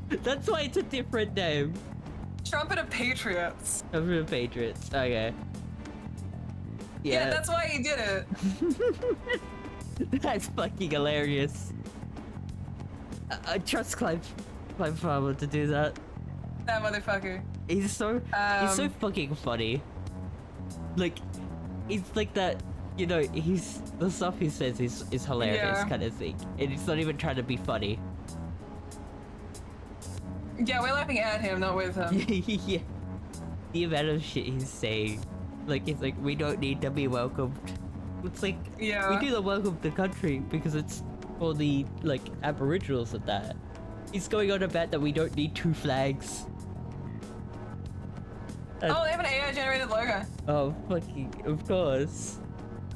That's why it's a different name. Trumpet of Patriots. Trumpet of Patriots, okay. Yeah, that's why he did it. That's fucking hilarious. I trust Clive Farmer to do that. That motherfucker. He's so fucking funny. Like, it's like that, you know, the stuff he says is hilarious kind of thing. And he's not even trying to be funny. Yeah, we're laughing at him, not with him. Yeah. The amount of shit he's saying. Like, it's like, we don't need to be welcomed. It's like, we do the welcome to the country because it's for the, like, aboriginals of that. He's going on about that we don't need two flags. Oh, they have an AI-generated logo. Oh, fucking, of course.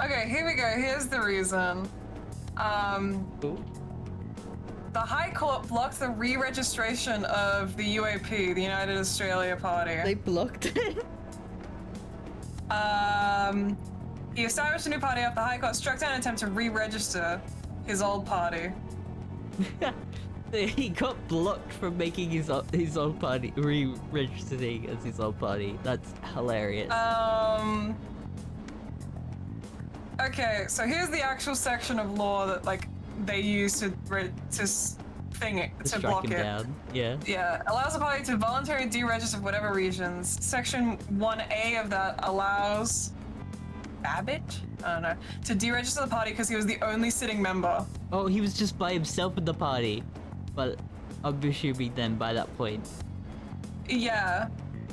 Okay, here we go. Here's the reason. Cool. The High Court blocked the re-registration of the UAP, the United Australia Party. They blocked it? He established a new party after the High Court struck down an attempt to re-register his old party. He got blocked from making his old party, re-registering as his old party. That's hilarious. Okay, so here's the actual section of law that, like, they use to block it. Down. Yeah. Yeah, allows a party to voluntarily deregister for whatever reasons. Section 1A of that allows Babbitt? I don't know. To deregister the party because he was the only sitting member. Oh, he was just by himself in the party. But I'm assuming then by that point. Yeah.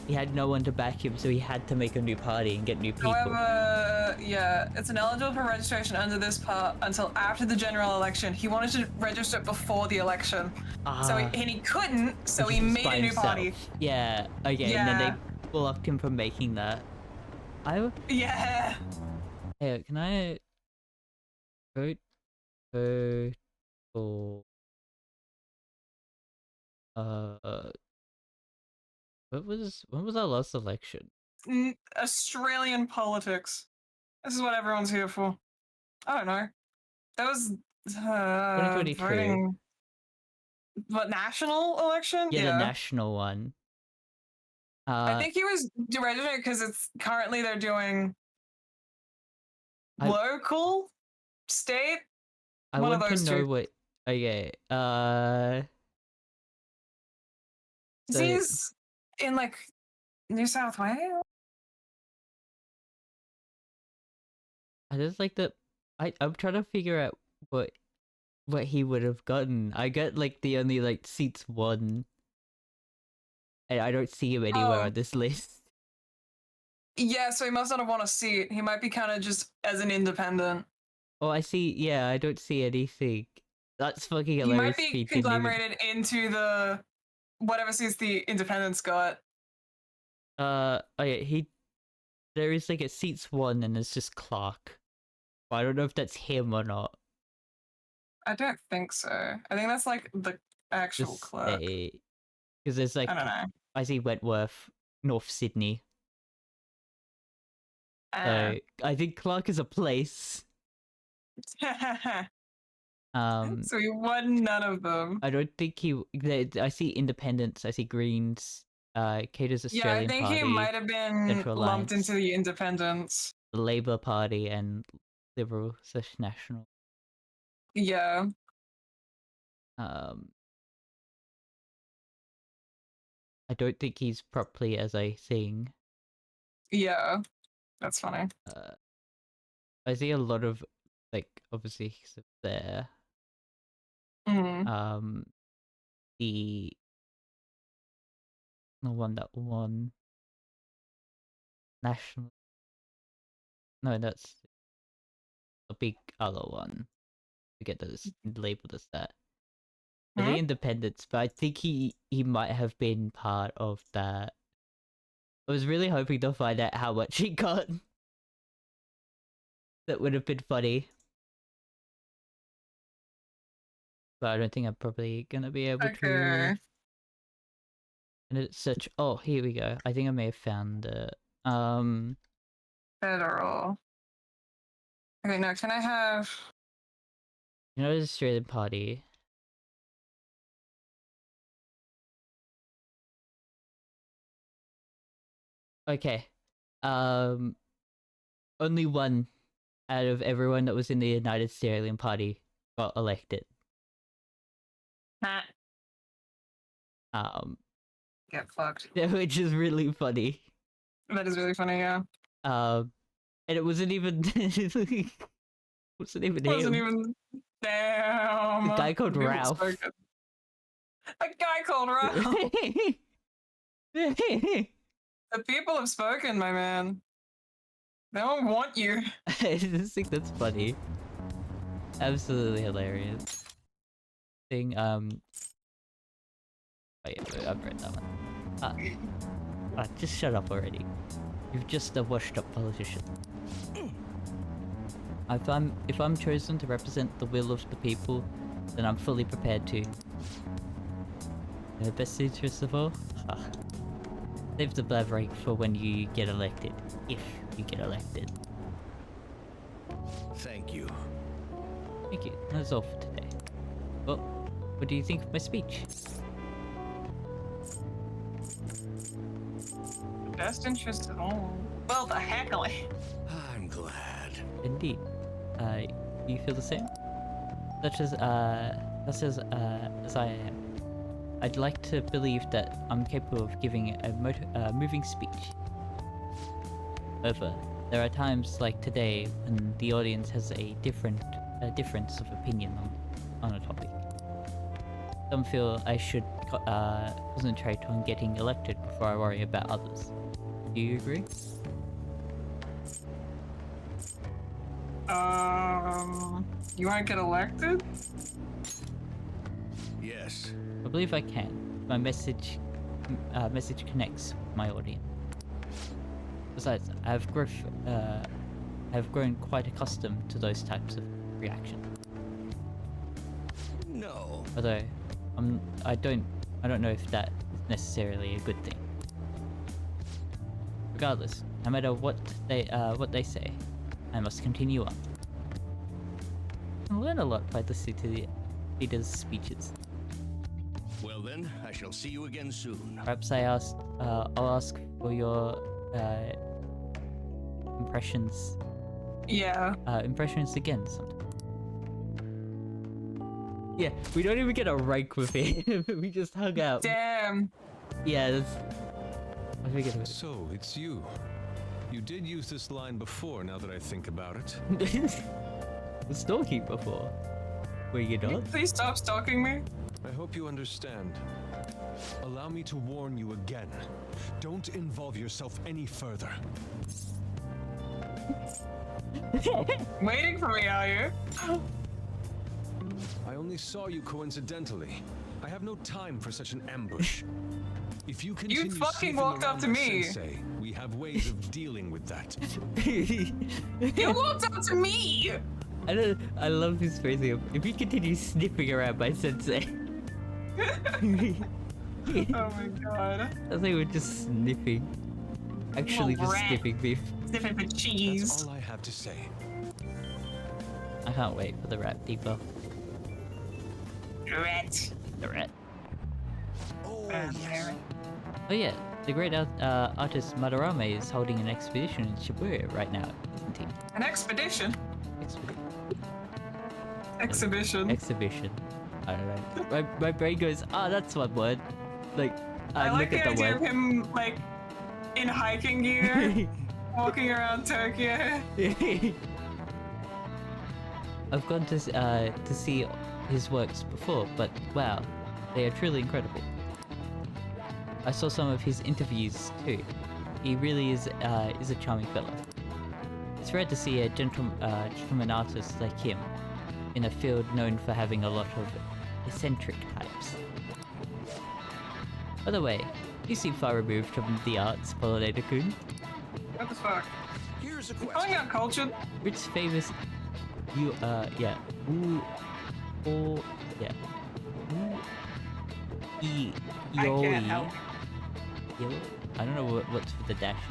He had no one to back him, so he had to make a new party and get new people. However, yeah, it's ineligible for registration under this part until after the general election. He wanted to register it before the election. And he couldn't, so he made a new party. Yeah, okay, and then they blocked him from making that. Yeah. Hey, can I Vote total. When was our last election? Australian politics. This is what everyone's here for. I don't know. That was 2022. voting. What, national election? Yeah, the national one. I think he was registering because it's currently they're doing local, state. I one of want to those know two. what. Okay. He's in like New South Wales. I just like that. I'm trying to figure out what he would have gotten. I got like the only like seats won, and I don't see him anywhere on this list. Yeah, so he must not have won a seat. He might be kind of just as an independent. Oh, I see. Yeah, I don't see anything. That's fucking He might hilarious. be He didn't even- conglomerated into the whatever seats the independents got. Oh yeah, there is like a seats one, and it's just Clark. But I don't know if that's him or not. I don't think so. I think that's like the actual clerk. Because there's like I don't know. I see Wentworth, North Sydney. So I think Clark is a place. So he won none of them. I don't think I see Independents. I see Greens. Cater's Australian Yeah, I think Party. he might have been Central lumped Alliance, into the independents. the Labour Party, and Liberal/National. Yeah. I don't think he's properly as I sing. Yeah, that's funny. I see a lot of like obviously he's up there. Mm. The one that won national. No, that's a big other one. I get this labeled as that. For the independents, but I think he might have been part of that. I was really hoping to find out how much he got. That would have been funny. But I don't think I'm probably gonna be able to. And it's such. Oh, here we go. I think I may have found it. Federal. Okay, now can I have? You know the Australian Party. Okay. Only one out of everyone that was in the United Australian Party got elected. Get fucked. Which is really funny. That is really funny, yeah. And it wasn't even wasn't even him. Damn. A guy called Ralph. A guy called Ralph. The people have spoken, my man. They don't want you. I just think that's funny. Absolutely hilarious. Thing, wait, I've read that one. Just shut up already. You're just a washed-up politician. If I'm chosen to represent the will of the people, then I'm fully prepared to. In the best interest of all, save the blabbering for when you get elected. If you get elected. Thank you. Thank you. That's all for today. Well, what do you think of my speech? Best interest of all. Well, the heckly. I'm glad. Indeed. You feel the same? Such as I am. I'd like to believe that I'm capable of giving a moving speech. However, there are times like today when the audience has a difference of opinion on a topic. Some feel I should concentrate on getting elected before I worry about others. Do you agree? You want to get elected? Yes. I believe I can. My message connects with my audience. Besides, I've grown quite accustomed to those types of reaction. No. Although, I don't know if that is necessarily a good thing. Regardless, no matter what they say, I must continue on. I learn a lot by listening to the leader's speeches. Well then, I shall see you again soon. Perhaps I'll ask for your impressions. Yeah. Impressions again sometime. Yeah, we don't even get a rank with him. We just hung out. Damn. Yeah, that's. I figured it was. So, it's you. You did use this line before, now that I think about it. Was stalking before. Were you not? Please stop stalking me. I hope you understand. Allow me to warn you again. Don't involve yourself any further. Waiting for me, are you? I only saw you coincidentally. I have no time for such an ambush. If you continue You fucking sniffing walked around up to my me. Sensei, we have ways of dealing with that. You walked up to me. I love this phrasing. If you continue sniffing around my sensei. Oh my god. I think we're just sniffing. Actually, Little just rat. sniffing beef. Sniffing for cheese. That's all I have to say. I can't wait for the rat debuff. Rat. The rat. Oh, yes. Oh yeah, the great artist Madarame is holding an expedition in Shibuya right now, isn't he? An expedition. Exhibition. I don't know. My brain goes, that's one word. Like, I like look the at the idea of word. him like in hiking gear, walking around Tokyo. I've gone to see his works before, but wow, they are truly incredible. I saw some of his interviews too. He really is a charming fellow. It's rare to see a gentleman artist like him in a field known for having a lot of eccentric types. By the way, you seem far removed from the arts, Pollinator-kun. What the fuck? Here's a Calling question. out cultured. Which famous yeah. I can't help. I don't know what's for the dash.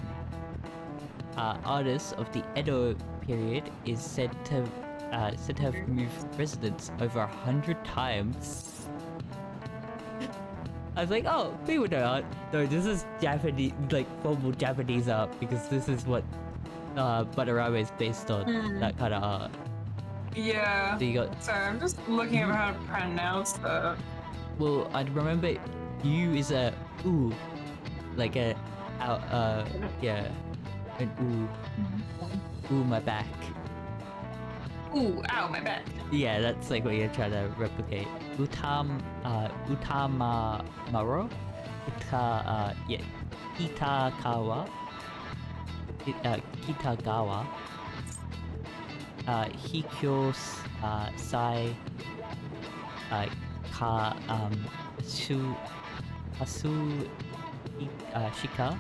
Artist of the Edo period is said to have moved residence over 100 times. I was like, oh, people know art. No, this is Japanese, like formal Japanese art, because this is what Madarame is based on. That kind of art. Yeah. So you got. Sorry, I'm just looking at how to pronounce that. Well, I remember U is a ooh, like a yeah, an ooh, ooh my back. Ooh, ow, my back. Yeah, that's like what you're trying to replicate. Utamaro, yeah, Kitagawa, Kitagawa, Hikyo, Sai, Kasu, Shika,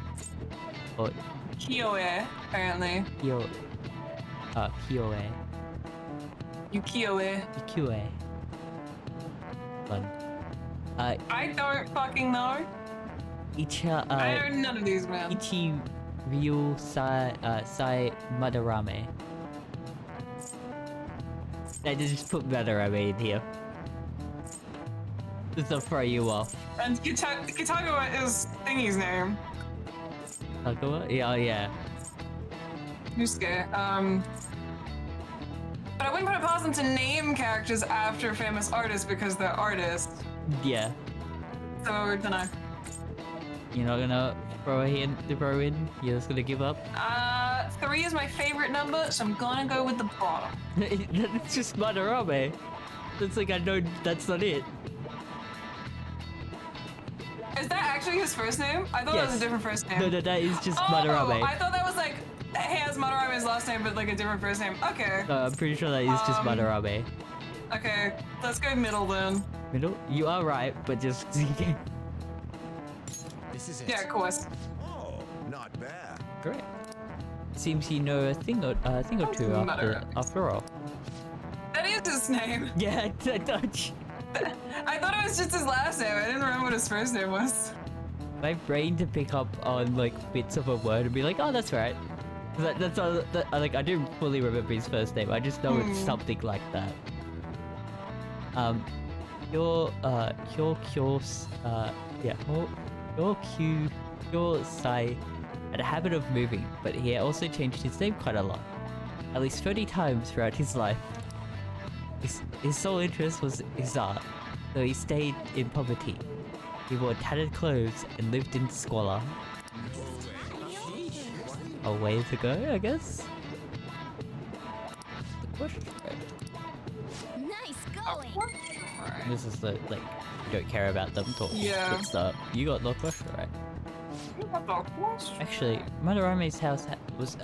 or Kyoe, apparently. Kyoe. Yukioe. Yukioe. Fun. I don't fucking know. I know none of these, man. Ichi Ryu Sai Madarame. I just put Madarame in here. Just to throw you off. And Kitagawa is Thingy's name. Kitagawa? Yeah, oh yeah. Yusuke. But I wouldn't put it past them to name characters after famous artists because they're artists. Yeah. So, I don't know. You're not gonna throw in? You're just gonna give up? 3 is my favorite number, so I'm gonna go with the bottom. It's just Madarame. That's like, I know that's not it. Is that actually his first name? I thought that was a different first name. No, that is just Madarame. I thought that was like, he has Madarame's last name, but like a different first name. Okay. No, I'm pretty sure that is just Madarame. Okay, let's go middle then. Middle? You are right, but just... This is it. Yeah, of course. Oh, not bad. Great. Seems you know a thing or two after all. That name. Yeah, Dutch. I thought it was just his last name. I didn't remember what his first name was. My brain to pick up on like bits of a word and be like, oh, that's right. That's all. Like I didn't fully remember his first name. I just know it's something like that. Sai had a habit of moving, but he also changed his name quite a lot, at least 30 times throughout his life. His sole interest was his art, so he stayed in poverty. He wore tattered clothes and lived in squalor. A way to go, I guess? The question. Nice going. This is the, like, you don't care about them talking. Yeah. Good stuff. You got the question right. You got the question. Actually, Madarame's house was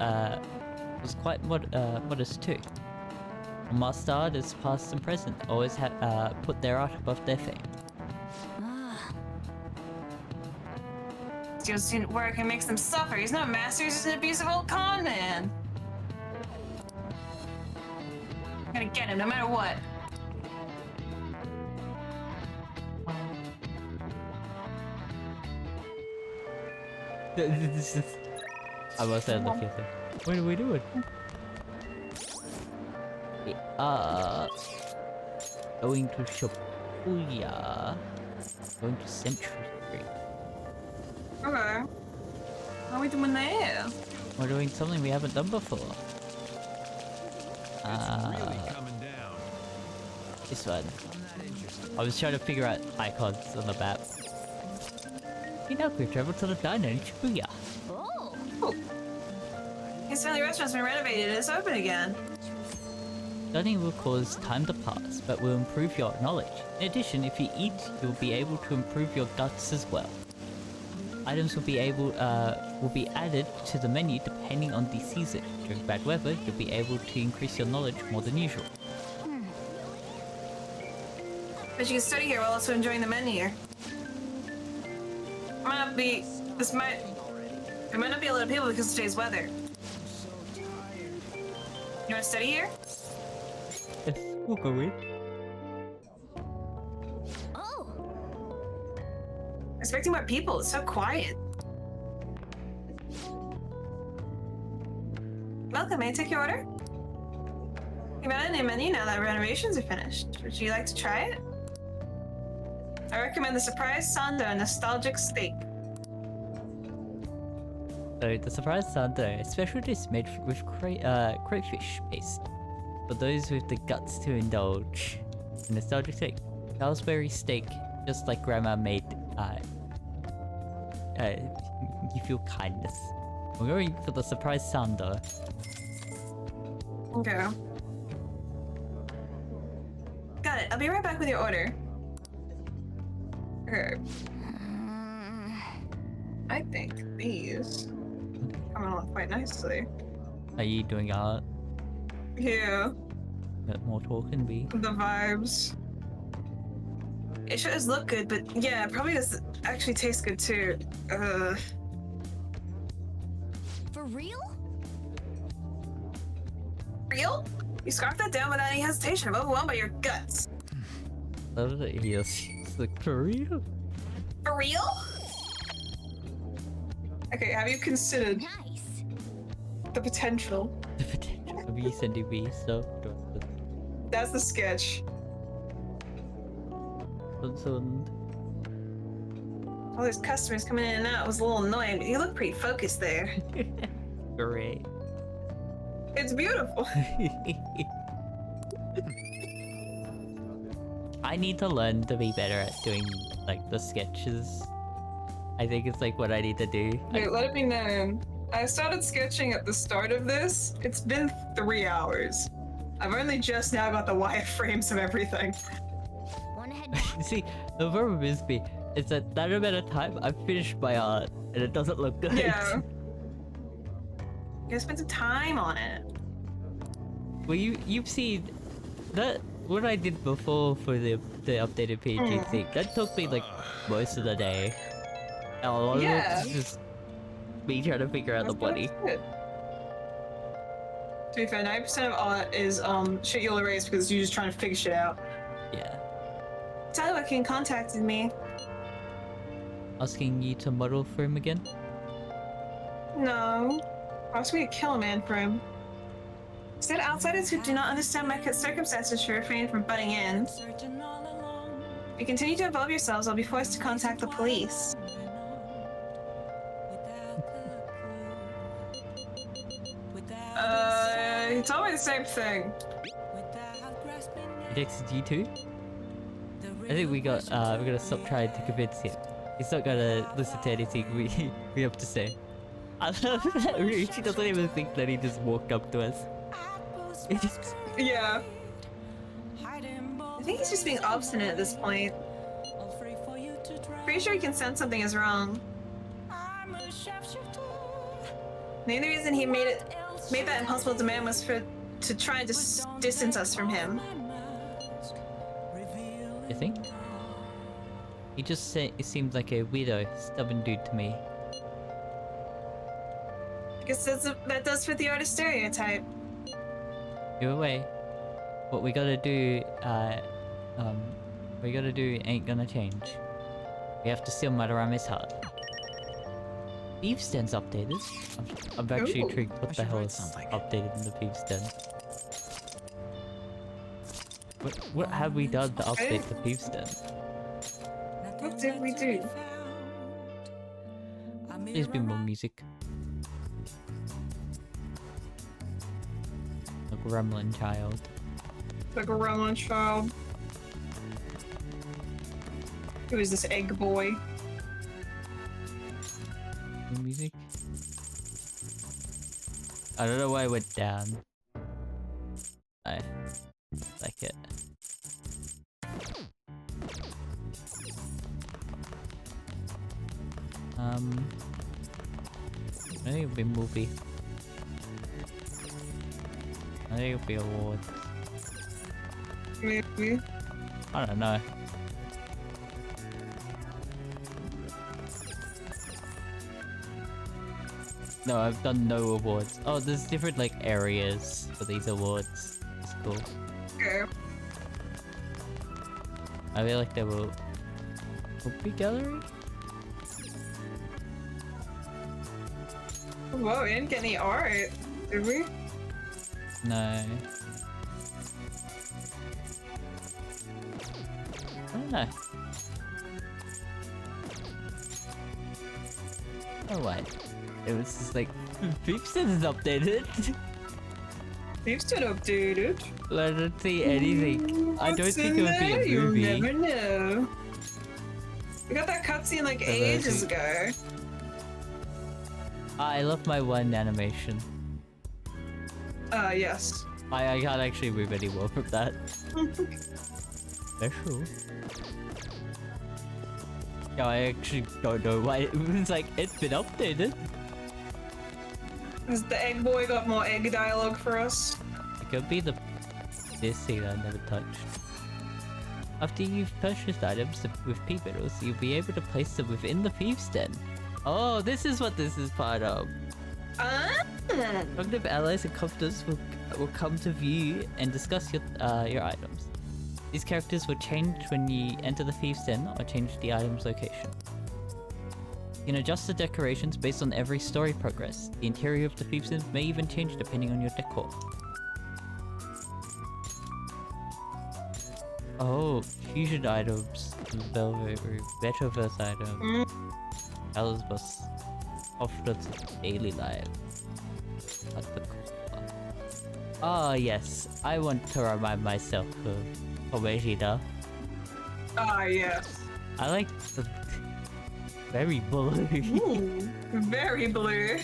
quite modest too. Master artists, past and present, always put their art above their fame. Steals student work and makes them suffer. He's not a master, he's just an abusive old con man. I'm gonna get him no matter what. This is... I must have looked at it. What are we doing? We are going to Shibuya. Going to Century Street. Okay. What are we doing there? We're doing something we haven't done before. This one. I was trying to figure out icons on the map. Now we've traveled to the diner in Shibuya. Oh. His family restaurant's been renovated and it's open again. Studying will cause time to pass, but will improve your knowledge. In addition, if you eat, you'll be able to improve your guts as well. Items will be added to the menu depending on the season. During bad weather, you'll be able to increase your knowledge more than usual. But you can study here while also enjoying the menu. There might not be a lot of people because of today's weather. You want to study here? Yes, we'll go in. Oh. Expecting more people. It's so quiet. Welcome. May I take your order? You got a new menu now that renovations are finished. Would you like to try it? I recommend the surprise sando nostalgic steak. So the surprise sando, a special dish made with crayfish paste. For those with the guts to indulge. A nostalgic steak. Salisbury steak, just like Grandma made. You feel kindness. We're going for the surprise sando. Okay. Got it. I'll be right back with your order. Okay. I think these come along quite nicely. Are you doing art? Yeah. Let more talking be. The vibes. It sure does look good, but yeah, it probably does actually taste good too. For real? Real? You scarfed that down without any hesitation. I'm overwhelmed by your guts. Love that he is like, for real? For real? Okay, have you considered the potential? The potential of you sending me stuff. That's the sketch. All those customers coming in and out was a little annoying, but you look pretty focused there. Great. It's beautiful. I need to learn to be better at doing like the sketches. I think it's like what I need to do. Wait, let it be known. I started sketching at the start of this. It's been 3 hours. I've only just now got the wireframes of everything. See, the problem is me. It's at that amount of time I've finished my art and it doesn't look good. Yeah. You gotta spend some time on it. Well, you've seen that what I did before for the updated PG thing. That took me like most of the day. And a lot of it's just me trying to figure out the body. be fair, 90% of art is shit you'll erase because you're just trying to figure shit out. Yeah. Tyler contacted me. Asking you to model for him again? No. Asked me to kill a man for him. Said outsiders who do not understand my circumstances should refrain from butting in. If you continue to involve yourselves, I'll be forced to contact the police. He told me the same thing. He texted you too? I think we gotta stop trying to convince him. He's not gonna listen to anything we have to say. I love that she doesn't even think that he just walked up to us. Yeah. I think he's just being obstinate at this point. Pretty sure he can sense something is wrong. The only reason he made that impossible demand was to try and distance us from him. You think? He just it seems like a weirdo, stubborn dude to me. I guess that does fit the artist stereotype. Either way, what we gotta do, ain't gonna change. We have to steal Madarame's heart. Thieves' Den's updated. I'm actually intrigued what the hell is updated in the Thieves' Den. What have we done to update the Thieves' Den? What did we do? Please be more music. A gremlin child. Like a gremlin child. Who is this egg boy? Music? I don't know why I went down. I like it. I think it'll be movie. I think it'll be award. Maybe. I don't know. No, I've done no awards. Oh, there's different like areas for these awards. It's cool. Okay. I feel like there will be gallery. Whoa, we didn't get any art, did we? No. I don't know. Oh wait. It was just like, Thieves' Den is updated. Thieves' Den updated? I don't see anything. I don't think it would be a movie. You'll never know. We got that cutscene like ages ago. I love my one animation. Yes. I can't actually move any more from that. Special. Yeah, I actually don't know why it was like, it's been updated. Has the egg boy got more egg dialogue for us? It could be this thing I never touched. After you've purchased items with P-Medals, you'll be able to place them within the Thieves' Den. Oh, this is what this is part of. Cognitive allies and competitors will come to view and discuss your items. These characters will change when you enter the Thieves' Den or change the item's location. You can adjust the decorations based on every story progress. The interior of the Thieves' Den may even change depending on your decor. Oh, fusion items, velvet, metaverse items, Elizabeth, Offroad's daily life. That's the cool one. Oh yes, I want to remind myself of Vegeta. Ah yes. I like the very blue. Ooh, very blue.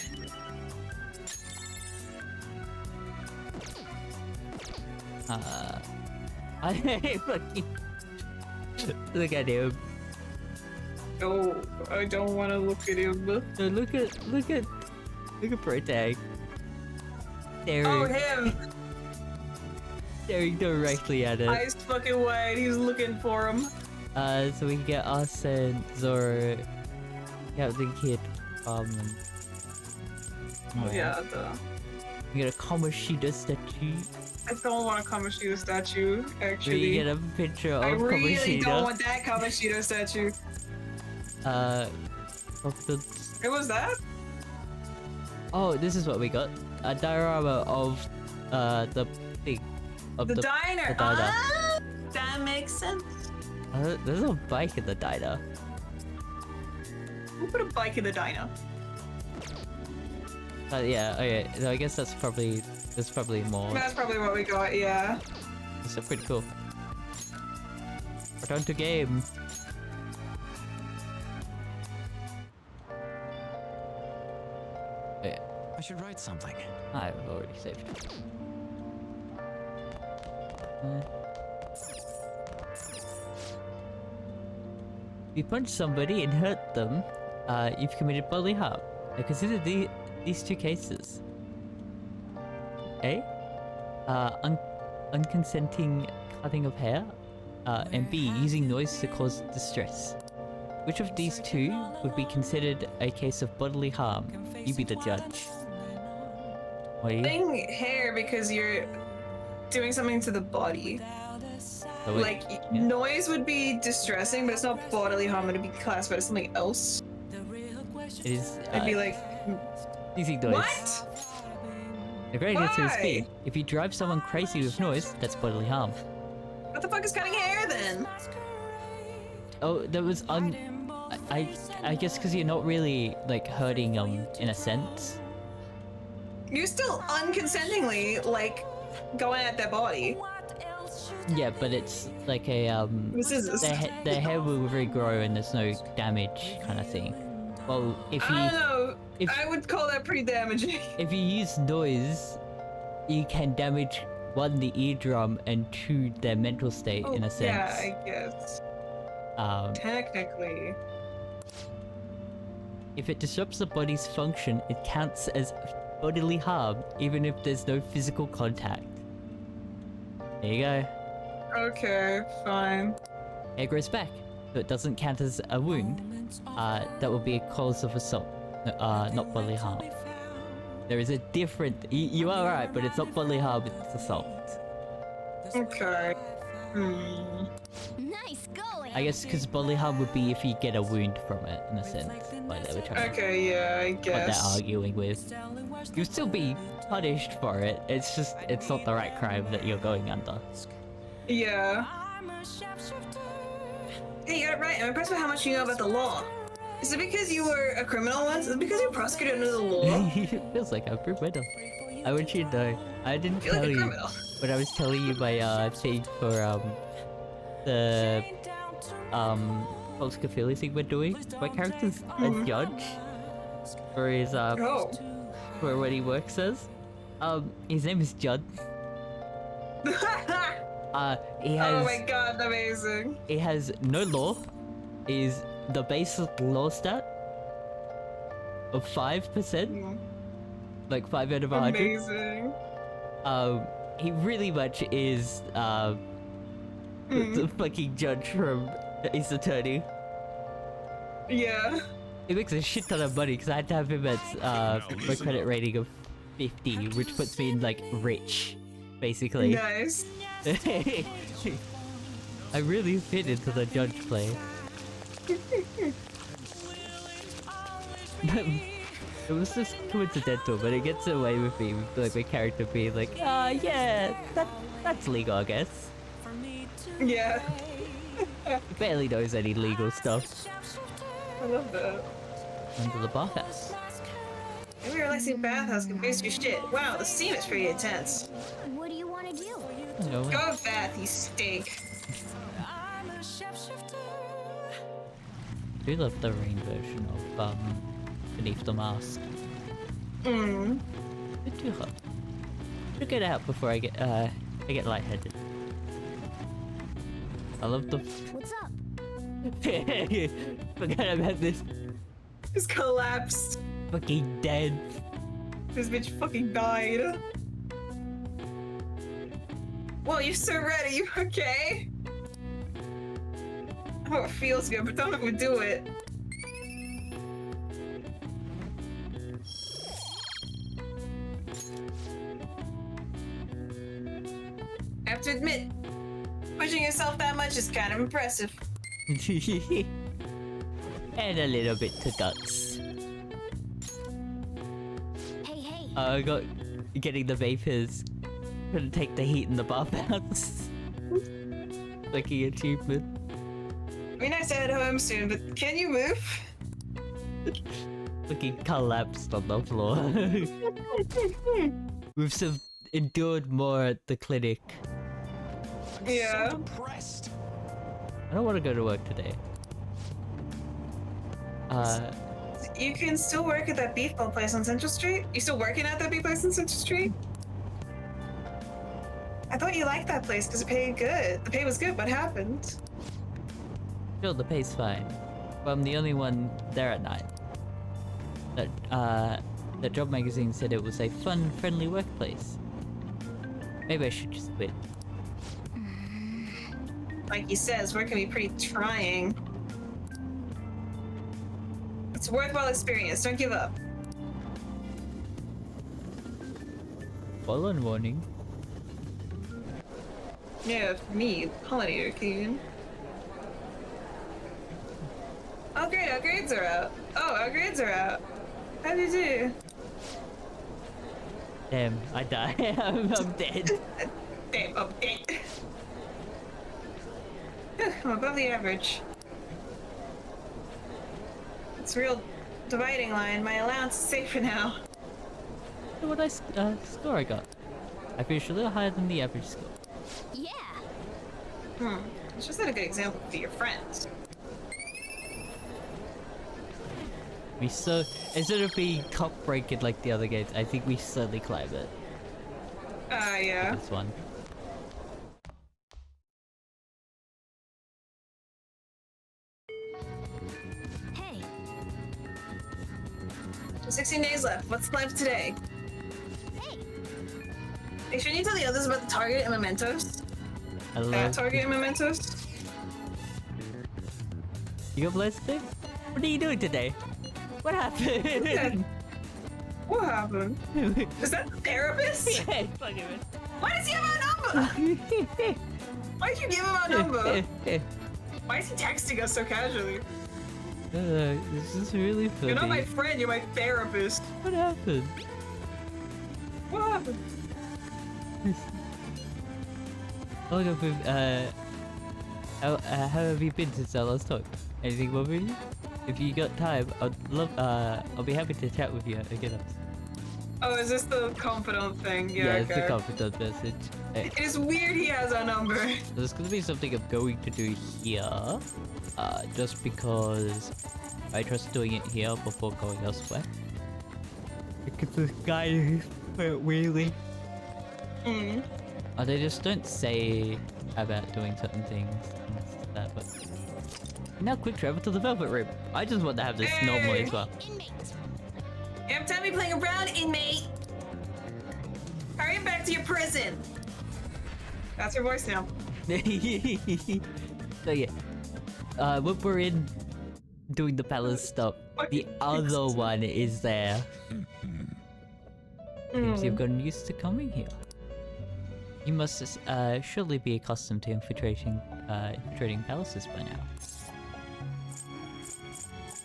I fucking look at him. No, I don't want to look at him. No, look at Protag. Staring. Oh, him! Staring directly at it. Eyes fucking wide. He's looking for him. So we can get us and Zoro, Captain Kid, and Oh. Yeah, duh. You get a Kamoshida statue. I don't want a Kamoshida statue, actually. You get a picture of I really Kamoshida. don't want that Kamoshida statue. Of the... It was that? Oh, this is what we got. A diorama of the thing. Of The diner! The diner. Ah, that makes sense. There's a bike in the diner. Who put a bike in the diner? Yeah, okay. So I guess that's probably... There's probably more. That's probably what we got, yeah. It's pretty cool. Return to game. Yeah. I should write something. I've already saved. If you punch somebody and hurt them, you've committed bodily harm. Now consider these two cases. A. Unconsenting cutting of hair. And B. Using noise to cause distress. Which of these two would be considered a case of bodily harm? You be the judge. What are you? Cutting hair because you're doing something to the body. Oh, like, noise would be distressing, but it's not bodily harm, it'd be classified as something else. It is. It'd be like... Using noise. What? The great answer is Why? B. If you drive someone crazy with noise, that's bodily harm. What the fuck is cutting hair then? Oh, that was I guess because you're not really like hurting in a sense. You're still unconsentingly, like, going at their body. Yeah, but it's like a This is their hair will regrow and there's no damage kind of thing. Well, if you I don't know. I would call that pretty damaging. if you use noise, you can damage one, the eardrum, and two, their mental state in a sense. Yeah, I guess. Technically. If it disrupts the body's function, it counts as bodily harm, even if there's no physical contact. There you go. Okay, fine. Hair grows back, so it doesn't count as a wound. That would be a cause of assault, not bodily harm. There is a different... You are right, but it's not bodily harm, it's assault. Okay. Nice going. I guess because bodily harm would be if you get a wound from it, in a sense. Like they were trying Okay, yeah, I what guess. they're arguing with. You'll still be punished for it, it's just, it's not the right crime that you're going under. Yeah. Hey, you got it right. I'm impressed with how much you know about the law. Is it because you were a criminal once? Is it because you were prosecuted under the law? It feels like I'm criminal. I want you to know, I didn't feel tell like a you, criminal. but I was telling you my thing for the Polska-Philly thing we're doing. My character's a judge for his for what he works as. His name is Judd. He has, oh my god, amazing. he has no law. Is the basic law stat of 5%, like 5 out of 100. Amazing. He really much is the fucking judge from Ace Attorney. Yeah. It makes a shit ton of money because I had to have him at my credit rating of 50, which puts me in like rich, basically. Nice. I really fit into the judge play. It was just coincidental, but it gets away with me, with like my character being like, yeah, that's legal, I guess. Yeah. He barely knows any legal stuff. I love that. Under the bathhouse. Maybe your relaxing bathhouse can boost your shit. Wow, the steam is pretty intense. What do you want to do? No. Go bath, you stink. I do love the rain version of Beneath the Mask. It's too hot. Should get out before I get lightheaded. I love the. What's up? Forgot about this. Just collapsed. Fucking dead. This bitch fucking died. Well, you're so ready. You okay? I know it feels good, but don't overdo it. have to admit, pushing yourself that much is kind of impressive. And a little bit to guts. Hey. I got getting the vapors. Gonna take the heat in the bathhouse. Lucky achievement. Be nice to head home soon, but can you move? Looking collapsed on the floor. We've endured more at the clinic. Yeah. So impressed. I don't want to go to work today. You can still work at that beef bowl place on Central Street? You still working at that beef place on Central Street? I thought you liked that place because it paid good. The pay was good. What happened? Sure, the pay's fine. But I'm the only one there at night. The job magazine said it was a fun, friendly workplace. Maybe I should just quit. Like he says, work can be pretty trying. It's a worthwhile experience. Don't give up. Fallen warning. Yeah, me, pollinator king. Oh great, our grades are out. Oh, our grades are out. How'd you do? Damn, I die. I'm dead. Damn, I'm dead. I'm above the average. It's a real dividing line. My allowance is safe for now. What score I got? I finished a little higher than the average score. Yeah. It's just not a good example for your friends. Instead of being top breaking like the other games, I think we slowly climb it. Yeah. This one. Hey. Just 16 days left. What's the plan for today? Hey. Hey, shouldn't you tell the others about the target and mementos? Target and mementos? You got blessed today? What are you doing today? What happened? What happened? Is that the therapist? Yeah, fucking it. Why does he have our number? Why did you give him our number? Why is he texting us so casually? This is really funny. You're not my friend, you're my therapist. What happened? What happened? How long have we, how have you been since our last talk? Anything bothering you? If you got time, I'll be happy to chat with you again. Oh, is this the confidant thing? Yeah, it's the confidant message. Hey, It is weird he has our number. there's gonna be something I'm going to do here, just because I trust doing it here before going elsewhere. Because this guy is wheeling. They just don't say about doing certain things and stuff like that, but now quick travel to the Velvet Room. I just want to have this normally as well. Inmate. You have time to be playing around, inmate. Hurry back to your prison. That's your voice now. So yeah, when we're in doing the palace stuff, the other one is there. Seems you've gotten used to coming here. You must surely be accustomed to infiltrating palaces by now.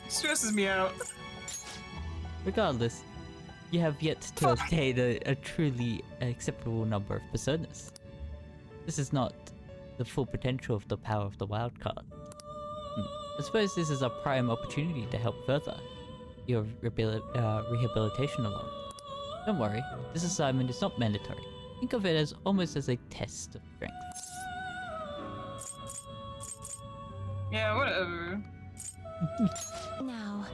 Stresses me out. Regardless, you have yet to obtain a truly acceptable number of personas. This is not the full potential of the power of the wild card. I suppose this is a prime opportunity to help further your rehabilitation along. Don't worry, this assignment is not mandatory. Think of it as almost as a test of strength. Yeah, whatever. Now,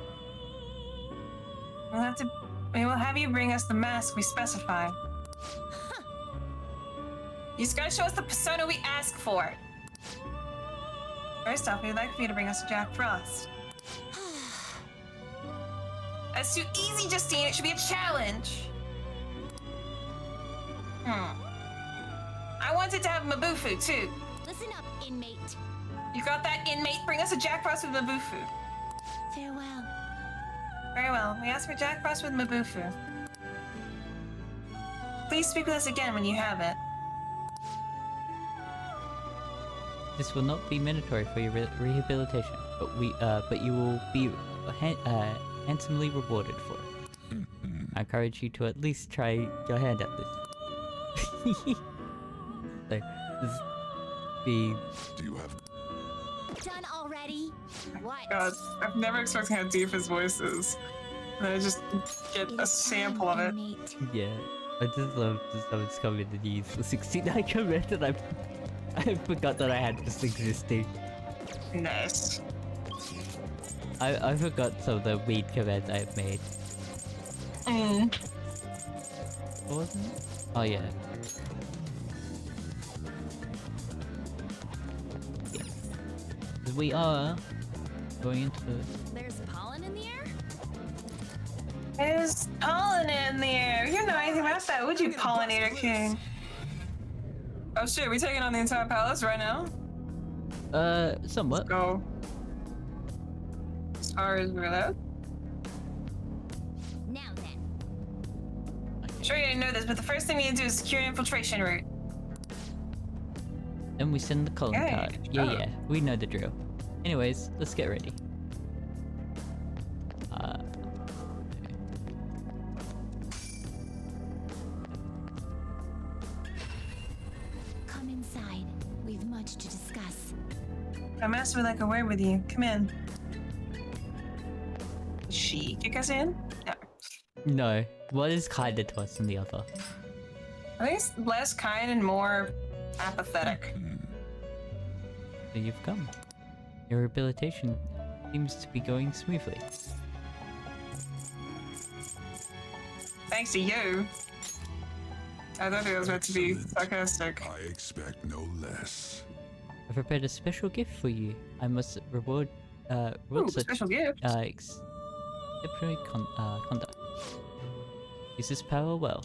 We will have you bring us the mask we specified. You just gotta show us the persona we ask for. First off, we'd like for you to bring us Jack Frost. That's too easy, Justine. It should be a challenge. I wanted to have Mabufu too. Listen up, inmate. You got that, inmate? Bring us a Jack Frost with Mabufu. farewell. Very well. We ask for Jack Frost with Mabufu. Please speak with us again when you have it. This will not be mandatory for your rehabilitation, but you will be handsomely rewarded for it. I encourage you to at least try your hand at this. So, this be. Do you have? Done already? What? God, I've never expected how deep his voice is. And I just get a sample of it. Yeah, I just love that someone's coming and use the 69 command, and I forgot that I had this existing. Nice. I forgot some of the weed commands I've made. What wasn't it? Oh yeah. We are going into. There's pollen in the air? There's pollen in the air. You know anything about that, would you, Pollinator King? Oh shit, we taking on the entire palace right now? Somewhat. Let's go. As far as we're allowed? Now then. I'm sure you didn't know this, but the first thing we need to do is secure an infiltration route. Then we send the column Okay. card. Yeah, we know the drill. Anyways, let's get ready. Come inside. We've much to discuss. My master would like a word with you. Come in. Does she kick us in? No. No, one is kinder to us than the other. I think it's less kind and more apathetic. So you've come. Your rehabilitation seems to be going smoothly. Thanks to you. I thought it was meant to be Excellent. sarcastic. I expect no less. I've prepared a special gift for you. I must reward Ooh, special gift. exceptional conduct. Use this power well.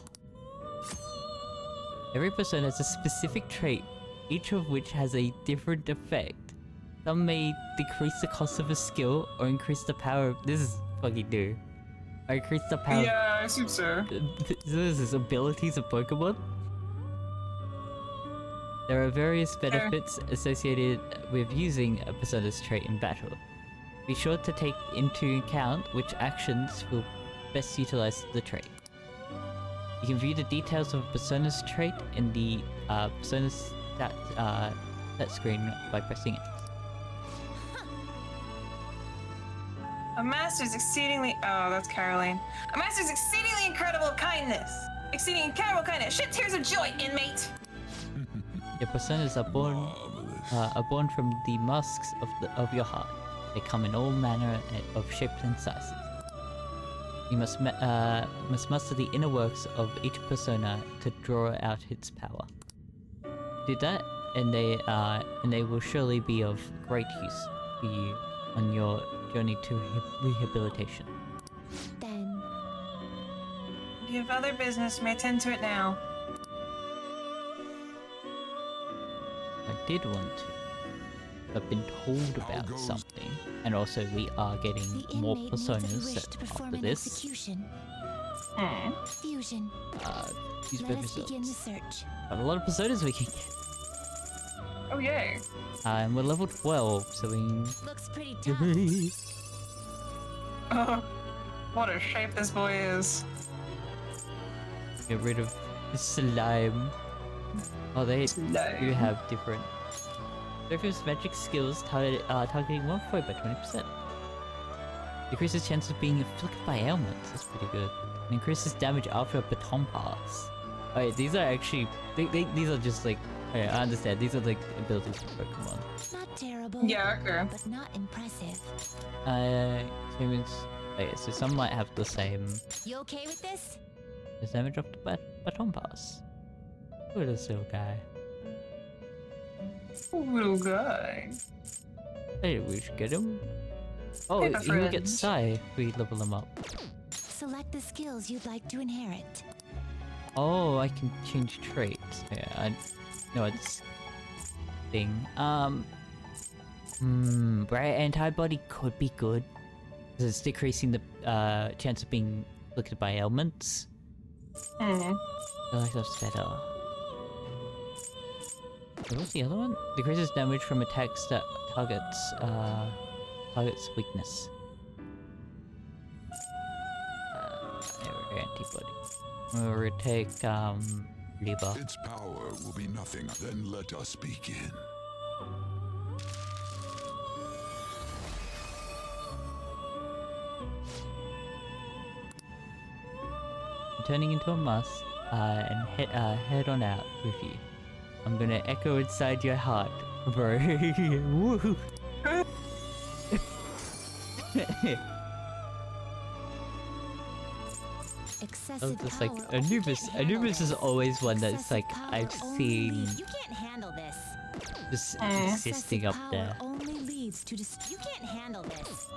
Every person has a specific trait, each of which has a different effect. Some may decrease the cost of a skill or increase the power. This is fucking new. Or increase the power. Yeah, I assume so. This is abilities of Pokemon. There are various benefits associated with using a Persona's trait in battle. Be sure to take into account which actions will best utilize the trait. You can view the details of a Persona's trait in the Persona's stat screen by pressing it. A master's exceedingly. Oh, that's Caroline. A master's exceedingly incredible kindness. Exceeding incredible kindness. Shed tears of joy, inmate. Your personas are born from the masks of your heart. They come in all manner of shapes and sizes. You must master the inner works of each persona to draw out its power. Do that, and they will surely be of great use for you on your journey to rehabilitation. Then. If you have other business, you may attend to it now. I did want to. I've been told about something, and also we are getting more personas after this. Fusion. Use Let better us begin the results. search. Got a lot of personas we can get. Oh yay! And we're level 12, so we. Looks pretty tough. Oh, what a shape this boy is. Get rid of the slime. Oh, they do have different. Surface magic skills targeting one foe by 20%. Decreases chance of being afflicted by ailments. That's pretty good. And increases damage after a baton pass. Oh, yeah, these are actually. These are just like. Okay, I understand. These are like abilities for Pokemon. Not terrible. Yeah, okay. But not impressive. Humans. Okay, so some might have the same. You okay with this? There's damage off the baton pass. Look at this little guy. Little guy. Hey, we should get him. Oh, Paper he will get friends. Psy if we level him up. Select the skills you'd like to inherit. Oh, I can change traits. Yeah, I know it's thing. Bright antibody could be good. 'Cause it's decreasing the chance of being afflicted by ailments. I feel like that's better. What's the other one? Decreases damage from attacks that targets weakness. Antibody. We'll take Liba. Its power will be nothing. Then let us begin. Turning into a must, and head on out with you. I'm gonna echo inside your heart, bro. Woo! Excessive just like power. Anubis is always one that's like I've seen You can't handle this. just existing up there. Only leads to you can't handle this.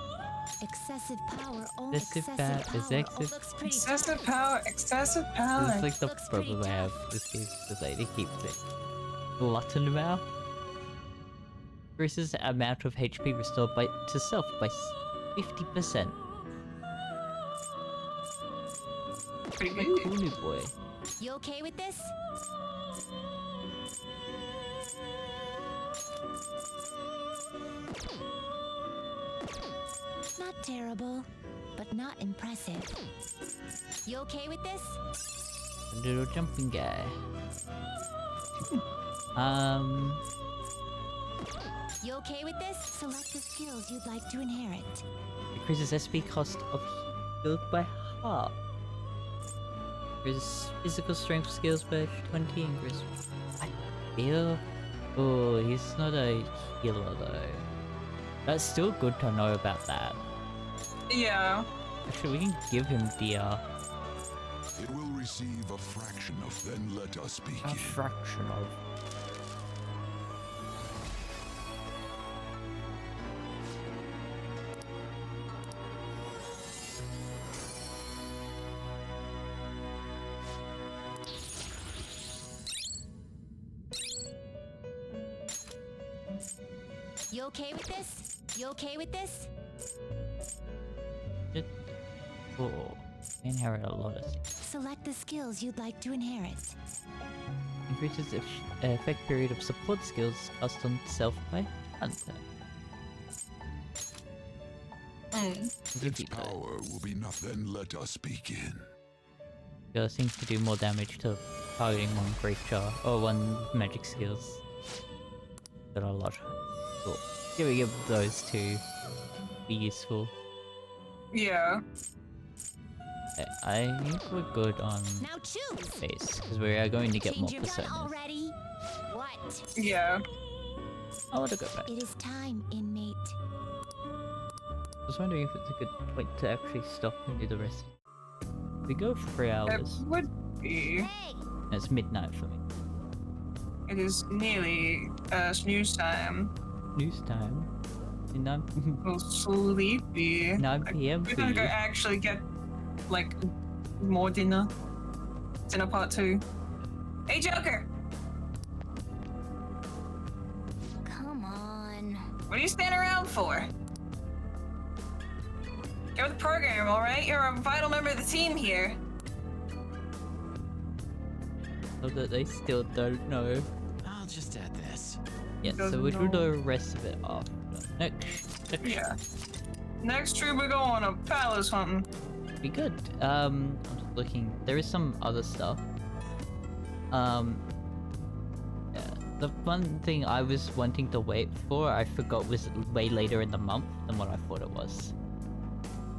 Excessive power. Excessive Excessive power. It's like the problem I have with this game because I keep it. Glutton mouth. Increases the amount of HP restored to self by 50%. Pretty Like cool new boy. You okay with this? Not terrible, but not impressive. You okay with this? A little jumping guy. You okay with this? Select the skills you'd like to inherit. Decreases SP cost of healed by half. Increases physical strength skills by 20. Increases. I feel. Oh, he's not a healer though. That's still good to know about that. Yeah. Actually, we can give him DR. It will receive a fraction of. Then let us begin. A fraction of. You okay with this? You okay with this? Oh, inherit a lot of things. Select the skills you'd like to inherit. Increases the effect period of support skills cast on self by Hunter. Its power will be nothing. Then let us begin. It seems to do more damage to targeting one creature or one magic skills. But a lot. Cool. Giving him those two be useful. Yeah. I think we're good on Now choose. face because we are going to get more Change your gun personas. already? What? Yeah. I want to go back. It is time, inmate. I was wondering if it's a good point to actually stop and do the rest. We go for 3 It hours. would be. Hey! And it's midnight for me. It is nearly snooze time. News time. 9 I'm sleepy. 9 p.m. We're for gonna you. go actually get like more dinner. Dinner part 2. Hey Joker! Come on. What are you standing around for? Get with the program, alright? You're a vital member of the team here. So that they still don't know. I'll just add this. Yeah, so we'll do the rest of it after. Next. Yeah. Next trip we go on a palace hunting. Be good. I'm just looking. There is some other stuff. Yeah, the one thing I was wanting to wait for, I forgot was way later in the month than what I thought it was.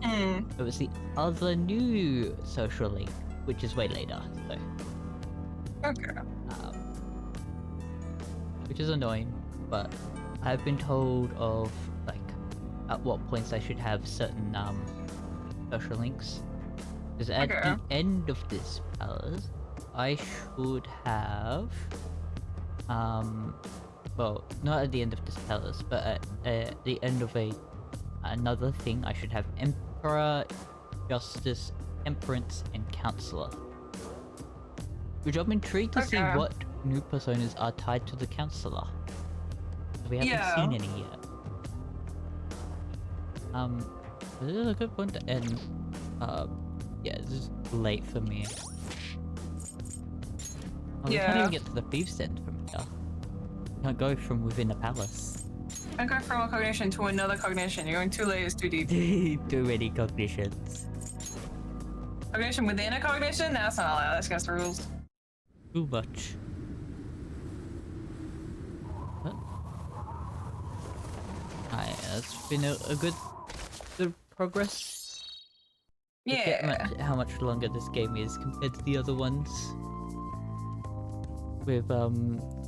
It was the other new social link, which is way later. So. Okay. Which is annoying, but I've been told of like at what points I should have certain social links. Because at the end of this palace, I should have well, not at the end of this palace, but at the end of another thing, I should have Emperor, Justice, Temperance, and Counselor. Which I'm intrigued to see what new personas are tied to the Counselor. We haven't seen any yet. This is a good one to end. Yeah, this is late for me. Oh, we can't even get to the Thieves' End from here. can't go from within a palace. Don't go from a cognition to another cognition. You're going 2 layers too deep. Too many cognitions. Cognition within a cognition? That's not allowed. That's against the rules. Too much. What? Alright, that's been a good progress. Yeah. How much longer this game is compared to the other ones. With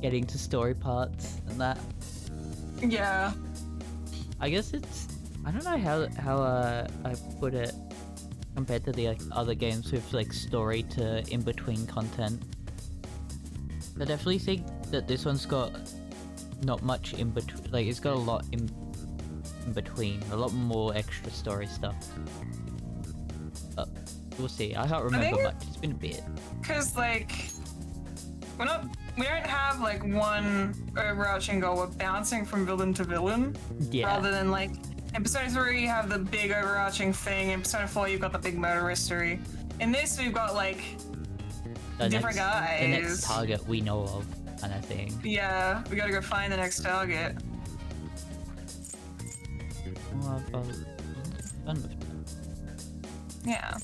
getting to story parts and that. Yeah. I guess it's, I don't know how I put it compared to the other games with like story to in between content. I definitely think that this one's got not much in between. Like it's got a lot in between, a lot more extra story stuff. But we'll see. I can't remember much. It's been a bit. Cause like we don't have like one overarching goal. We're bouncing from villain to villain. Yeah. Rather than like in Persona 3 you have the big overarching thing. In Persona 4 you've got the big murder mystery. In this we've got like different guys. The next target we know of, kind of thing. Yeah, we gotta go find the next target. Well, I've fun with that. Yeah.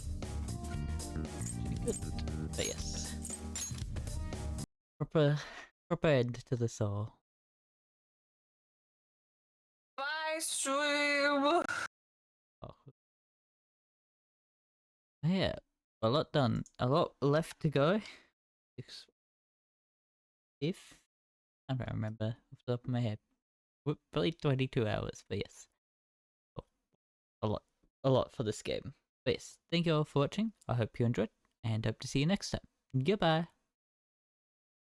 Good. But yes. Proper end to the soul. Bye, stream. Oh. Yeah, a lot done. A lot left to go. If I don't remember off the top of my head. Probably 22 hours, but yes. Oh, a lot for this game. But yes, thank you all for watching. I hope you enjoyed, and hope to see you next time. Goodbye.